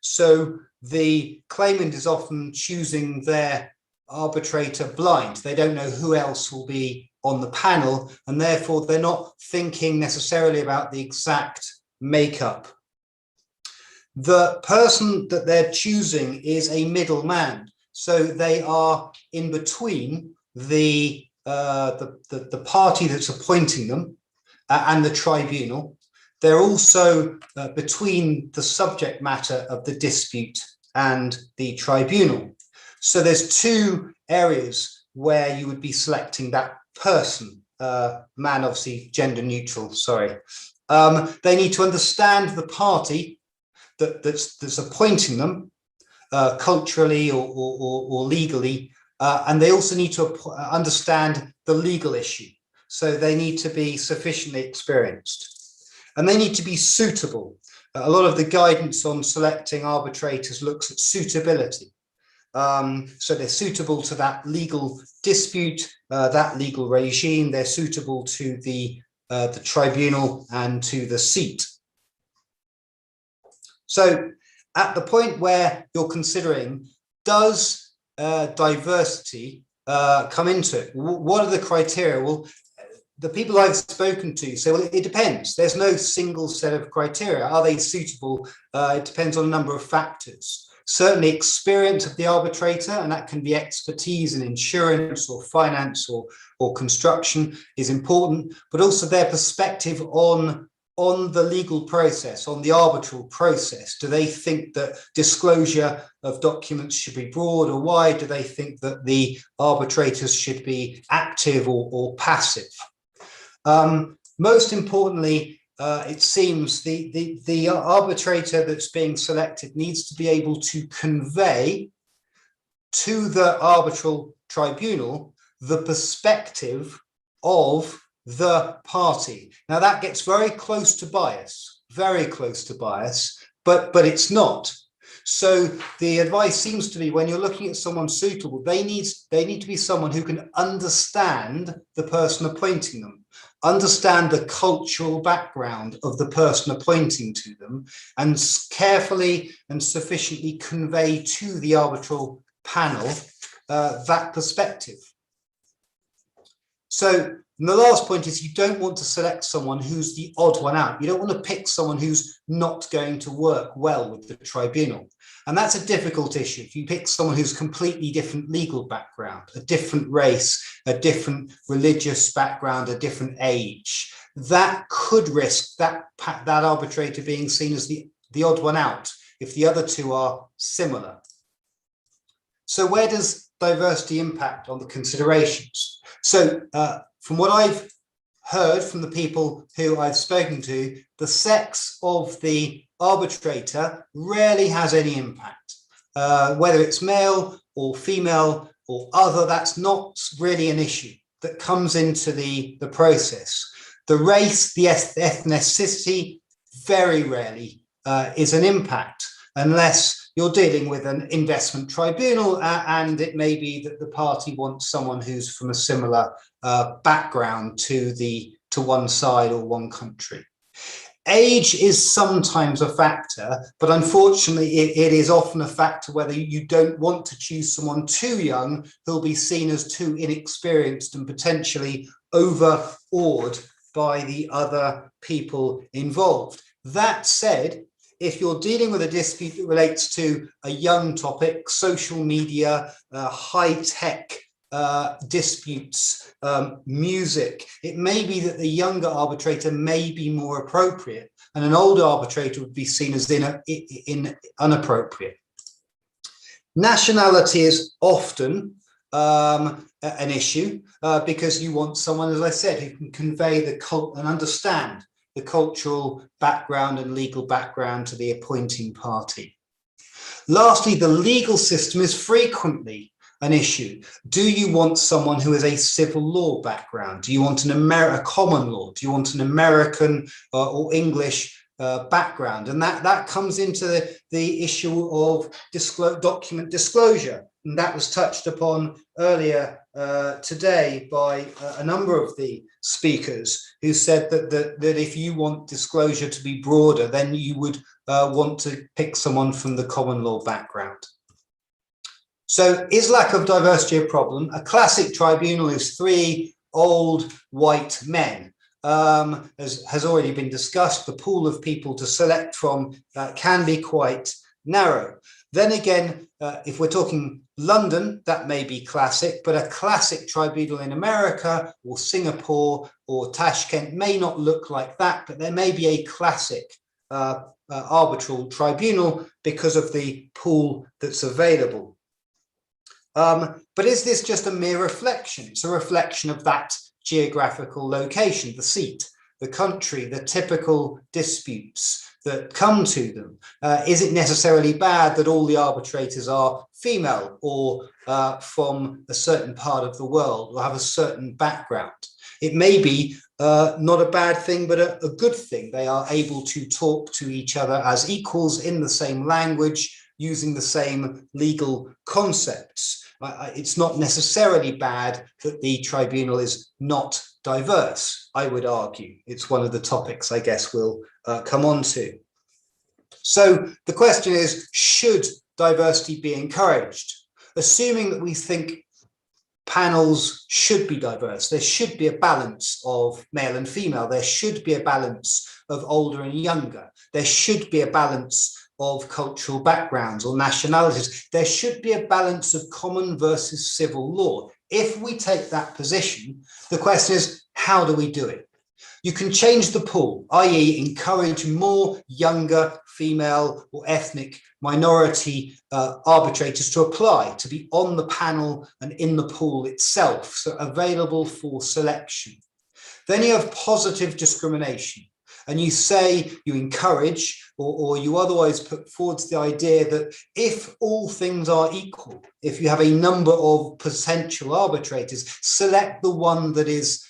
Speaker 12: So the claimant is often choosing their arbitrator blind. They don't know who else will be on the panel, and therefore they're not thinking necessarily about the exact makeup. The person that they're choosing is a middleman, so they are in between the party that's appointing them and the tribunal. They're also between the subject matter of the dispute and the tribunal. So there's 2 areas where you would be selecting that person, man, obviously gender neutral, sorry. They need to understand the party that's appointing them culturally or legally, and they also need to understand the legal issue. So they need to be sufficiently experienced. And they need to be suitable. A lot of the guidance on selecting arbitrators looks at suitability. So they're suitable to that legal dispute, that legal regime. They're suitable to the tribunal and to the seat. So at the point where you're considering, does diversity come into it? What are the criteria? Well, the people I've spoken to say, well, it depends. There's no single set of criteria. Are they suitable? It depends on a number of factors. Certainly experience of the arbitrator, and that can be expertise in insurance or finance or construction, is important, but also their perspective on the legal process, on the arbitral process. Do they think that disclosure of documents should be broad or wide? Do they think that the arbitrators should be active or passive? Most importantly, it seems the arbitrator that's being selected needs to be able to convey to the arbitral tribunal the perspective of the party. Now that gets very close to bias, but it's not. So the advice seems to be, when you're looking at someone suitable, they need to be someone who can understand the person appointing them, understand the cultural background of the person appointing to them, and carefully and sufficiently convey to the arbitral panel that perspective. So the last point is, you don't want to select someone who's the odd one out. You don't want to pick someone who's not going to work well with the tribunal. And that's a difficult issue. If you pick someone who's completely different legal background, a different race, a different religious background, a different age, that could risk that arbitrator being seen as the odd one out if the other two are similar. So where does diversity impact on the considerations? So from what I've heard from the people who I've spoken to, the sex of the arbitrator rarely has any impact. Whether it's male or female or other, that's not really an issue that comes into the process. The race, the ethnicity, very rarely is an impact, unless you're dealing with an investment tribunal and it may be that the party wants someone who's from a similar background to one side or one country. Age is sometimes a factor, but unfortunately it is often a factor whether you don't want to choose someone too young who'll be seen as too inexperienced and potentially overawed by the other people involved. That said, if you're dealing with a dispute that relates to a young topic, social media, high-tech disputes, music, it may be that the younger arbitrator may be more appropriate and an older arbitrator would be seen as inappropriate. Nationality is often an issue because you want someone, as I said, who can convey and understand the cultural background and legal background to the appointing party. Lastly, the legal system is frequently an issue. Do you want someone who has a civil law background? Do you want a common law? Do you want an American or English background? And that comes into the issue of document disclosure. And that was touched upon earlier today by a number of the speakers who said that if you want disclosure to be broader, then you would want to pick someone from the common law background. So is lack of diversity a problem? A classic tribunal is 3 old white men. As has already been discussed, the pool of people to select from can be quite narrow. Then again, if we're talking London, that may be classic, but a classic tribunal in America or Singapore or Tashkent may not look like that, but there may be a classic arbitral tribunal because of the pool that's available. But is this just a mere reflection? It's a reflection of that geographical location, the seat, the country, the typical disputes that come to them. Is it necessarily bad that all the arbitrators are female or from a certain part of the world or have a certain background? It may be not a bad thing, but a good thing. They are able to talk to each other as equals in the same language, using the same legal concepts. It's not necessarily bad that the tribunal is not diverse, I would argue. It's one of the topics I guess we'll come on to. So the question is, should diversity be encouraged? Assuming that we think panels should be diverse. There should be a balance of male and female. There should be a balance of older and younger. There should be a balance of cultural backgrounds or nationalities. There should be a balance of common versus civil law. If we take that position, the question is, how do we do it? You can change the pool, i.e. encourage more younger female or ethnic minority arbitrators to apply, to be on the panel and in the pool itself, so available for selection. Then you have positive discrimination, and you say, you encourage, or you otherwise put forward the idea that if all things are equal, if you have a number of potential arbitrators, select the one that is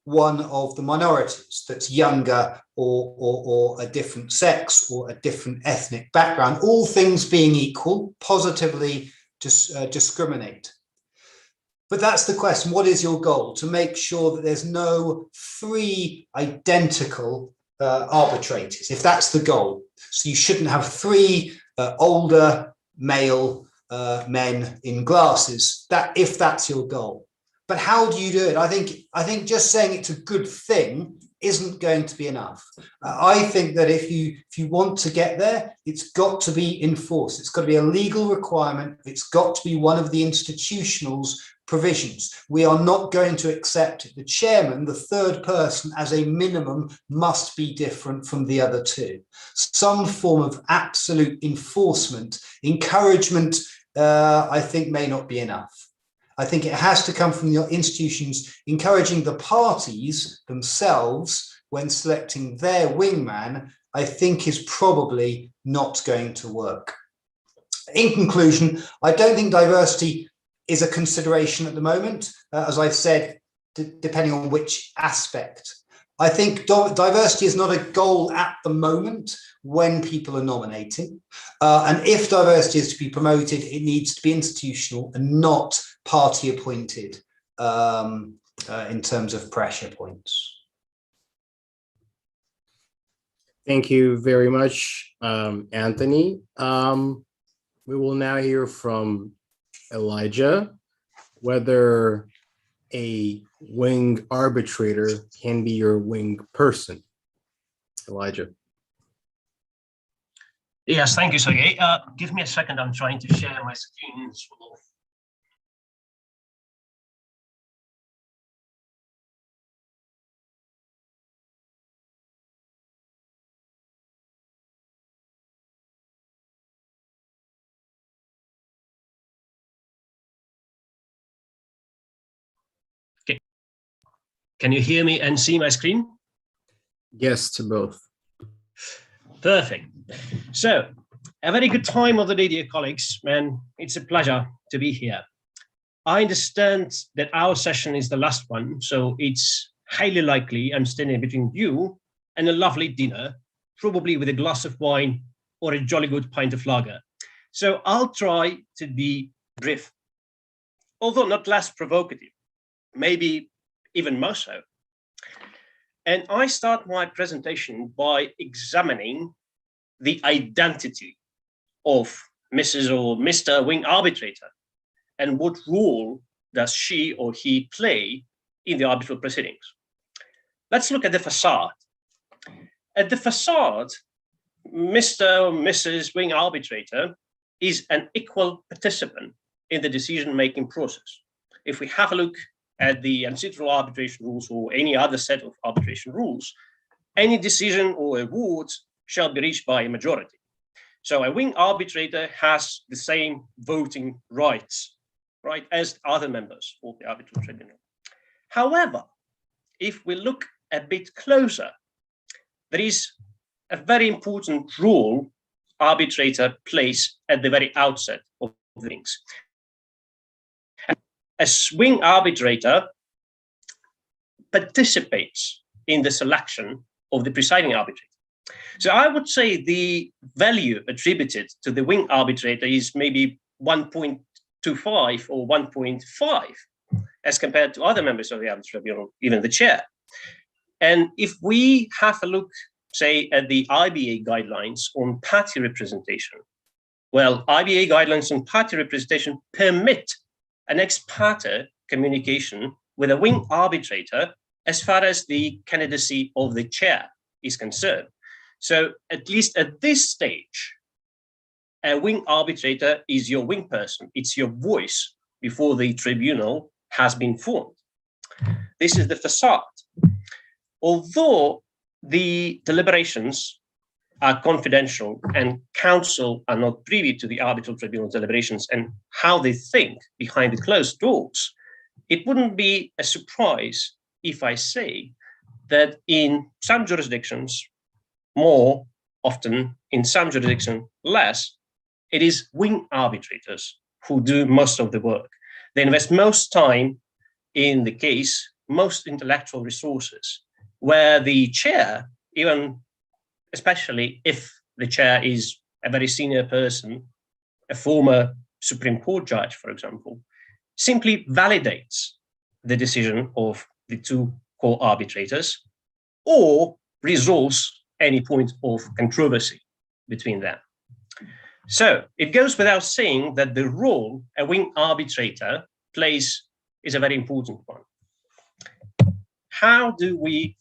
Speaker 12: one of the minorities, that's younger or a different sex or a different ethnic background. All things being equal, positively discriminate. But that's the question. What is your goal? To make sure that there's no three identical arbitrators, if that's the goal. So you shouldn't have three older male men in glasses, if that's your goal. But how do you do it? I think just saying it's a good thing isn't going to be enough. I think that if you want to get there, it's got to be enforced. It's got to be a legal requirement. It's got to be one of the institutional's provisions. We are not going to accept it. The chairman, the third person, as a minimum, must be different from the other two. Some form of absolute enforcement, encouragement, I think may not be enough. I think it has to come from the institutions encouraging the parties themselves when selecting their wingman, I think is probably not going to work. In conclusion, I don't think diversity is a consideration at the moment, as I've said, depending on which aspect. I think diversity is not a goal at the moment when people are nominating. And if diversity is to be promoted, it needs to be institutional and not party appointed in terms of pressure points.
Speaker 10: Thank you very much, Anthony. We will now hear from Elijah, whether a wing arbitrator can be your wing person. Elijah.
Speaker 13: Yes, thank you, Sergey. Give me a second. I'm trying to share my screen. Okay. Can you hear me and see my screen?
Speaker 10: Yes, to both.
Speaker 13: Perfect. So, a very good time of the day, dear colleagues, and it's a pleasure to be here. I understand that our session is the last one, so it's highly likely I'm standing between you and a lovely dinner, probably with a glass of wine or a jolly good pint of lager. So I'll try to be brief, although not less provocative, maybe even more so. And I start my presentation by examining the identity of Mrs. or Mr. Wing Arbitrator and what role does she or he play in the arbitral proceedings. Let's look at the facade. At the facade, Mr. or Mrs. Wing Arbitrator is an equal participant in the decision-making process. If we have a look at the ancestral arbitration rules or any other set of arbitration rules, any decision or award shall be reached by a majority. So a wing arbitrator has the same voting rights, right, as other members of the arbitral tribunal. However, if we look a bit closer, there is a very important role arbitrator plays at the very outset of things. A wing arbitrator participates in the selection of the presiding arbitrator. So I would say the value attributed to the wing arbitrator is maybe 1.25 or 1.5 as compared to other members of the arbitral tribunal, even the chair. And if we have a look, say, at the IBA guidelines on party representation, well, IBA guidelines on party representation permit an ex parte communication with a wing arbitrator as far as the candidacy of the chair is concerned. So at least at this stage, a wing arbitrator is your wing person. It's your voice before the tribunal has been formed. This is the facade. Although the deliberations are confidential and counsel are not privy to the arbitral tribunal deliberations and how they think behind the closed doors, it wouldn't be a surprise if I say that in some jurisdictions, more often, in some jurisdictions, less, it is wing arbitrators who do most of the work. They invest most time in the case, most intellectual resources, where the chair, even especially if the chair is a very senior person, a former Supreme Court judge, for example, simply validates the decision of the two co-arbitrators or resolves any point of controversy between them. So it goes without saying that the role a wing arbitrator plays is a very important one. How do we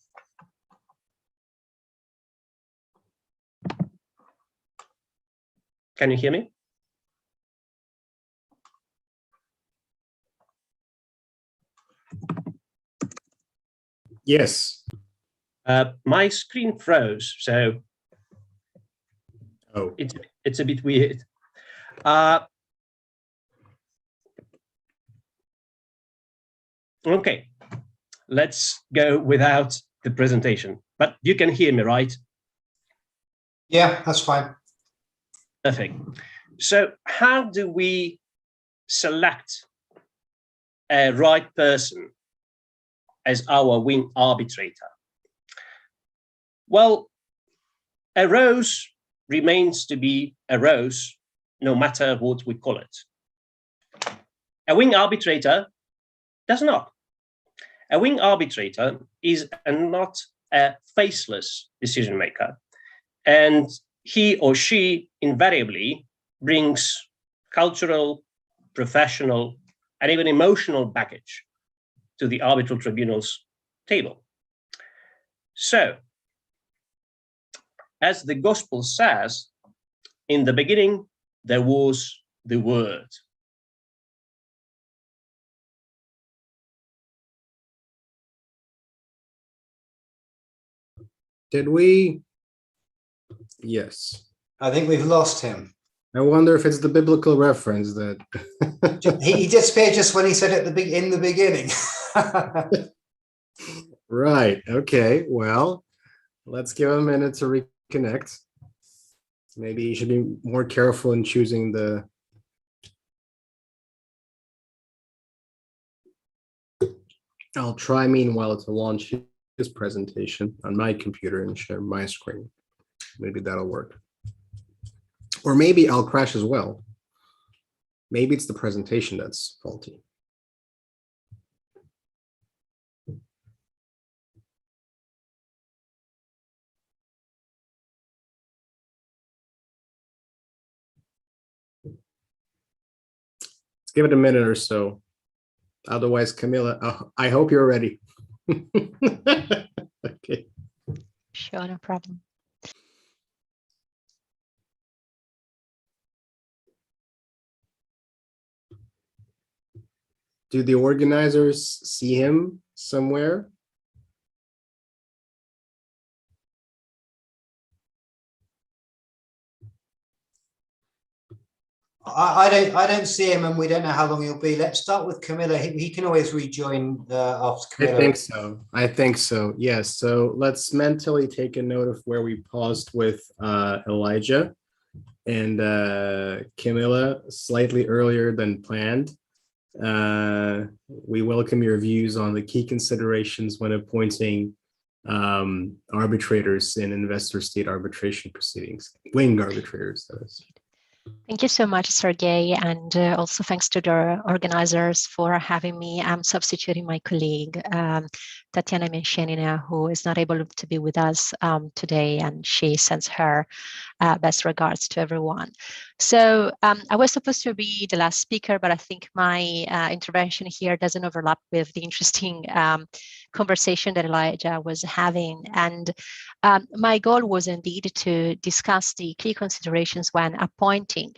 Speaker 13: Can you hear me?
Speaker 10: Yes.
Speaker 13: My screen froze, so it's a bit weird. Okay, let's go without the presentation, but you can hear me, right?
Speaker 12: Yeah, that's fine.
Speaker 13: Perfect. So how do we select a right person as our wing arbitrator? Well, a rose remains to be a rose, no matter what we call it. A wing arbitrator does not. A wing arbitrator is not a faceless decision maker, and he or she invariably brings cultural, professional, and even emotional baggage to the arbitral tribunal's table. So, as the gospel says, in the beginning, there was the word.
Speaker 10: Did we? Yes.
Speaker 12: I think we've lost him.
Speaker 10: I wonder if it's the biblical reference that
Speaker 12: he disappeared just when he said at in the beginning.
Speaker 10: Right. Okay. Well, let's give him a minute to reconnect. Maybe you should be more careful in choosing the. I'll try meanwhile to launch his presentation on my computer and share my screen. Maybe that'll work. Or maybe I'll crash as well. Maybe it's the presentation that's faulty. Let's give it a minute or so. Otherwise, Camila, I hope you're ready. Okay.
Speaker 14: Sure, no problem.
Speaker 10: Do the organizers see him somewhere?
Speaker 12: I don't see him, and we don't know how long he'll be. Let's start with Camilla. He can always rejoin after Camilla.
Speaker 10: I think so. I think so. Yes. So let's mentally take a note of where we paused with Elijah and Camilla slightly earlier than planned. We welcome your views on the key considerations when appointing arbitrators in investor state arbitration proceedings, wing arbitrators, that is.
Speaker 14: Thank you so much, Sergey, and also thanks to the organizers for having me. I'm substituting my colleague, Tatiana Menshenina, who is not able to be with us today, and she sends her best regards to everyone. So I was supposed to be the last speaker, but I think my intervention here doesn't overlap with the interesting conversation that Elijah was having. And my goal was indeed to discuss the key considerations when appointing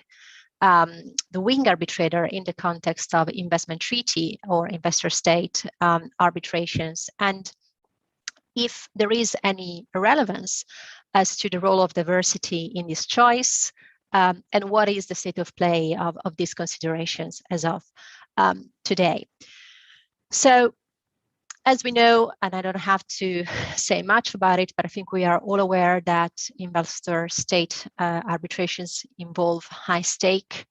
Speaker 14: the wing arbitrator in the context of investment treaty or investor state arbitrations, and if there is any relevance as to the role of diversity in this choice, and what is the state of play of these considerations as of today. So, as we know, and I don't have to say much about it, but I think we are all aware that investor state arbitrations involve high stake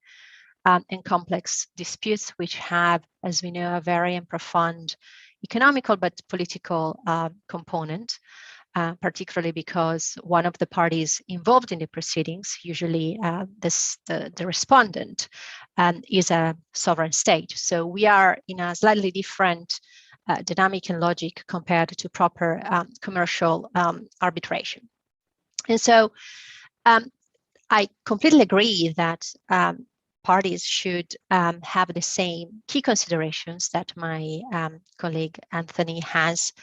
Speaker 14: and complex disputes, which have, as we know, a very and profound economical but political component, particularly because one of the parties involved in the proceedings, usually the respondent, is a sovereign state. So we are in a slightly different dynamic and logic compared to proper commercial arbitration. And so I completely agree that parties should have the same key considerations that my colleague Anthony has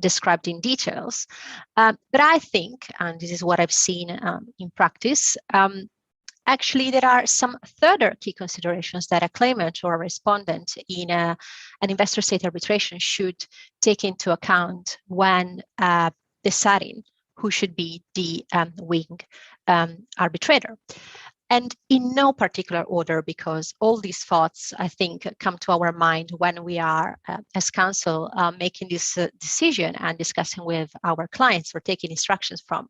Speaker 14: described in details. But I think, and this is what I've seen in practice, actually, there are some further key considerations that a claimant or a respondent in an investor state arbitration should take into account when deciding who should be the wing arbitrator. And in no particular order, because all these thoughts, I think, come to our mind when we are, as counsel, making this decision and discussing with our clients or taking instructions from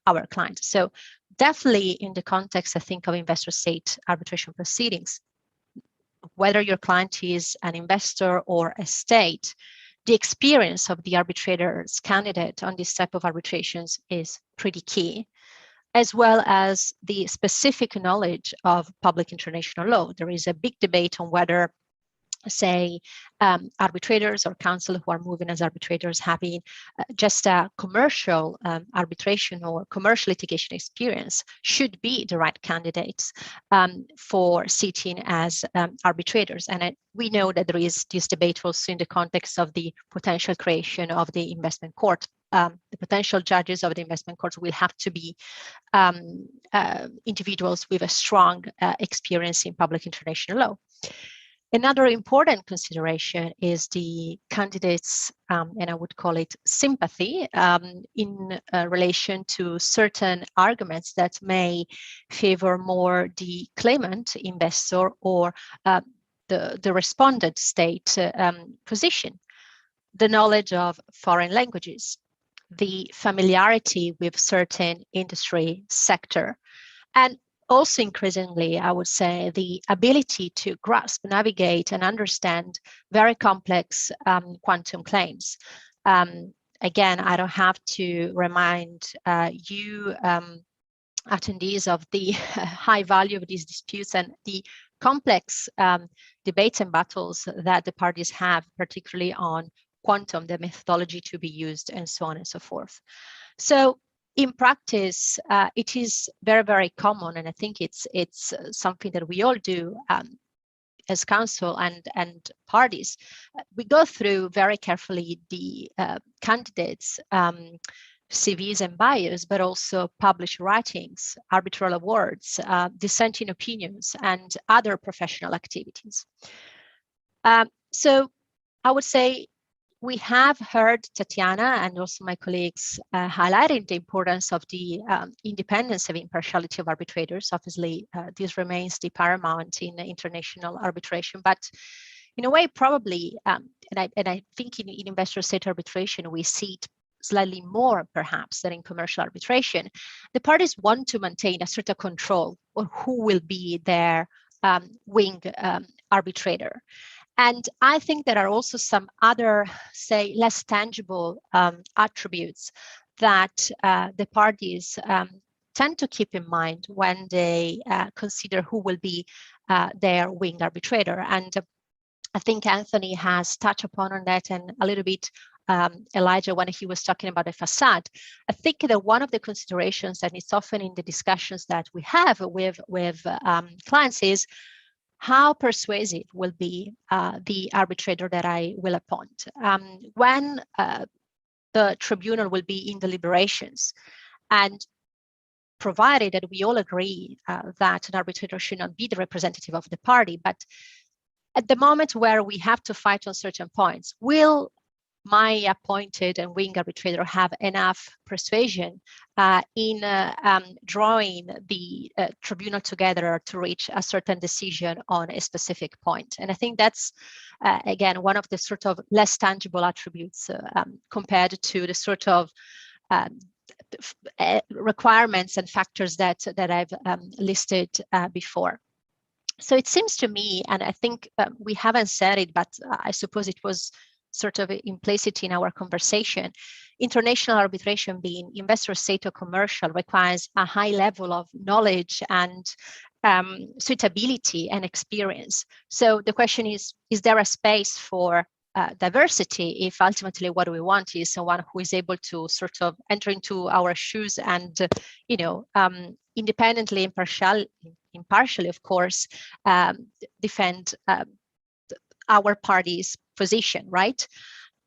Speaker 14: our clients. So definitely in the context, I think, of investor state arbitration proceedings, whether your client is an investor or a state, the experience of the arbitrator's candidate on this type of arbitrations is pretty key, as well as the specific knowledge of public international law. There is a big debate on whether, say, arbitrators or counsel who are moving as arbitrators having just a commercial arbitration or commercial litigation experience should be the right candidates for sitting as arbitrators. And we know that there is this debate also in the context of the potential creation of the investment court. The potential judges of the investment courts will have to be individuals with a strong experience in public international law. Another important consideration is the candidates, and I would call it sympathy, in relation to certain arguments that may favor more the claimant investor or the respondent state position. The knowledge of foreign languages, the familiarity with certain industry sector, and also increasingly, I would say, the ability to grasp, navigate, and understand very complex quantum claims. Again, I don't have to remind you attendees of the high value of these disputes and the complex debates and battles that the parties have, particularly on quantum, the methodology to be used, and so on and so forth. So in practice, it is very, very common, and I think it's something that we all do as counsel and parties. We go through very carefully the candidates' CVs and bios, but also published writings, arbitral awards, dissenting opinions, and other professional activities. So I would say we have heard Tatiana and also my colleagues highlighting the importance of the independence and impartiality of arbitrators. Obviously, this remains the paramount in international arbitration, but in a way, probably, and I think in investor state arbitration, we see it slightly more perhaps than in commercial arbitration. The parties want to maintain a certain control on who will be their wing arbitrator. And I think there are also some other, say, less tangible attributes that the parties tend to keep in mind when they consider who will be their wing arbitrator. And I think Anthony has touched upon on that, and a little bit Elijah when he was talking about the facade. I think that one of the considerations, and it's often in the discussions that we have with clients, is how persuasive will be the arbitrator that I will appoint. When the tribunal will be in deliberations, and provided that we all agree that an arbitrator should not be the representative of the party, but at the moment where we have to fight on certain points, will my appointed and wing arbitrator have enough persuasion in drawing the tribunal together to reach a certain decision on a specific point? And I think that's, again, one of the sort of less tangible attributes compared to the sort of requirements and factors that I've listed before. So it seems to me, and I think we haven't said it, but I suppose it was sort of implicit in our conversation, international arbitration, being investor state or commercial, requires a high level of knowledge and suitability and experience. So the question is there a space for diversity if ultimately what we want is someone who is able to sort of enter into our shoes and, independently, impartially, of course, defend our party's position, right?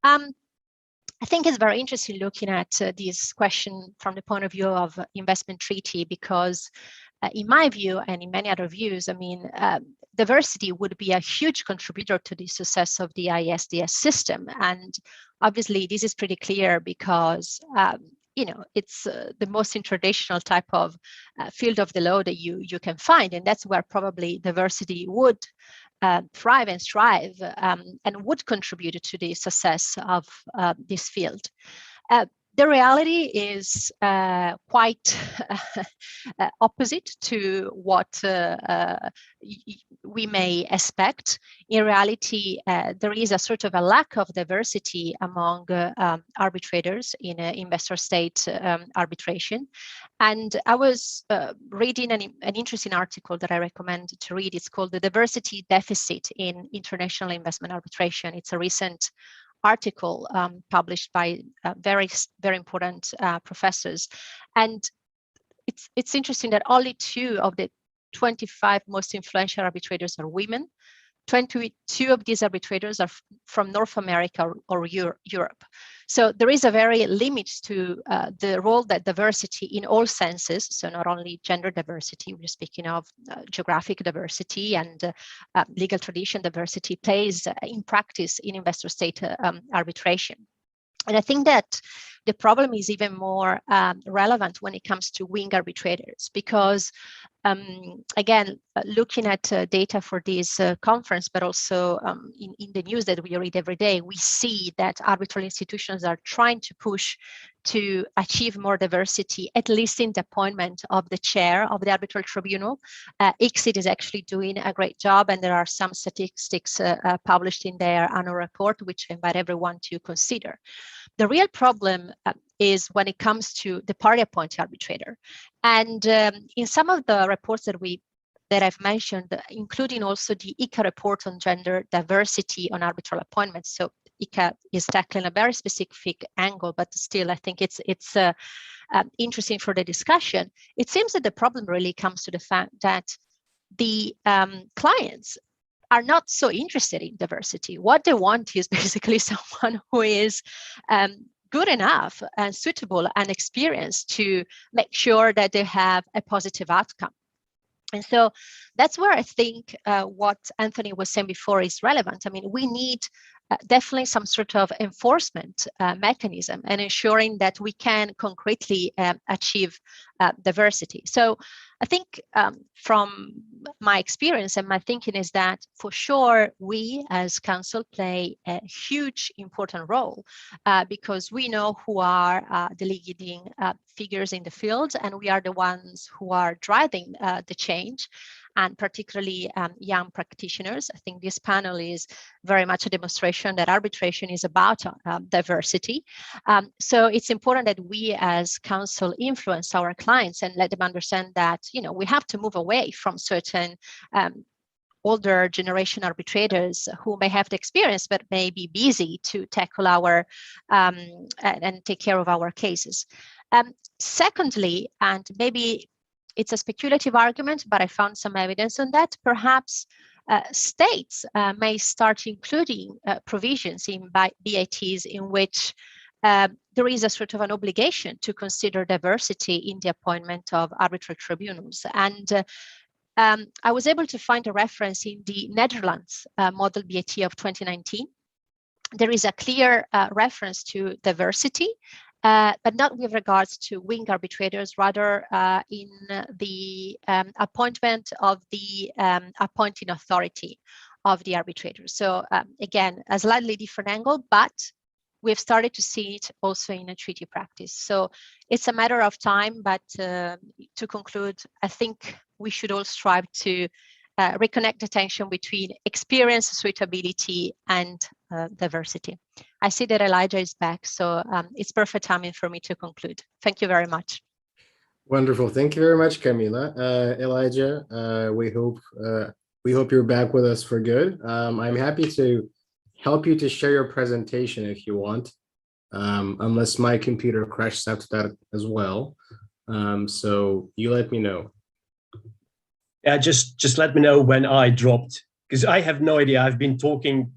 Speaker 14: I think it's very interesting looking at this question from the point of view of investment treaty, because in my view and in many other views, I mean, diversity would be a huge contributor to the success of the ISDS system. And obviously this is pretty clear because it's the most traditional type of field of the law that you can find, and that's where probably diversity would thrive and strive and would contribute to the success of this field. The reality is quite opposite to what we may expect. In reality, there is a sort of a lack of diversity among arbitrators in investor state arbitration. And I was reading an interesting article that I recommend to read. It's called The Diversity Deficit in International Investment Arbitration. It's a recent article published by very important professors, and it's interesting that only 2 of the 25 most influential arbitrators are women. 22 of these arbitrators are from North America or Europe. So there is a very limit to the role that diversity in all senses, so not only gender diversity, we're speaking of geographic diversity and legal tradition diversity, plays in practice in investor state arbitration. And I think that the problem is even more relevant when it comes to wing arbitrators, because again, looking at data for this conference, but also in the news that we read every day, we see that arbitral institutions are trying to push to achieve more diversity, at least in the appointment of the chair of the arbitral tribunal. ICSID is actually doing a great job, and there are some statistics published in their annual report, which I invite everyone to consider. The real problem is when it comes to the party appointed arbitrator. And in some of the reports that I've mentioned, including also the ICA report on gender diversity on arbitral appointments. So ICA is tackling a very specific angle, but still I think it's interesting for the discussion. It seems that the problem really comes to the fact that the clients are not so interested in diversity. What they want is basically someone who is good enough and suitable and experienced to make sure that they have a positive outcome. And so that's where I think what Anthony was saying before is relevant. I mean, we need definitely some sort of enforcement mechanism and ensuring that we can concretely achieve diversity. So I think from my experience and my thinking is that for sure we as council play a huge important role because we know who are the leading figures in the field, and we are the ones who are driving the change. and particularly young practitioners. I think this panel is very much a demonstration that arbitration is about diversity. So it's important that we as counsel influence our clients and let them understand that, you know, we have to move away from certain older generation arbitrators who may have the experience but may be busy to tackle our and take care of our cases. Secondly, and maybe it's a speculative argument, but I found some evidence on that, perhaps states may start including provisions in BITs in which there is a sort of an obligation to consider diversity in the appointment of arbitrary tribunals. And I was able to find a reference in the Netherlands model BIT of 2019. There is a clear reference to diversity, but not with regards to wing arbitrators, rather in the appointment of the appointing authority of the arbitrators. So again, a slightly different angle, but we've started to see it also in a treaty practice. So it's a matter of time, but to conclude, I think we should all strive to reconnect the tension between experience, suitability, and diversity. I see that Elijah is back, so it's perfect timing for me to conclude. Thank you very much.
Speaker 10: Wonderful. Thank you very much, Camila. Elijah, we hope you're back with us for good. I'm happy to help you to share your presentation if you want, unless my computer crashes after that as well. So you let me know.
Speaker 13: Yeah, just let me know when I dropped, because I have no idea. I've been talking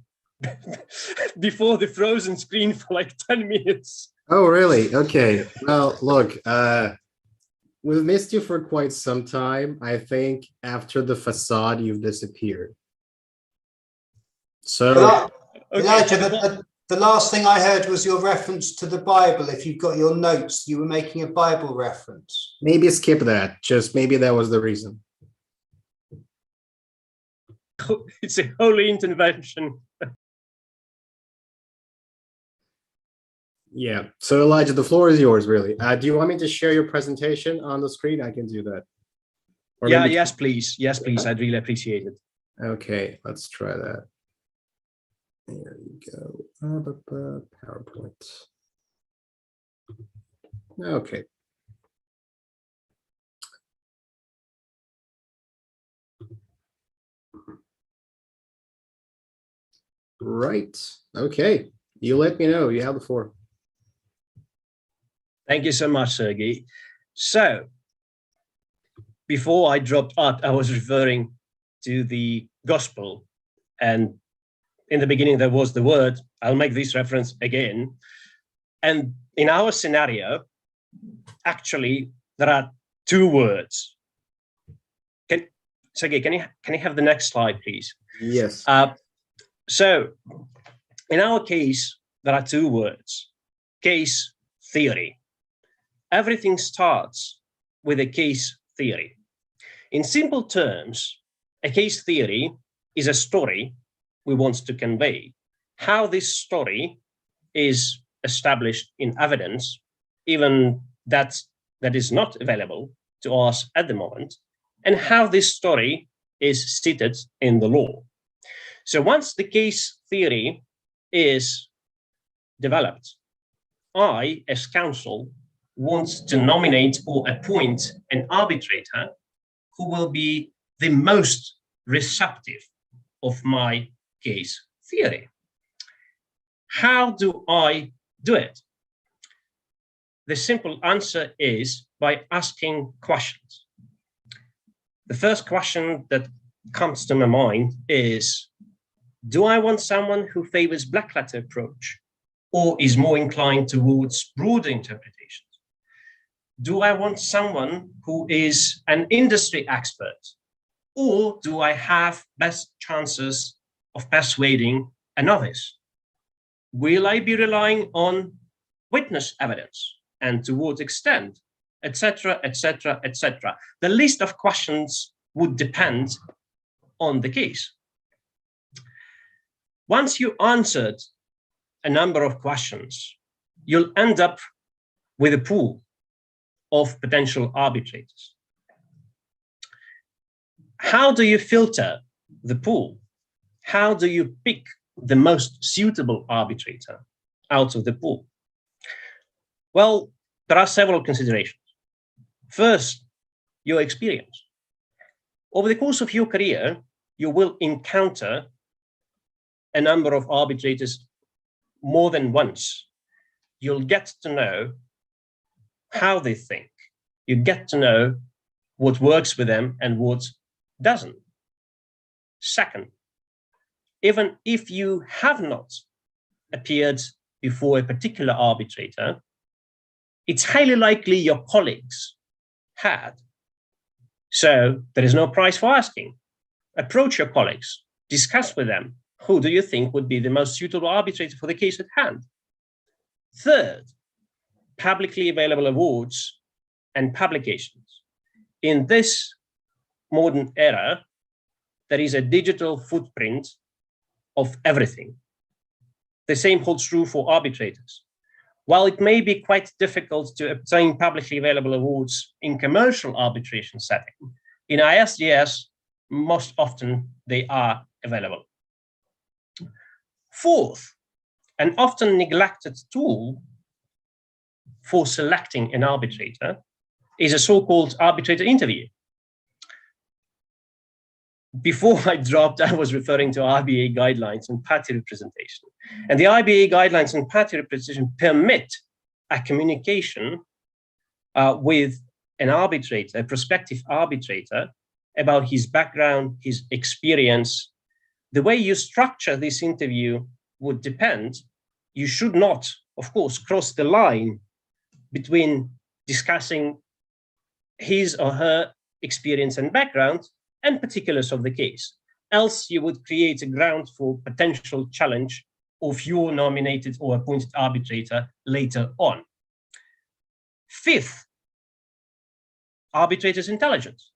Speaker 13: before the frozen screen for like 10 minutes.
Speaker 10: Oh, really? Okay. Well, look, we've missed you for quite some time. I think after the facade, you've disappeared. So,
Speaker 12: Elijah, the last thing I heard was your reference to the Bible. If you've got your notes, you were making a Bible reference.
Speaker 10: maybe skip that. Just maybe that was the reason.
Speaker 13: It's a holy intervention.
Speaker 10: Yeah. So Elijah, the floor is yours, really. Do you want me to share your presentation on the screen? I can do that. Or
Speaker 13: Yeah,
Speaker 10: maybe...
Speaker 13: yes, please. Yes, please. I'd really appreciate it.
Speaker 10: Okay, let's try that. There you go. PowerPoint. Okay. Right. Okay. You let me know. You have the floor.
Speaker 13: Thank you so much, Sergey. So, before I dropped out, I was referring to the gospel. And in the beginning, there was the word. I'll make this reference again. And in our scenario, actually, there are two words. Sergey, can you have the next slide, please?
Speaker 10: Yes.
Speaker 13: So, in our case, there are two words. Case theory. Everything starts with a case theory. In simple terms, a case theory is a story we want to convey. How this story is established in evidence, even that is not available to us at the moment, and how this story is seated in the law. So once the case theory is developed, I, as counsel, want to nominate or appoint an arbitrator who will be the most receptive of my case theory. How do I do it? The simple answer is by asking questions. The first question that comes to my mind is, do I want someone who favors black letter approach or is more inclined towards broader interpretations? Do I want someone who is an industry expert, or do I have best chances of persuading a novice? Will I be relying on witness evidence, and to what extent, etc., etc., etc.? The list of questions would depend on the case. Once you answered a number of questions, you'll end up with a pool of potential arbitrators. How do you filter the pool? How do you pick the most suitable arbitrator out of the pool? Well, there are several considerations. First, your experience. Over the course of your career, you will encounter a number of arbitrators more than once. You'll get to know how they think. You get to know what works with them and what doesn't. Second, even if you have not appeared before a particular arbitrator, it's highly likely your colleagues had. So there is no prize for asking. Approach your colleagues, discuss with them, who do you think would be the most suitable arbitrator for the case at hand? Third, publicly available awards and publications. In this modern era, there is a digital footprint of everything. The same holds true for arbitrators. While it may be quite difficult to obtain publicly available awards in commercial arbitration setting, in ISDS, most often they are available. Fourth, an often neglected tool for selecting an arbitrator is a so-called arbitrator interview. Before I dropped, I was referring to RBA guidelines on party representation. And the RBA guidelines on party representation permit a communication with an arbitrator, a prospective arbitrator, about his background, his experience. The way you structure this interview would depend. You should not, of course, cross the line between discussing his or her experience and background and particulars of the case. Else you would create a ground for potential challenge of your nominated or appointed arbitrator later on. Fifth, Arbitrators Intelligence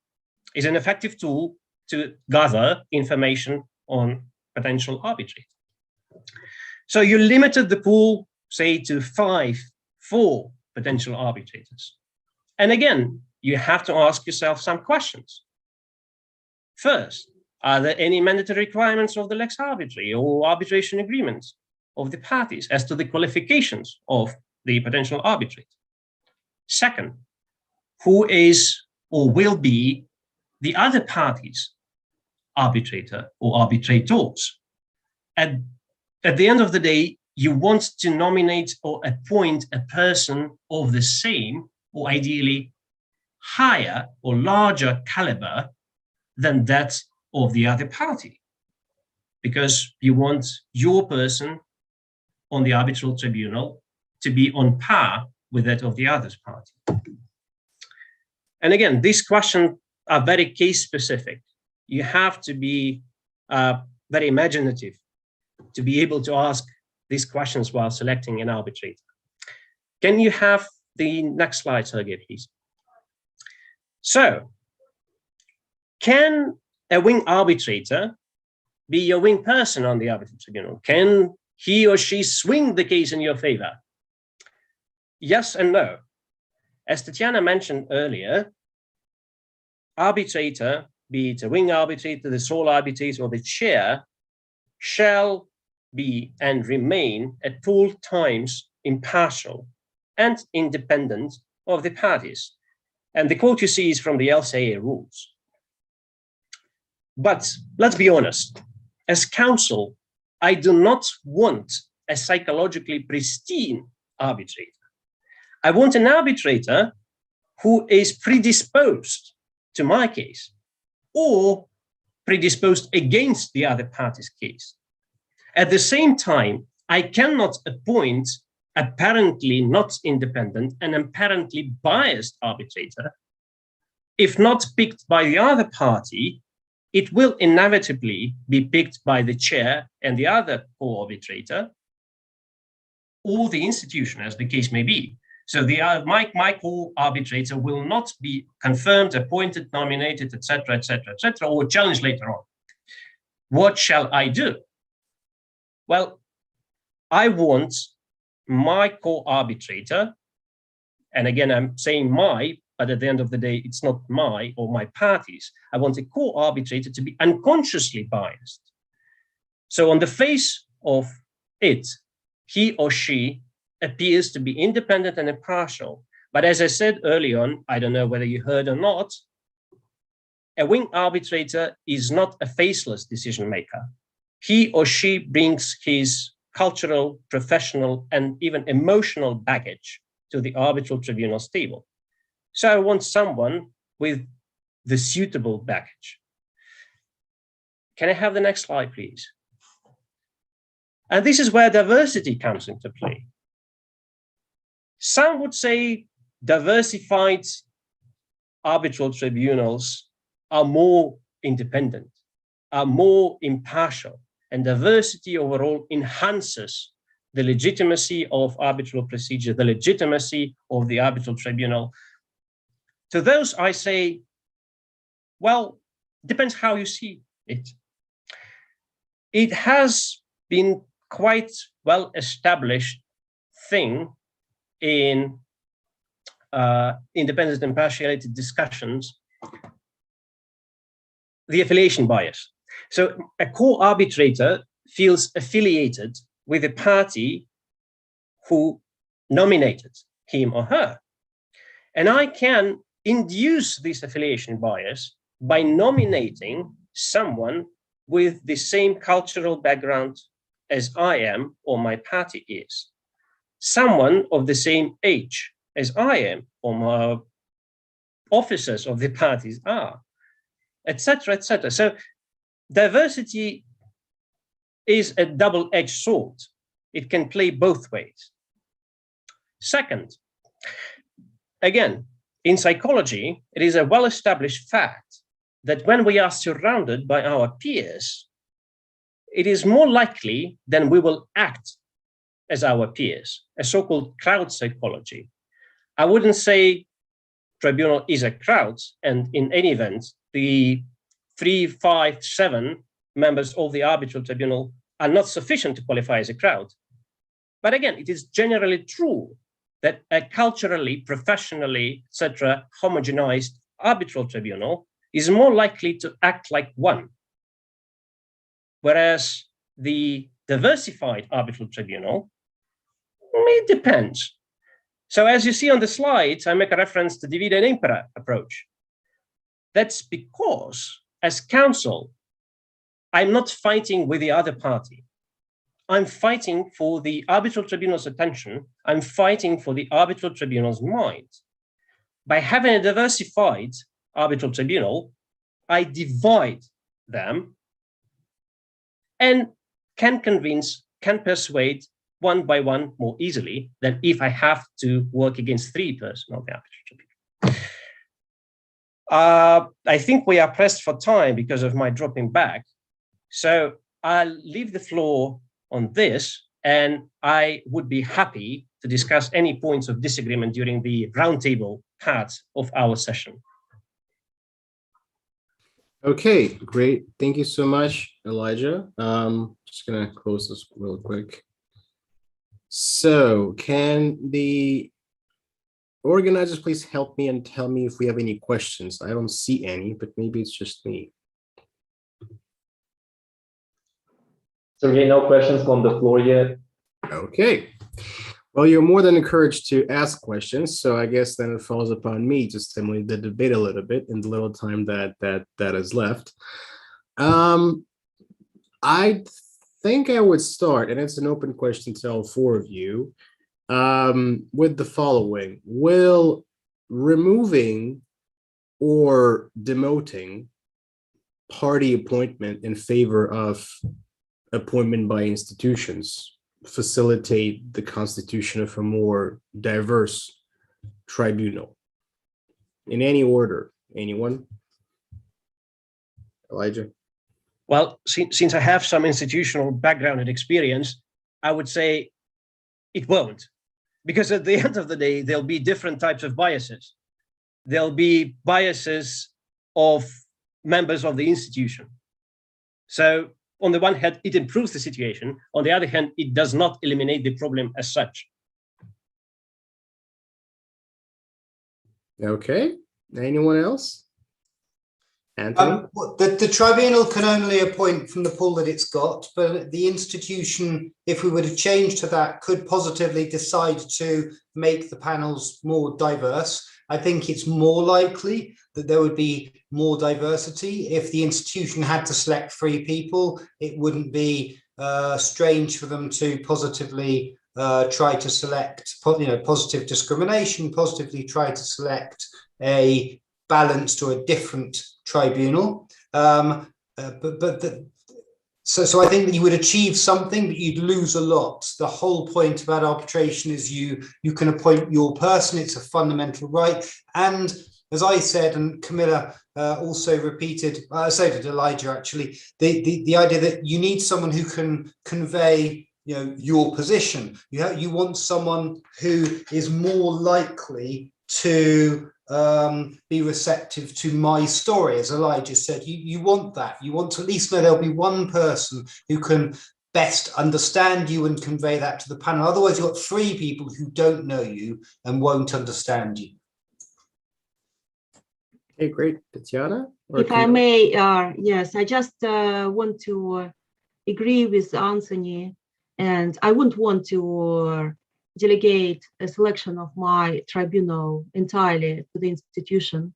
Speaker 13: is an effective tool to gather information on potential arbitrators. So you limited the pool, say, to 4 potential arbitrators. And again, you have to ask yourself some questions. First, are there any mandatory requirements of the lex arbitri or arbitration agreements of the parties as to the qualifications of the potential arbitrator? Second, who is or will be the other parties' arbitrator or arbitrators? At the end of the day, you want to nominate or appoint a person of the same or ideally higher or larger caliber than that of the other party, because you want your person on the arbitral tribunal to be on par with that of the other party. And again, these questions are very case specific. You have to be very imaginative to be able to ask these questions while selecting an arbitrator. Can you have the next slide, Sergey, please? So, can a wing arbitrator be your wing person on the arbitral tribunal? Can he or she swing the case in your favor? Yes and no. As Tatiana mentioned earlier, arbitrator, be it a wing arbitrator, the sole arbitrator, or the chair, shall be and remain at all times impartial and independent of the parties. And the quote you see is from the LCA rules. But let's be honest, as counsel, I do not want a psychologically pristine arbitrator. I want an arbitrator who is predisposed to my case or predisposed against the other party's case. At the same time, I cannot appoint apparently not independent and apparently biased arbitrator. If not picked by the other party, it will inevitably be picked by the chair and the other co-arbitrator, or the institution, as the case may be. So my co-arbitrator will not be confirmed, appointed, nominated, etc., or challenged later on. What shall I do? Well, I want my co-arbitrator, and again, I'm saying my but at the end of the day, it's not my or my party's. I want a co-arbitrator to be unconsciously biased. So on the face of it, he or she appears to be independent and impartial. But as I said early on, I don't know whether you heard or not, a wing arbitrator is not a faceless decision maker. He or she brings his cultural, professional, and even emotional baggage to the arbitral tribunal's table. So I want someone with the suitable baggage. Can I have the next slide, please? And this is where diversity comes into play. Some would say diversified arbitral tribunals are more independent, are more impartial, and diversity overall enhances the legitimacy of arbitral procedure, the legitimacy of the arbitral tribunal. To those I say, well, depends how you see it. It has been quite well established thing in independent impartiality discussions, the affiliation bias. So a co-arbitrator feels affiliated with a party who nominated him or her. And I can induce this affiliation bias by nominating someone with the same cultural background as I am or my party is, someone of the same age as I am or my officers of the parties are, etc., etc. So diversity is a double-edged sword. It can play both ways. Second, again, in psychology, it is a well-established fact that when we are surrounded by our peers, it is more likely that we will act as our peers, a so-called crowd psychology. I wouldn't say tribunal is a crowd, and in any event, the 3, 5, 7 members of the arbitral tribunal are not sufficient to qualify as a crowd. But again, it is generally true that a culturally, professionally, etc., homogenized arbitral tribunal is more likely to act like one, whereas the diversified arbitral tribunal, it depends. So as you see on the slides, I make a reference to divide and impera approach. That's because as counsel, I'm not fighting with the other party. I'm fighting for the arbitral tribunal's attention. I'm fighting for the arbitral tribunal's mind. By having a diversified arbitral tribunal, I divide them and can convince, can persuade one by one more easily than if I have to work against 3 persons of the arbitral tribunal. I think we are pressed for time because of my dropping back. So I'll leave the floor on this, and I would be happy to discuss any points of disagreement during the roundtable part of our session.
Speaker 10: Okay, great. Thank you so much, Elijah. Just gonna close this real quick. So can the organizers please help me and tell me if we have any questions? I don't see any, but maybe it's just me.
Speaker 2: So again, no questions on the floor yet.
Speaker 10: Okay. Well, you're more than encouraged to ask questions. So I guess then it falls upon me to stimulate the debate a little bit in the little time that is left. I think I would start, and it's an open question to all 4 of you, with the following. Will removing or demoting party appointment in favor of appointment by institutions facilitate the constitution of a more diverse tribunal? In any order, anyone? Elijah?
Speaker 13: Well, since I have some institutional background and experience, I would say it won't. Because at the end of the day, there'll be different types of biases. There'll be biases of members of the institution. So on the one hand, it improves the situation. On the other hand, it does not eliminate the problem as such.
Speaker 10: Okay. Anyone else? Anthony?
Speaker 12: The tribunal can only appoint from the pool that it's got, but the institution, if we were to change to that, could positively decide to make the panels more diverse. I think it's more likely that there would be more diversity. If the institution had to select 3 people, it wouldn't be strange for them to positively try to select, positive discrimination, positively try to select a balanced or a different tribunal. So I think that you would achieve something, but you'd lose a lot. The whole point about arbitration is you can appoint your person. It's a fundamental right. And as I said, and Camilla also repeated, so did Elijah actually, the idea that you need someone who can convey your position. You want someone who is more likely to be receptive to my story. As Elijah said, you want that. You want to at least know there'll be one person who can best understand you and convey that to the panel. Otherwise, you've got 3 people who don't know you and won't understand you.
Speaker 10: Okay, great. Tatiana?
Speaker 11: If I may, yes, I just want to agree with Anthony, and I wouldn't want to delegate a selection of my tribunal entirely to the institution.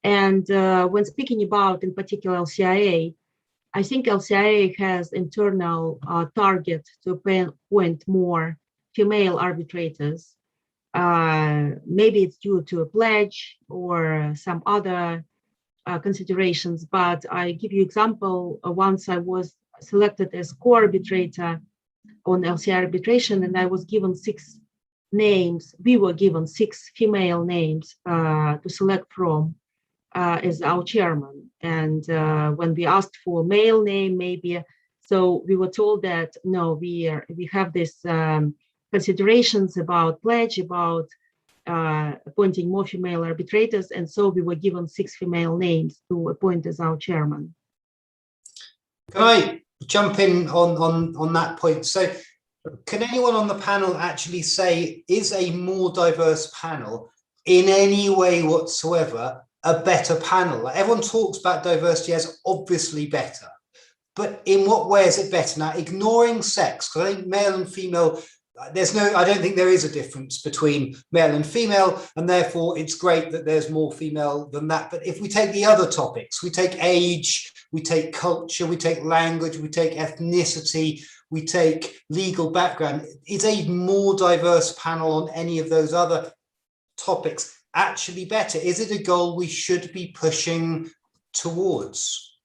Speaker 11: And when speaking about, in particular, LCIA, I think LCIA has internal target to appoint more female arbitrators. Maybe it's due to a pledge or some other considerations, but I give you example. Once I was selected as co-arbitrator on LCI arbitration, and I was given 6 names. We were given 6 female names to select from as our chairman. And when we asked for a male name, maybe, so we were told that no, we have this considerations about pledge, about appointing more female arbitrators, and so we were given 6 female names to appoint as our chairman.
Speaker 12: Can I jump in on that point? So can anyone on the panel actually say, is a more diverse panel in any way whatsoever a better panel? Like, everyone talks about diversity as obviously better, but in what way is it better? Now, ignoring sex, because I think male and female, I don't think there is a difference between male and female, and therefore it's great that there's more female than that. But if we take the other topics, we take age, we take culture, we take language, we take ethnicity, we take legal background, is a more diverse panel on any of those other topics actually better? Is it a goal we should be pushing towards?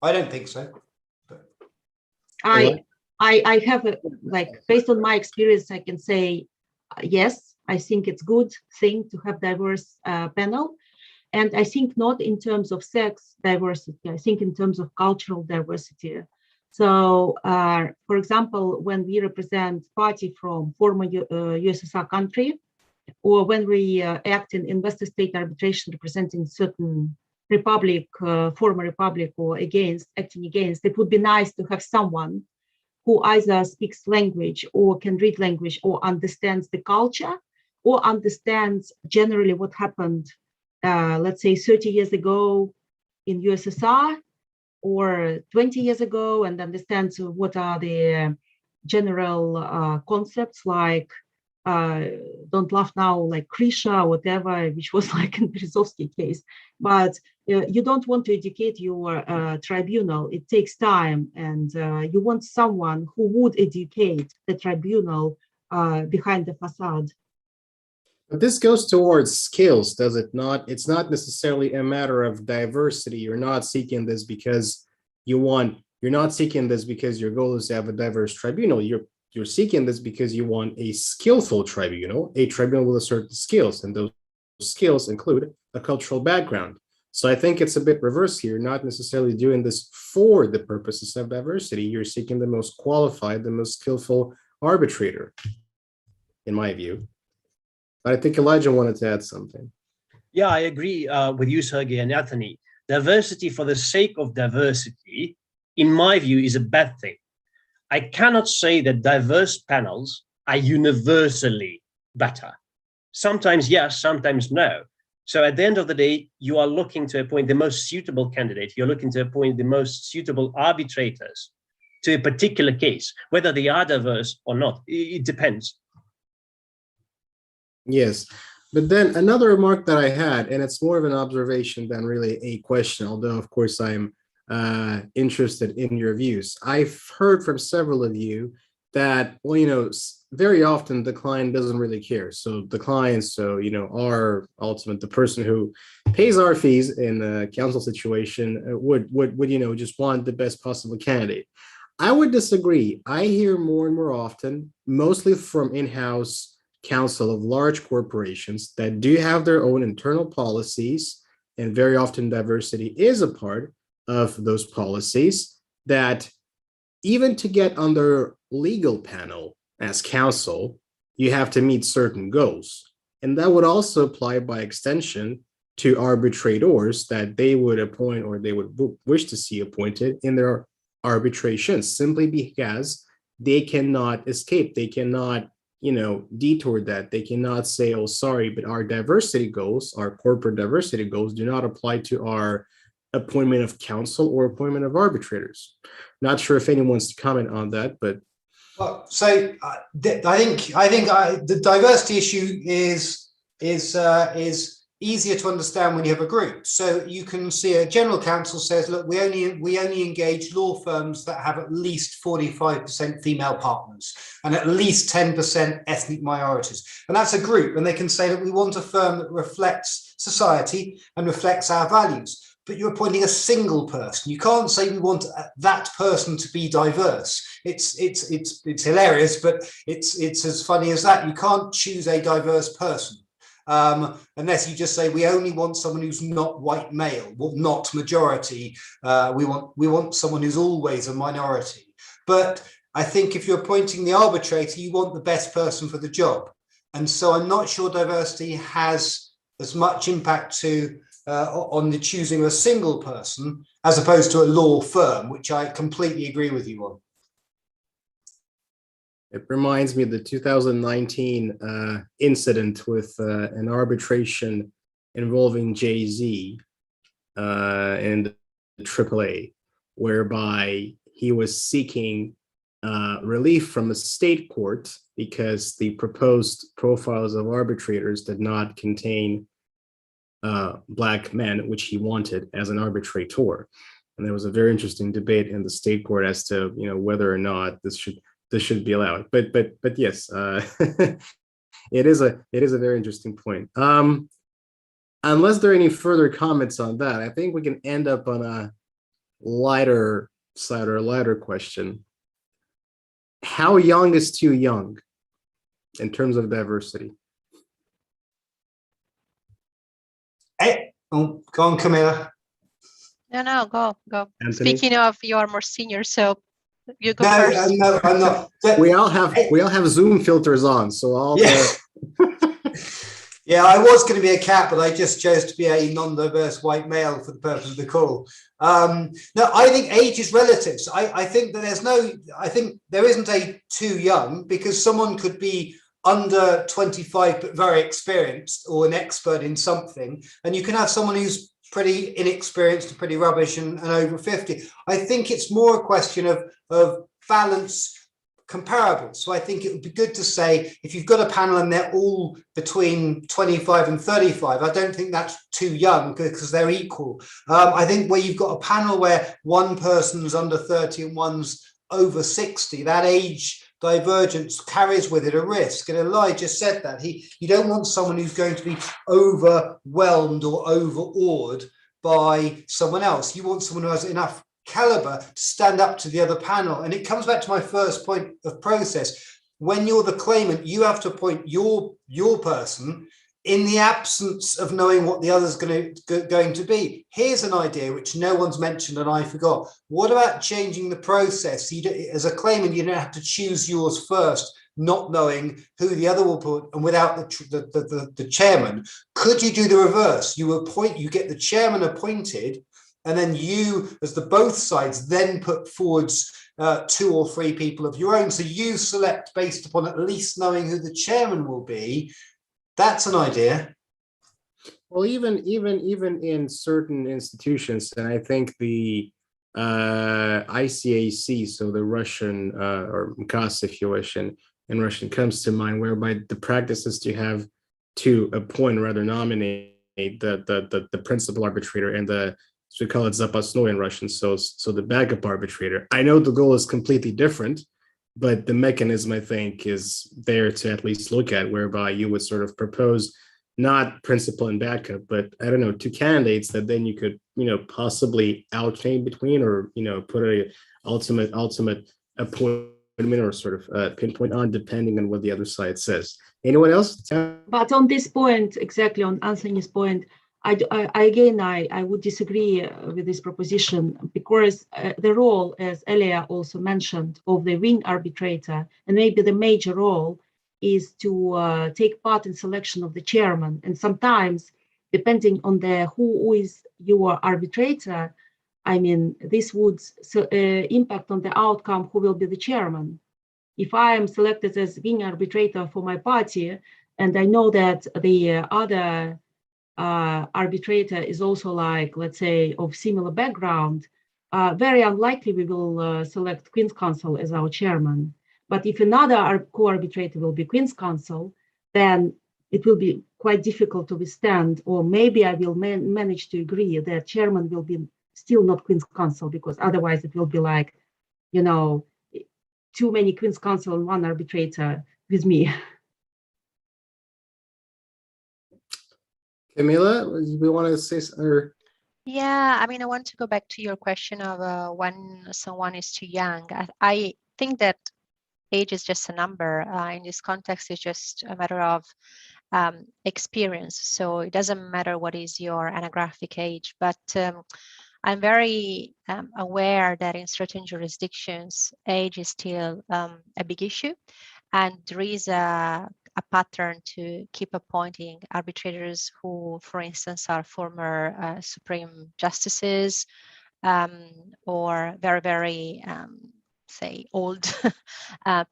Speaker 12: I don't think so.
Speaker 11: I have based on my experience, I can say yes. I think it's good thing to have diverse panel, and I think not in terms of sex diversity. I think in terms of cultural diversity. So, for example, when we represent party from former USSR country, or when we act in investor state arbitration representing certain republic, former republic, or acting against, it would be nice to have someone who either speaks language or can read language or understands the culture or understands generally what happened, let's say 30 years ago in USSR or 20 years ago, and understands what are the general concepts like don't laugh now, like Krisha or whatever, which was like in Berezovsky case. But you don't want to educate your tribunal. It takes time, and you want someone who would educate the tribunal behind the facade.
Speaker 10: But this goes towards skills, does it not? It's not necessarily a matter of diversity. You're not seeking this because you're not seeking this because your goal is to have a diverse tribunal. You're seeking this because you want a skillful tribunal, a tribunal with certain skills, and those skills include a cultural background. So I think it's a bit reverse here, not necessarily doing this for the purposes of diversity. You're seeking the most qualified, the most skillful arbitrator, in my view. But I think Elijah wanted to add something.
Speaker 13: Yeah, I agree with you, Sergey and Anthony. Diversity for the sake of diversity, in my view, is a bad thing. I cannot say that diverse panels are universally better. Sometimes yes, sometimes no. So at the end of the day, you are looking to appoint the most suitable candidate. You're looking to appoint the most suitable arbitrators to a particular case, whether they are diverse or not. It depends.
Speaker 10: Yes, but then another remark that I had, and it's more of an observation than really a question, although of course I'm interested in your views. I've heard from several of you that, well, you know, very often the client doesn't really care. So the clients, you know, our ultimate, the person who pays our fees in a counsel situation would, you know, just want the best possible candidate. I would disagree. I hear more and more often, mostly from in-house counsel of large corporations that do have their own internal policies, and very often diversity is a part of those policies, that even to get on their legal panel as counsel, you have to meet certain goals. And that would also apply by extension to arbitrators that they would appoint or they would wish to see appointed in their arbitrations, simply because they cannot escape. They cannot, you know, detour that. They cannot say, oh, sorry, but our diversity goals, our corporate diversity goals do not apply to our appointment of counsel or appointment of arbitrators. Not sure if anyone wants to comment on that, but.
Speaker 12: Well, so I think the diversity issue is easier to understand when you have a group. So you can see a general counsel says, look, we only engage law firms that have at least 45% female partners and at least 10% ethnic minorities. And that's a group. And they can say that we want a firm that reflects society and reflects our values. But you're appointing a single person. You can't say we want that person to be diverse. It's hilarious, but it's as funny as that. You can't choose a diverse person. Unless you just say we only want someone who's not white male, well, not majority. We want someone who's always a minority. But I think if you're appointing the arbitrator, you want the best person for the job. And so I'm not sure diversity has as much impact on the choosing of a single person as opposed to a law firm, which I completely agree with you on.
Speaker 10: It reminds me of the 2019 incident with an arbitration involving Jay-Z and the AAA, whereby he was seeking relief from a state court because the proposed profiles of arbitrators did not contain Black men, which he wanted as an arbitrator. And there was a very interesting debate in the state court as to, you know, whether or not this should be allowed. But yes, it is a very interesting point. Unless there are any further comments on that, I think we can end up on a lighter side or a lighter question. How young is too young in terms of diversity?
Speaker 12: Hey, go on, Camilla.
Speaker 14: No, go.
Speaker 10: Anthony?
Speaker 14: Speaking of, you are more senior, so you go first.
Speaker 12: No, I'm not.
Speaker 10: We all have Zoom filters on, so all
Speaker 12: Yeah, I was going to be a cat, but I just chose to be a non-diverse white male for the purpose of the call. No, I think age is relative. So I think that I think there isn't a too young, because someone could be under 25 but very experienced or an expert in something, and you can have someone who's pretty inexperienced and pretty rubbish and over 50. I think it's more a question of balance comparable. So I think it would be good to say, if you've got a panel and they're all between 25 and 35, I don't think that's too young because they're equal. I think where you've got a panel where one person's under 30 and one's over 60, that age divergence carries with it a risk. And Elijah said that you don't want someone who's going to be overwhelmed or overawed by someone else. You want someone who has enough caliber to stand up to the other panel. And it comes back to my first point of process. When you're the claimant, you have to appoint your person in the absence of knowing what the other's going to be. Here's an idea which no one's mentioned and I forgot. What about changing the process? As a claimant, you don't have to choose yours first, not knowing who the other will put, and without the chairman. Could you do the reverse? You get the chairman appointed, and then you, as the both sides, then put forwards 2 or 3 people of your own. So you select based upon at least knowing who the chairman will be. That's an idea.
Speaker 10: Well, even in certain institutions, and I think the ICAC, so the Russian or MKAS, if you wish, in Russian comes to mind, whereby the practice is to have to appoint or rather nominate the principal arbitrator and the, so we call it zapasnoy in Russian, so the backup arbitrator. I know the goal is completely different, but the mechanism, I think, is there to at least look at, whereby you would sort of propose not principal and backup, but I don't know, two candidates that then you could, possibly alternate between, or, put a ultimate appointment or sort of pinpoint on, depending on what the other side says. Anyone else?
Speaker 11: But on this point, exactly on Anthony's point, I would disagree with this proposition, because the role, as Elia also mentioned, of the wing arbitrator, and maybe the major role, is to take part in selection of the chairman. And sometimes, depending on who is your arbitrator, I mean, this would impact on the outcome, who will be the chairman. If I am selected as wing arbitrator for my party, and I know that the other arbitrator is also, like, let's say, of similar background, very unlikely we will select Queen's Counsel as our chairman. But if another co-arbitrator will be Queen's Counsel, then it will be quite difficult to withstand, or maybe I will manage to agree that chairman will be still not Queen's Counsel, because otherwise it will be like, too many Queen's Counsel and one arbitrator with me.
Speaker 10: Camila, we want to say something?
Speaker 14: Yeah, I mean, I want to go back to your question of when someone is too young. I think that age is just a number. In this context, it's just a matter of experience. So it doesn't matter what is your anagrammatic age, but I'm very aware that in certain jurisdictions, age is still a big issue. And there is a pattern to keep appointing arbitrators who, for instance, are former Supreme Justices or very, very, say, old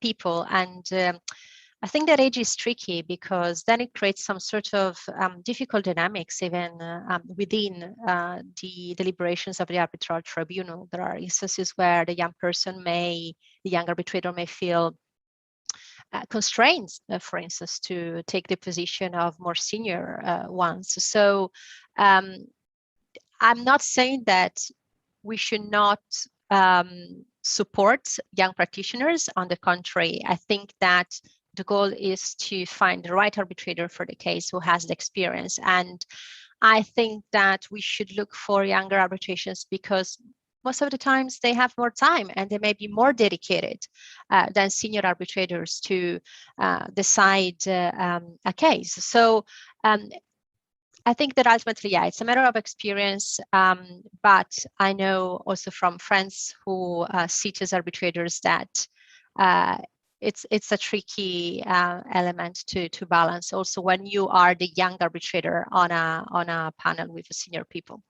Speaker 14: people. And I think that age is tricky, because then it creates some sort of difficult dynamics even within the deliberations of the arbitral tribunal. There are instances where the young arbitrator may feel constraints, for instance, to take the position of more senior ones. So I'm not saying that we should not support young practitioners. On the contrary, I think that the goal is to find the right arbitrator for the case who has the experience. And I think that we should look for younger arbitrations, because most of the times they have more time and they may be more dedicated than senior arbitrators to decide a case. So I think that ultimately, yeah, it's a matter of experience, but I know also from friends who sit as arbitrators that it's a tricky element to balance also when you are the young arbitrator on a panel with senior people.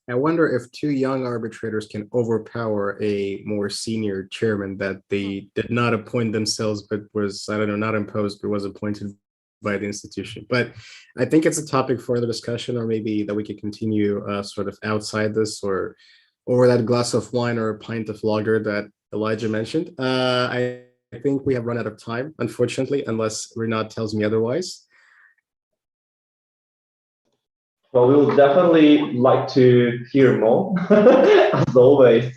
Speaker 10: I wonder if two young arbitrators can overpower a more senior chairman that they did not appoint themselves, but was, I don't know, not imposed, but was appointed by the institution. But I think it's a topic for the discussion, or maybe that we could continue sort of outside this, or over that glass of wine or a pint of lager that Elijah mentioned. I think we have run out of time, unfortunately, unless Renat tells me otherwise.
Speaker 2: Well, we would definitely like to hear more, as always.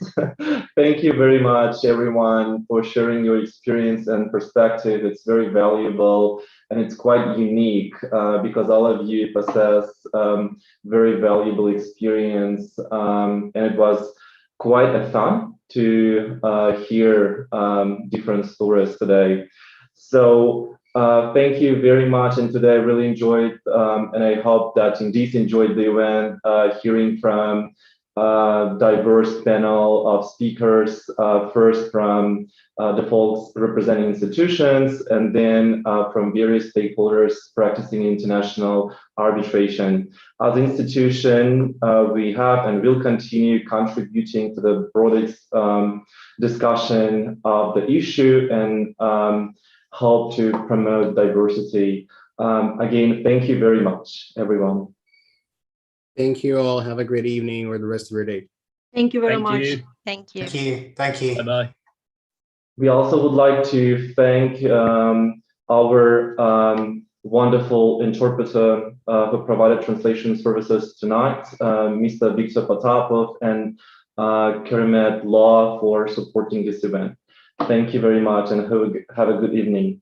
Speaker 2: Thank you very much, everyone, for sharing your experience and perspective. It's very valuable, and it's quite unique because all of you possess very valuable experience, and it was quite a fun to hear different stories today. So thank you very much, and today I really enjoyed, and I hope that indeed enjoyed the event, hearing from diverse panel of speakers, first from the folks representing institutions, and then from various stakeholders practicing international arbitration. As an institution, we have and will continue contributing to the broadest discussion of the issue and help to promote diversity. Again, thank you very much, everyone.
Speaker 10: Thank you all. Have a great evening or the rest of your day.
Speaker 11: Thank you very
Speaker 13: Thank
Speaker 11: much.
Speaker 13: you.
Speaker 14: Thank you.
Speaker 12: Thank you. Thank you.
Speaker 13: Bye-bye.
Speaker 2: We also would like to thank our wonderful interpreter who provided translation services tonight, Mr. Viktor Potapov and Kerimet Law for supporting this event. Thank you very much and have a good evening.